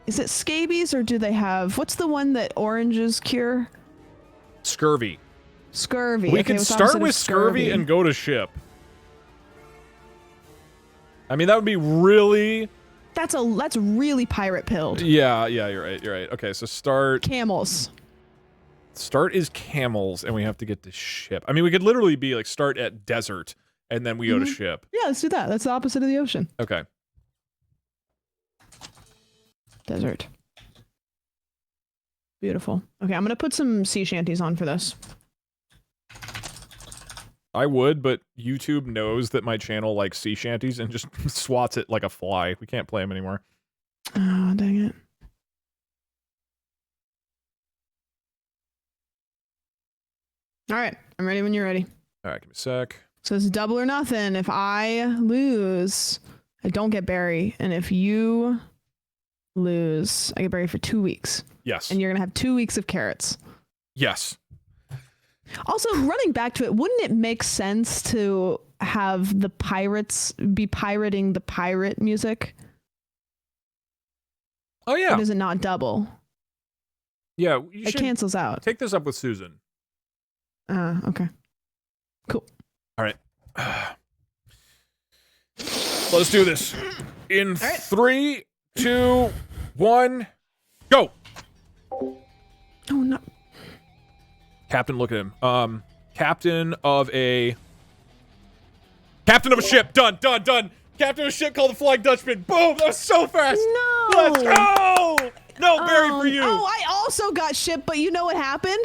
it scabies or do they have, what's the one that oranges cure? Scurvy. Scurvy. We could start with scurvy and go to ship. I mean, that would be really... That's really pirate pilled. Yeah, you're right. Okay, so start... Camels. Start is camels, and we have to get to ship. I mean, we could literally be like, start at desert, and then we go to ship. Yeah, let's do that. That's the opposite of the ocean. Okay. Desert. Beautiful. Okay, I'm going to put some sea shanties on for this. I would, but YouTube knows that my channel likes sea shanties and just swats it like a fly. We can't play them anymore. Oh, dang it. All right, I'm ready when you're ready. All right, give me a sec. So it's double or nothing. If I lose, I don't get Barry. And if you lose, I get Barry for 2 weeks. Yes. And you're going to have 2 weeks of carrots. Yes. Also, running back to it, wouldn't it make sense to have the pirates be pirating the pirate music? Oh, yeah. Or does it not double? Yeah, you it cancels out. Take this up with Susan. Okay. Cool. All right. Let's do this. In 3, 2, 1, go. Oh no. Captain, look at him. Captain of a ship. Done. Captain of a ship called the Flying Dutchman. Boom! That was so fast. No. Let's go. No, Barry, for you. Oh, I also got ship, but you know what happened?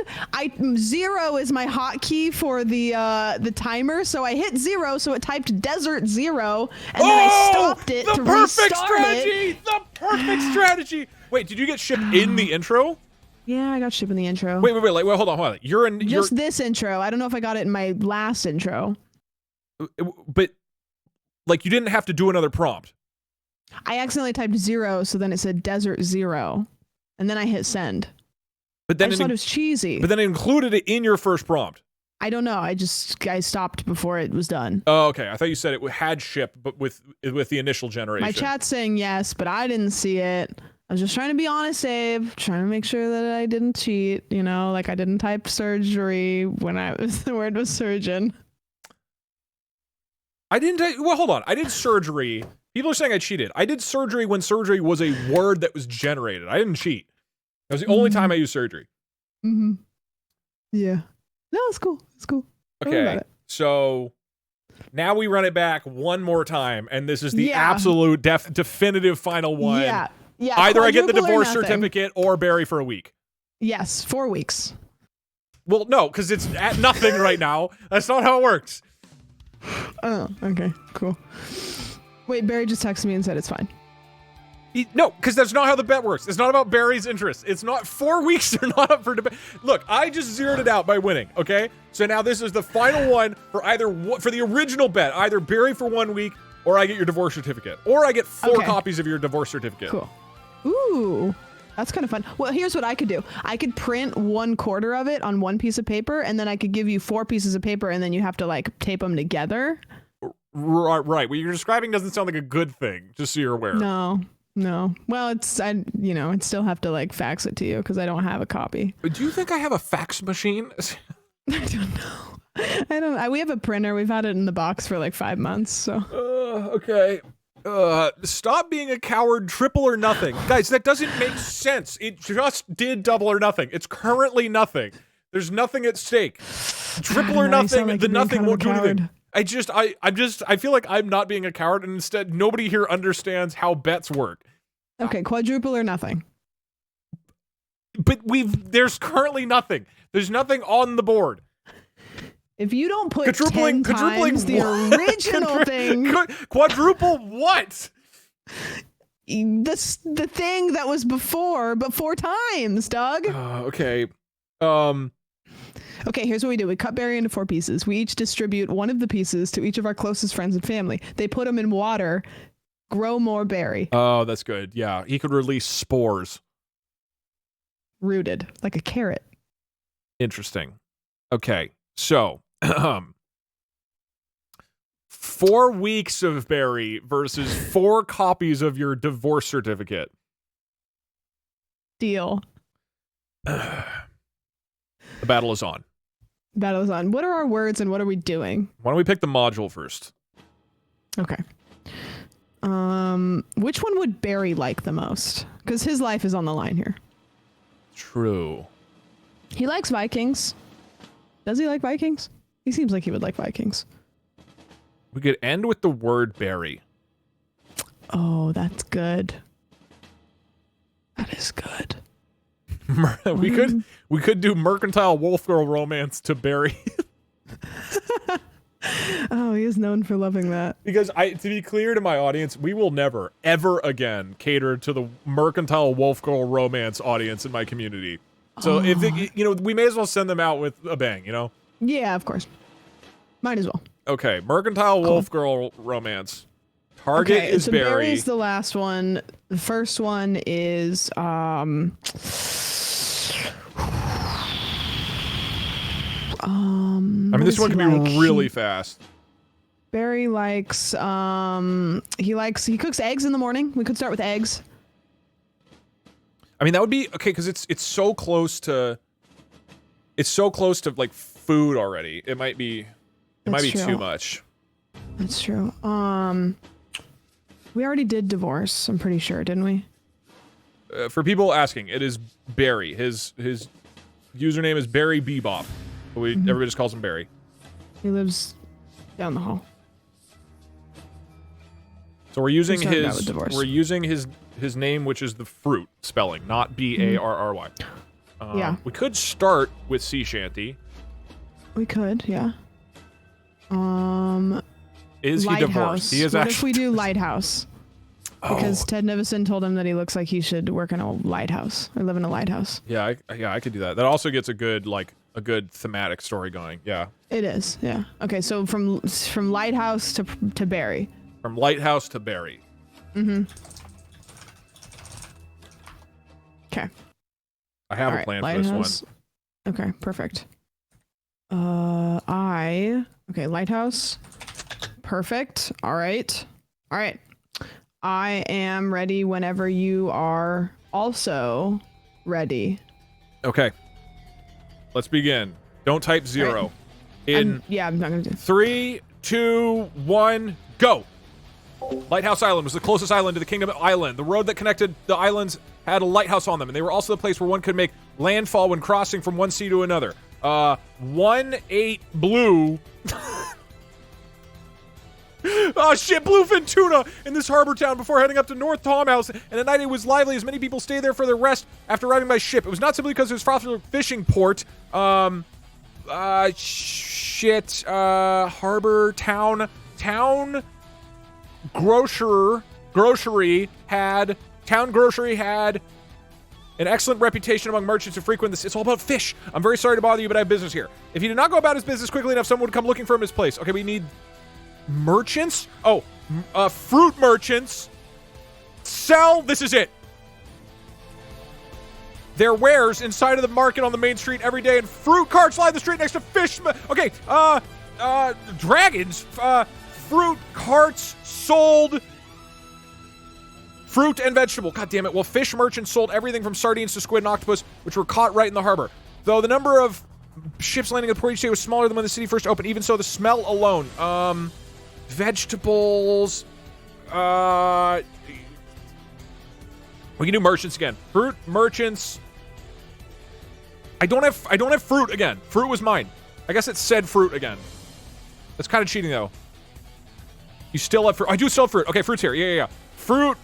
0 is my hotkey for the timer, so I hit 0, so it typed desert 0, and then I stopped it to restart it. The perfect strategy. Wait, did you get ship in the intro? Yeah, I got ship in the intro. Wait, hold on. You're in just this intro. I don't know if I got it in my last intro. But like you didn't have to do another prompt. I accidentally typed 0, so then it said desert 0, and then I hit send. But then I just thought it was cheesy. But then it included it in your first prompt. I don't know. I stopped before it was done. Oh, okay. I thought you said it had ship, but with the initial generation. My chat's saying yes, but I didn't see it. I was just trying to be honest, Abe. Trying to make sure that I didn't cheat. You know, like I didn't type surgery when the word was surgeon. Well, hold on. I did surgery. People are saying I cheated. I did surgery when surgery was a word that was generated. I didn't cheat. That was the only time I used surgery. Mm-hmm. Yeah. No, it's cool. It's cool. Okay. So now we run it back one more time, and this is the absolute definitive final one. Yeah. Either I get the divorce certificate or Barry for a week. Yes, 4 weeks. Well, no, because it's at nothing right now. That's not how it works. Oh, okay, cool. Wait, Barry just texted me and said it's fine. No, because that's not how the bet works. It's not about Barry's interest. It's not 4 weeks. They're not up for debate. Look, I just zeroed it out by winning. Okay, so now this is the final one for for the original bet. Either Barry for 1 week, or I get your divorce certificate, or I get 4 copies of your divorce certificate. Cool. Ooh, that's kind of fun. Well, here's what I could do. I could print 1/4 of it on one piece of paper, and then I could give you 4 pieces of paper, and then you have to like tape them together. Right. What you're describing doesn't sound like a good thing. Just so you're aware. No. Well, I'd still have to like fax it to you because I don't have a copy. Do you think I have a fax machine? I don't know. We have a printer. We've had it in the box for like 5 months. So. Okay. Stop being a coward. Triple or nothing, guys. That doesn't make sense. It just did double or nothing. It's currently nothing. There's nothing at stake. Triple or nothing. Like the nothing won't do anything. I feel like I'm not being a coward, and instead nobody here understands how bets work. Okay, quadruple or nothing. But there's currently nothing. There's nothing on the board. If you don't put 10 times the original thing. Quadruple what? The thing that was before, but 4 times, Doug. Okay. Okay, here's what we do. We cut Barry into 4 pieces. We each distribute one of the pieces to each of our closest friends and family. They put them in water, grow more berry. Oh, that's good. Yeah, he could release spores. Rooted, like a carrot. Interesting. Okay, so 4 weeks of Barry versus 4 copies of your divorce certificate. Deal. The battle is on. Battle is on. What are our words and what are we doing? Why don't we pick the module first? Okay. Which one would Barry like the most? Because his life is on the line here. True. He likes Vikings. Does he like Vikings? He seems like he would like Vikings. We could end with the word Barry. Oh, that's good. That is good. we could do mercantile wolf girl romance to Barry. Oh, he is known for loving that. Because to be clear to my audience, we will never, ever again cater to the mercantile wolf girl romance audience in my community. So if we may as well send them out with a bang, you know? Yeah, of course. Might as well. Okay, mercantile wolf girl romance. Target is so Barry. Barry's the last one. The first one is I mean, this one can be really fast. Barry likes he cooks eggs in the morning. We could start with eggs. I mean, that would be okay because it's so close to like food already. It might be too much. That's true. We already did divorce, I'm pretty sure, didn't we? For people asking, it is Barry. His username is Barry Bebop. But everybody just calls him Barry. He lives down the hall. So we're using his name, which is the fruit spelling, not Barry. Yeah. We could start with sea shanty. We could, yeah. Is he divorced? He is What actually. if we do lighthouse? Because Ted Nevison told him that he looks like he should work in a lighthouse or live in a lighthouse. Yeah, I could do that. That also gets a good thematic story going. Yeah. It is, yeah. Okay, so from lighthouse to Barry. From lighthouse to Barry. Mm-hmm. Okay. I have a plan for this one. Okay, perfect. Okay, lighthouse. Perfect. All right. I am ready whenever you are also ready. Okay. Let's begin. Don't type 0. I'm not gonna do. 3, 2, 1, go. Lighthouse Island was the closest island to the Kingdom Island. The road that connected the islands had a lighthouse on them, and they were also the place where one could make landfall when crossing from one sea to another. 1-8 blue. Oh shit, bluefin tuna in this harbor town before heading up to North Tom House, and at night it was lively as many people stayed there for their rest after arriving by ship. It was not simply because it was a popular fishing port. Harbor town grocery had an excellent reputation among merchants who frequent this. It's all about fish. I'm very sorry to bother you, but I have business here. If he did not go about his business quickly enough, someone would come looking for him in his place. Okay, we need merchants. Fruit merchants. Sell. This is it. Their wares inside of the market on the main street every day, and fruit carts line the street next to fish. Okay, dragons. Fruit carts sold fruit and vegetable. God damn it. Well, fish merchants sold everything from sardines to squid and octopus, which were caught right in the harbor. Though the number of ships landing at the port each day was smaller than when the city first opened. Even so, the smell alone. Vegetables. We can do merchants again. Fruit merchants. I don't have fruit again. Fruit was mine. I guess it said fruit again. That's kind of cheating though. You still have fruit. I do still have fruit. Okay, fruit's here. Yeah. Fruit.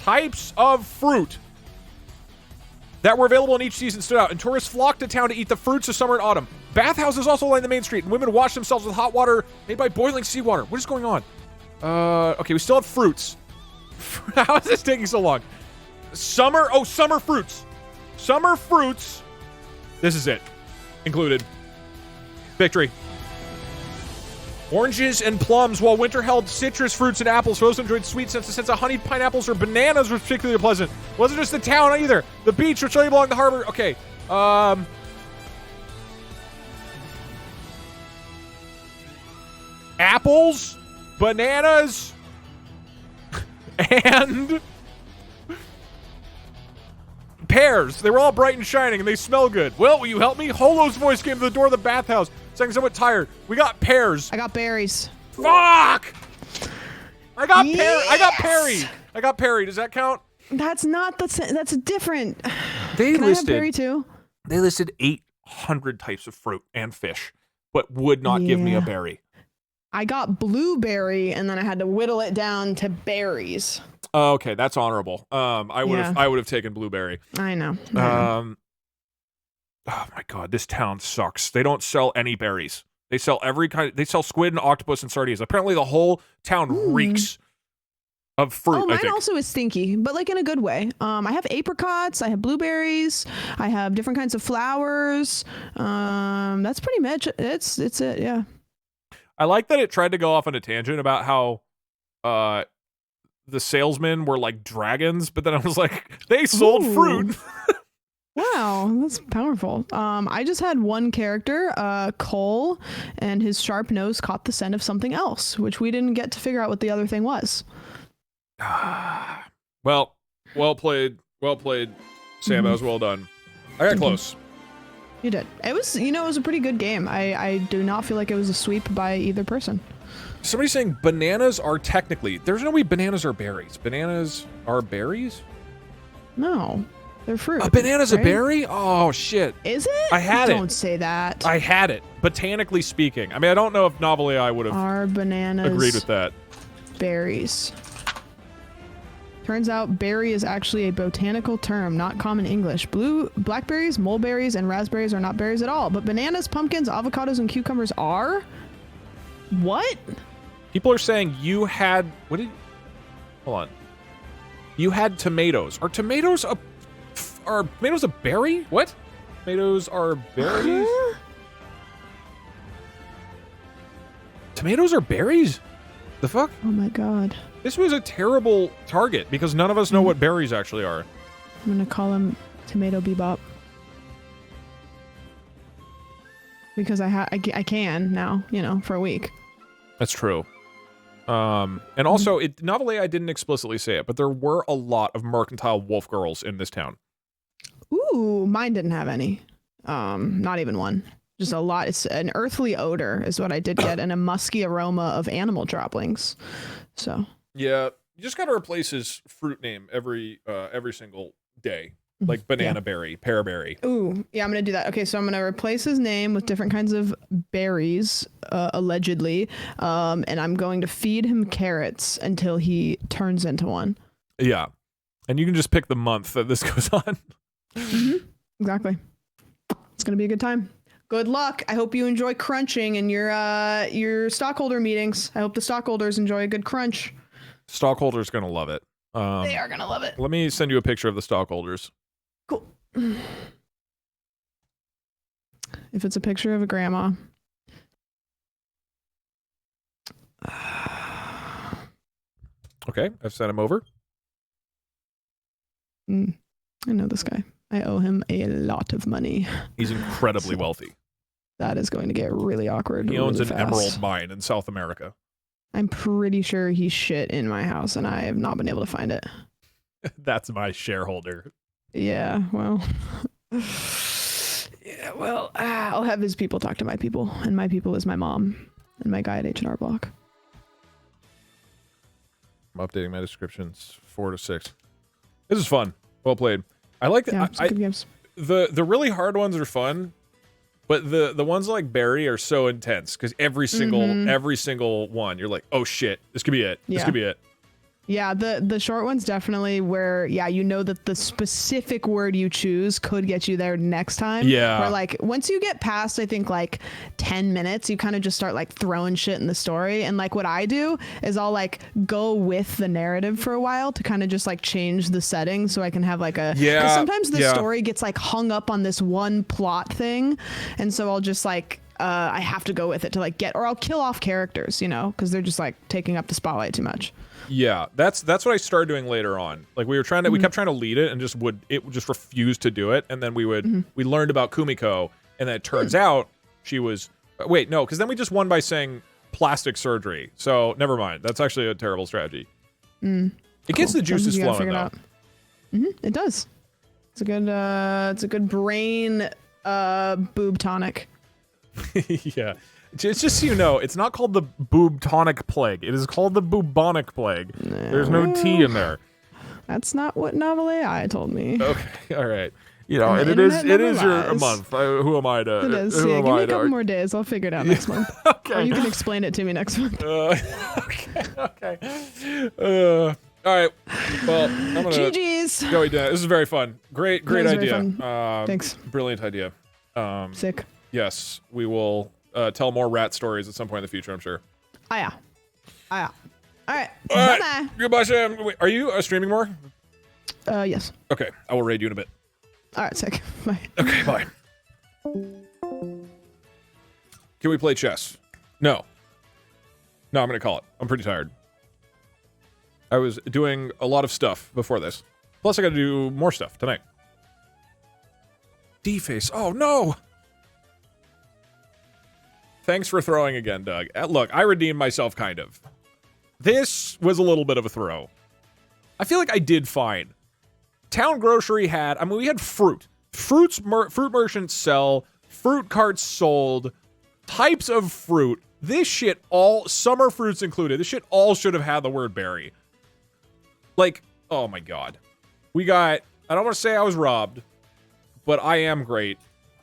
Types of fruit that were available in each season stood out, and tourists flocked to town to eat the fruits of summer and autumn. Bathhouses also line the main street, and women wash themselves with hot water made by boiling seawater. What is going on? Okay, we still have fruits. How is this taking so long? Summer fruits. Summer fruits. This is it. Included. Victory. Oranges and plums, while winter held citrus fruits and apples. Rose enjoyed sweet scents. The sense of honeyed pineapples or bananas was particularly pleasant. It wasn't just the town either. The beach, which lay along the harbor. Okay. Apples, bananas, and pears. They were all bright and shining, and they smell good. Well, will you help me? Holo's voice came to the door of the bathhouse, saying somewhat tired. We got pears. I got berries. Fuck! I got Perry. I got Perry. Does that count? That's not that's different. Can I have berry too? They listed 800 types of fruit and fish, but would not give me a berry. I got blueberry, and then I had to whittle it down to berries. Okay, that's honorable. I would have taken blueberry. I know. Oh my god, this town sucks. They don't sell any berries. They sell every kind. They sell squid and octopus and sardines. Apparently, the whole town reeks of fruit. Oh, mine also is stinky, but like in a good way. I have apricots. I have blueberries. I have different kinds of flowers. That's pretty much it's it. Yeah. I like that it tried to go off on a tangent about how the salesmen were like dragons, but then I was like, they sold fruit. Wow, that's powerful. I just had one character, Cole, and his sharp nose caught the scent of something else, which we didn't get to figure out what the other thing was. Well played, Sam. That was well done. I got close. You did. It was, it was a pretty good game. I do not feel like it was a sweep by either person. Somebody's saying bananas are technically... There's no way bananas are berries. Bananas are berries? No, they're fruit. A banana's right? a berry? Oh, shit. Is it? I had it. Don't say that. I had it, botanically speaking. I mean, I don't know if Novel AI would have Are bananas agreed with that. berries? Turns out berry is actually a botanical term, not common English. Blackberries, mulberries, and raspberries are not berries at all, but bananas, pumpkins, avocados, and cucumbers are? What? People are saying you had... What did... Hold on. You had tomatoes. Are tomatoes a berry? What? Tomatoes are berries? Tomatoes are berries? The fuck? Oh my god. This was a terrible target because none of us know what berries actually are. I'm gonna call him Tomato Bebop. Because I can now, you know, for a week. That's true. And also, Novel AI didn't explicitly say it, but there were a lot of mercantile wolf girls in this town. Ooh, mine didn't have any. Not even one. Just a lot. It's an earthly odor is what I did get, and a musky aroma of animal droppings. So. Yeah, you just gotta replace his fruit name every single day. Like banana berry, pear berry. Ooh, yeah, I'm gonna do that. Okay, so I'm gonna replace his name with different kinds of berries, allegedly, and I'm going to feed him carrots until he turns into one. Yeah, and you can just pick the month that this goes on. Exactly. It's gonna be a good time. Good luck. I hope you enjoy crunching in your stockholder meetings. I hope the stockholders enjoy a good crunch. Stockholders gonna love it. They are gonna love it. Let me send you a picture of the stockholders. Cool. If it's a picture of a grandma. Okay, I've sent him over. I know this guy. I owe him a lot of money. He's incredibly wealthy. That is going to get really awkward. He owns really an fast. emerald mine in South America. I'm pretty sure he shit in my house and I have not been able to find it. That's my shareholder. Yeah, well. Yeah, well, I'll have his people talk to my people, and my people is my mom and my guy at H&R Block. I'm updating my descriptions 4 to 6. This is fun. Well played. I like that. Yeah, good games. The really hard ones are fun, but the ones like Barry are so intense because every single one you're like, oh shit, this could be it. This could be it. Yeah, the short ones definitely where, yeah, you know that the specific word you choose could get you there next time. Yeah. Where like once you get past, I think like 10 minutes, you kind of just start like throwing shit in the story. And like what I do is I'll like go with the narrative for a while to kind of just like change the settings so I can have like a, because sometimes the story gets like hung up on this one plot thing. And so I'll just like, I have to go with it to like get, or I'll kill off characters, you know, because they're just like taking up the spotlight too much. Yeah, that's what I started doing later on. Like we kept trying to lead it and it would just refuse to do it. And then we learned about Kumiko, and then it turns out she was, wait, no, because then we just won by saying plastic surgery. So never mind. That's actually a terrible strategy. It gets the juices flowing though. It does. It's a good brain boob tonic. Yeah. It's just so you know, it's not called the boobtonic plague. It is called the bubonic plague. There's no T in there. That's not what Novel AI told me. Okay, all right. You know, and it is your month. Who am I to? It is. Yeah, give me a couple more days. I'll figure it out next month. Okay. Or you can explain it to me next month. Okay. All right. Well, I'm gonna GG's. go eat dinner. This is very fun. Great idea. Thanks. Brilliant idea. Sick. Yes, we will tell more rat stories at some point in the future, I'm sure. Oh yeah. All right. All right. Bye-bye. Goodbye, Sam. Wait, are you streaming more? Yes. Okay, I will raid you in a bit. All right, sick. Bye. Okay, bye. Can we play chess? No. No, I'm gonna call it. I'm pretty tired. I was doing a lot of stuff before this. Plus, I gotta do more stuff tonight. D-face. Oh, no! Thanks for throwing again, Doug. Look, I redeemed myself, kind of. This was a little bit of a throw. I feel like I did fine. Town Grocery had... I mean, we had fruit. Fruit merchants sell. Fruit carts sold. Types of fruit. This shit all, summer fruits included, this shit all should have had the word berry. Like, oh my god. We got, I don't want to say I was robbed, but I am great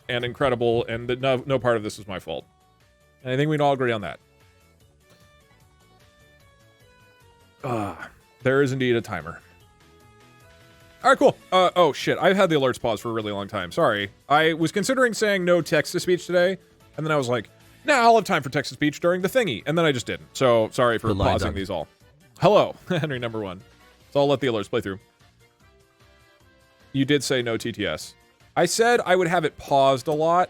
and incredible, and that no part of this is my fault. And I think we can all agree on that. There is indeed a timer. All right, cool. Oh, shit. I've had the alerts paused for a really long time. Sorry. I was considering saying no text-to-speech today, and then I was like, nah, I'll have time for text-to-speech during the thingy, and then I just didn't. So, sorry for pausing these all. Hello, Henry number 1. So I'll let the alerts play through. You did say no TTS. I said I would have it paused a lot,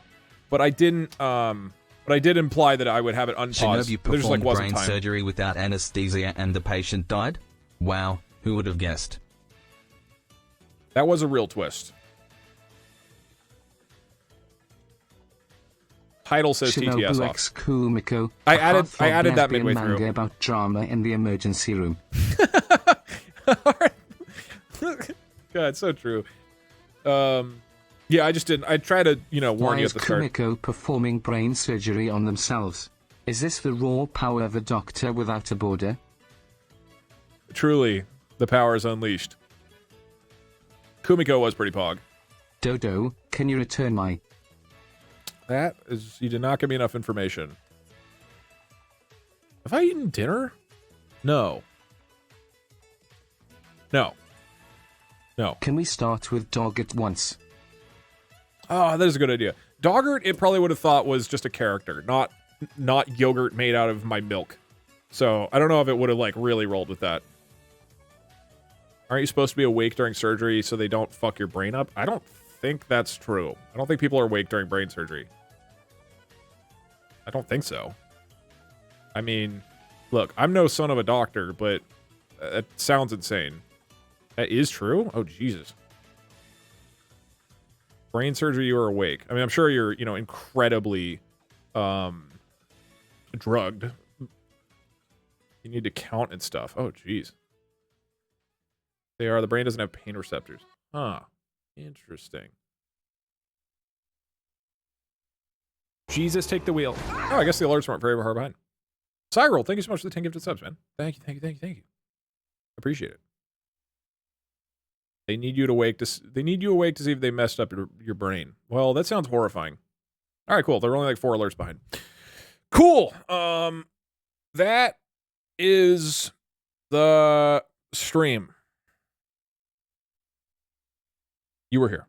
but I didn't, but I did imply that I would have it unpaused. Shinobu performed brain surgery without anesthesia and the patient died? Wow, who would have guessed? That was a real twist. Title says TTS off. Kumiko. I added that midway through. Manga about drama in the emergency room. God, so true. Yeah, I just didn't. I tried to, you know, warn you at the start. Why is Kumiko performing brain surgery on themselves? Is this the raw power of a doctor without a border? Truly, the power is unleashed. Kumiko was pretty pog. Dodo, can you return my... That is... You did not give me enough information. Have I eaten dinner? No. No. No. Can we start with Doggett once? Oh, that is a good idea. Doggert, it probably would have thought was just a character, not yogurt made out of my milk. So, I don't know if it would have, like, really rolled with that. Aren't you supposed to be awake during surgery so they don't fuck your brain up? I don't think that's true. I don't think people are awake during brain surgery. I don't think so. I mean, look, I'm no son of a doctor, but it sounds insane. That is true? Oh, Jesus. Brain surgery, you are awake. I mean, I'm sure you're, you know, incredibly drugged. You need to count and stuff. Oh, jeez. They are. The brain doesn't have pain receptors. Huh. Interesting. Jesus, take the wheel. Oh, I guess the alerts weren't very far behind. Cyril, thank you so much for the 10 gifted subs, man. Thank you. Appreciate it. They need you awake to see if they messed up your brain. Well, that sounds horrifying. All right, cool. There are only like 4 alerts behind. Cool. That is the stream. You were here.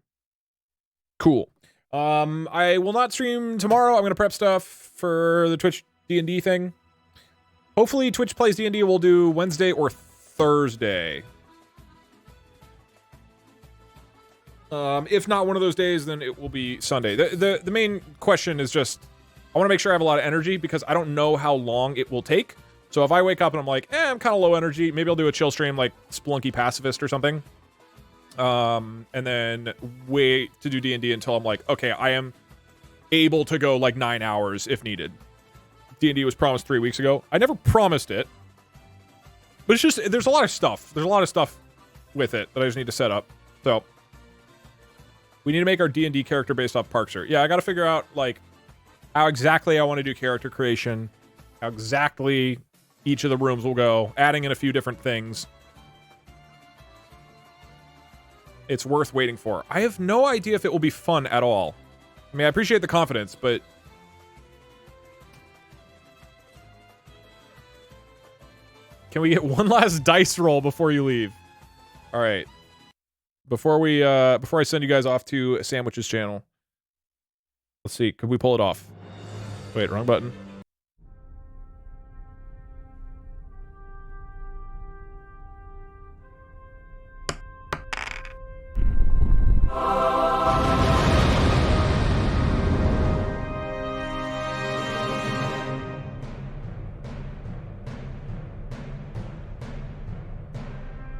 Cool. I will not stream tomorrow. I'm going to prep stuff for the Twitch D&D thing. Hopefully Twitch Plays D&D will do Wednesday or Thursday. If not one of those days, then it will be Sunday. The main question is just, I want to make sure I have a lot of energy because I don't know how long it will take. So if I wake up and I'm like, I'm kind of low energy, maybe I'll do a chill stream like Splunky Pacifist or something. And then wait to do D&D until I'm like, okay, I am able to go like 9 hours if needed. D&D was promised 3 weeks ago. I never promised it. But it's just, there's a lot of stuff. There's a lot of stuff with it that I just need to set up. So, we need to make our D&D character based off Parkser. Yeah, I gotta figure out, like, how exactly I want to do character creation. How exactly each of the rooms will go. Adding in a few different things. It's worth waiting for. I have no idea if it will be fun at all. I mean, I appreciate the confidence, but... Can we get one last dice roll before you leave? All right. Before I send you guys off to Samwitch's channel. Let's see. Could we pull it off? Wait, wrong button.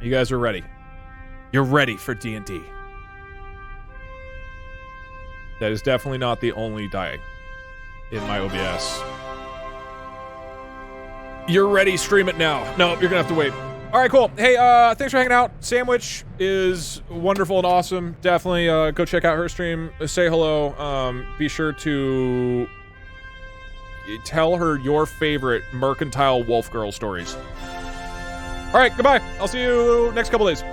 You guys are ready. You're ready for D&D. That is definitely not the only die in my OBS. You're ready, stream it now. No, you're gonna have to wait. All right, cool. Hey, thanks for hanging out. Samwitch is wonderful and awesome. Definitely go check out her stream. Say hello. Be sure to tell her your favorite mercantile wolf girl stories. All right, goodbye. I'll see you next couple days.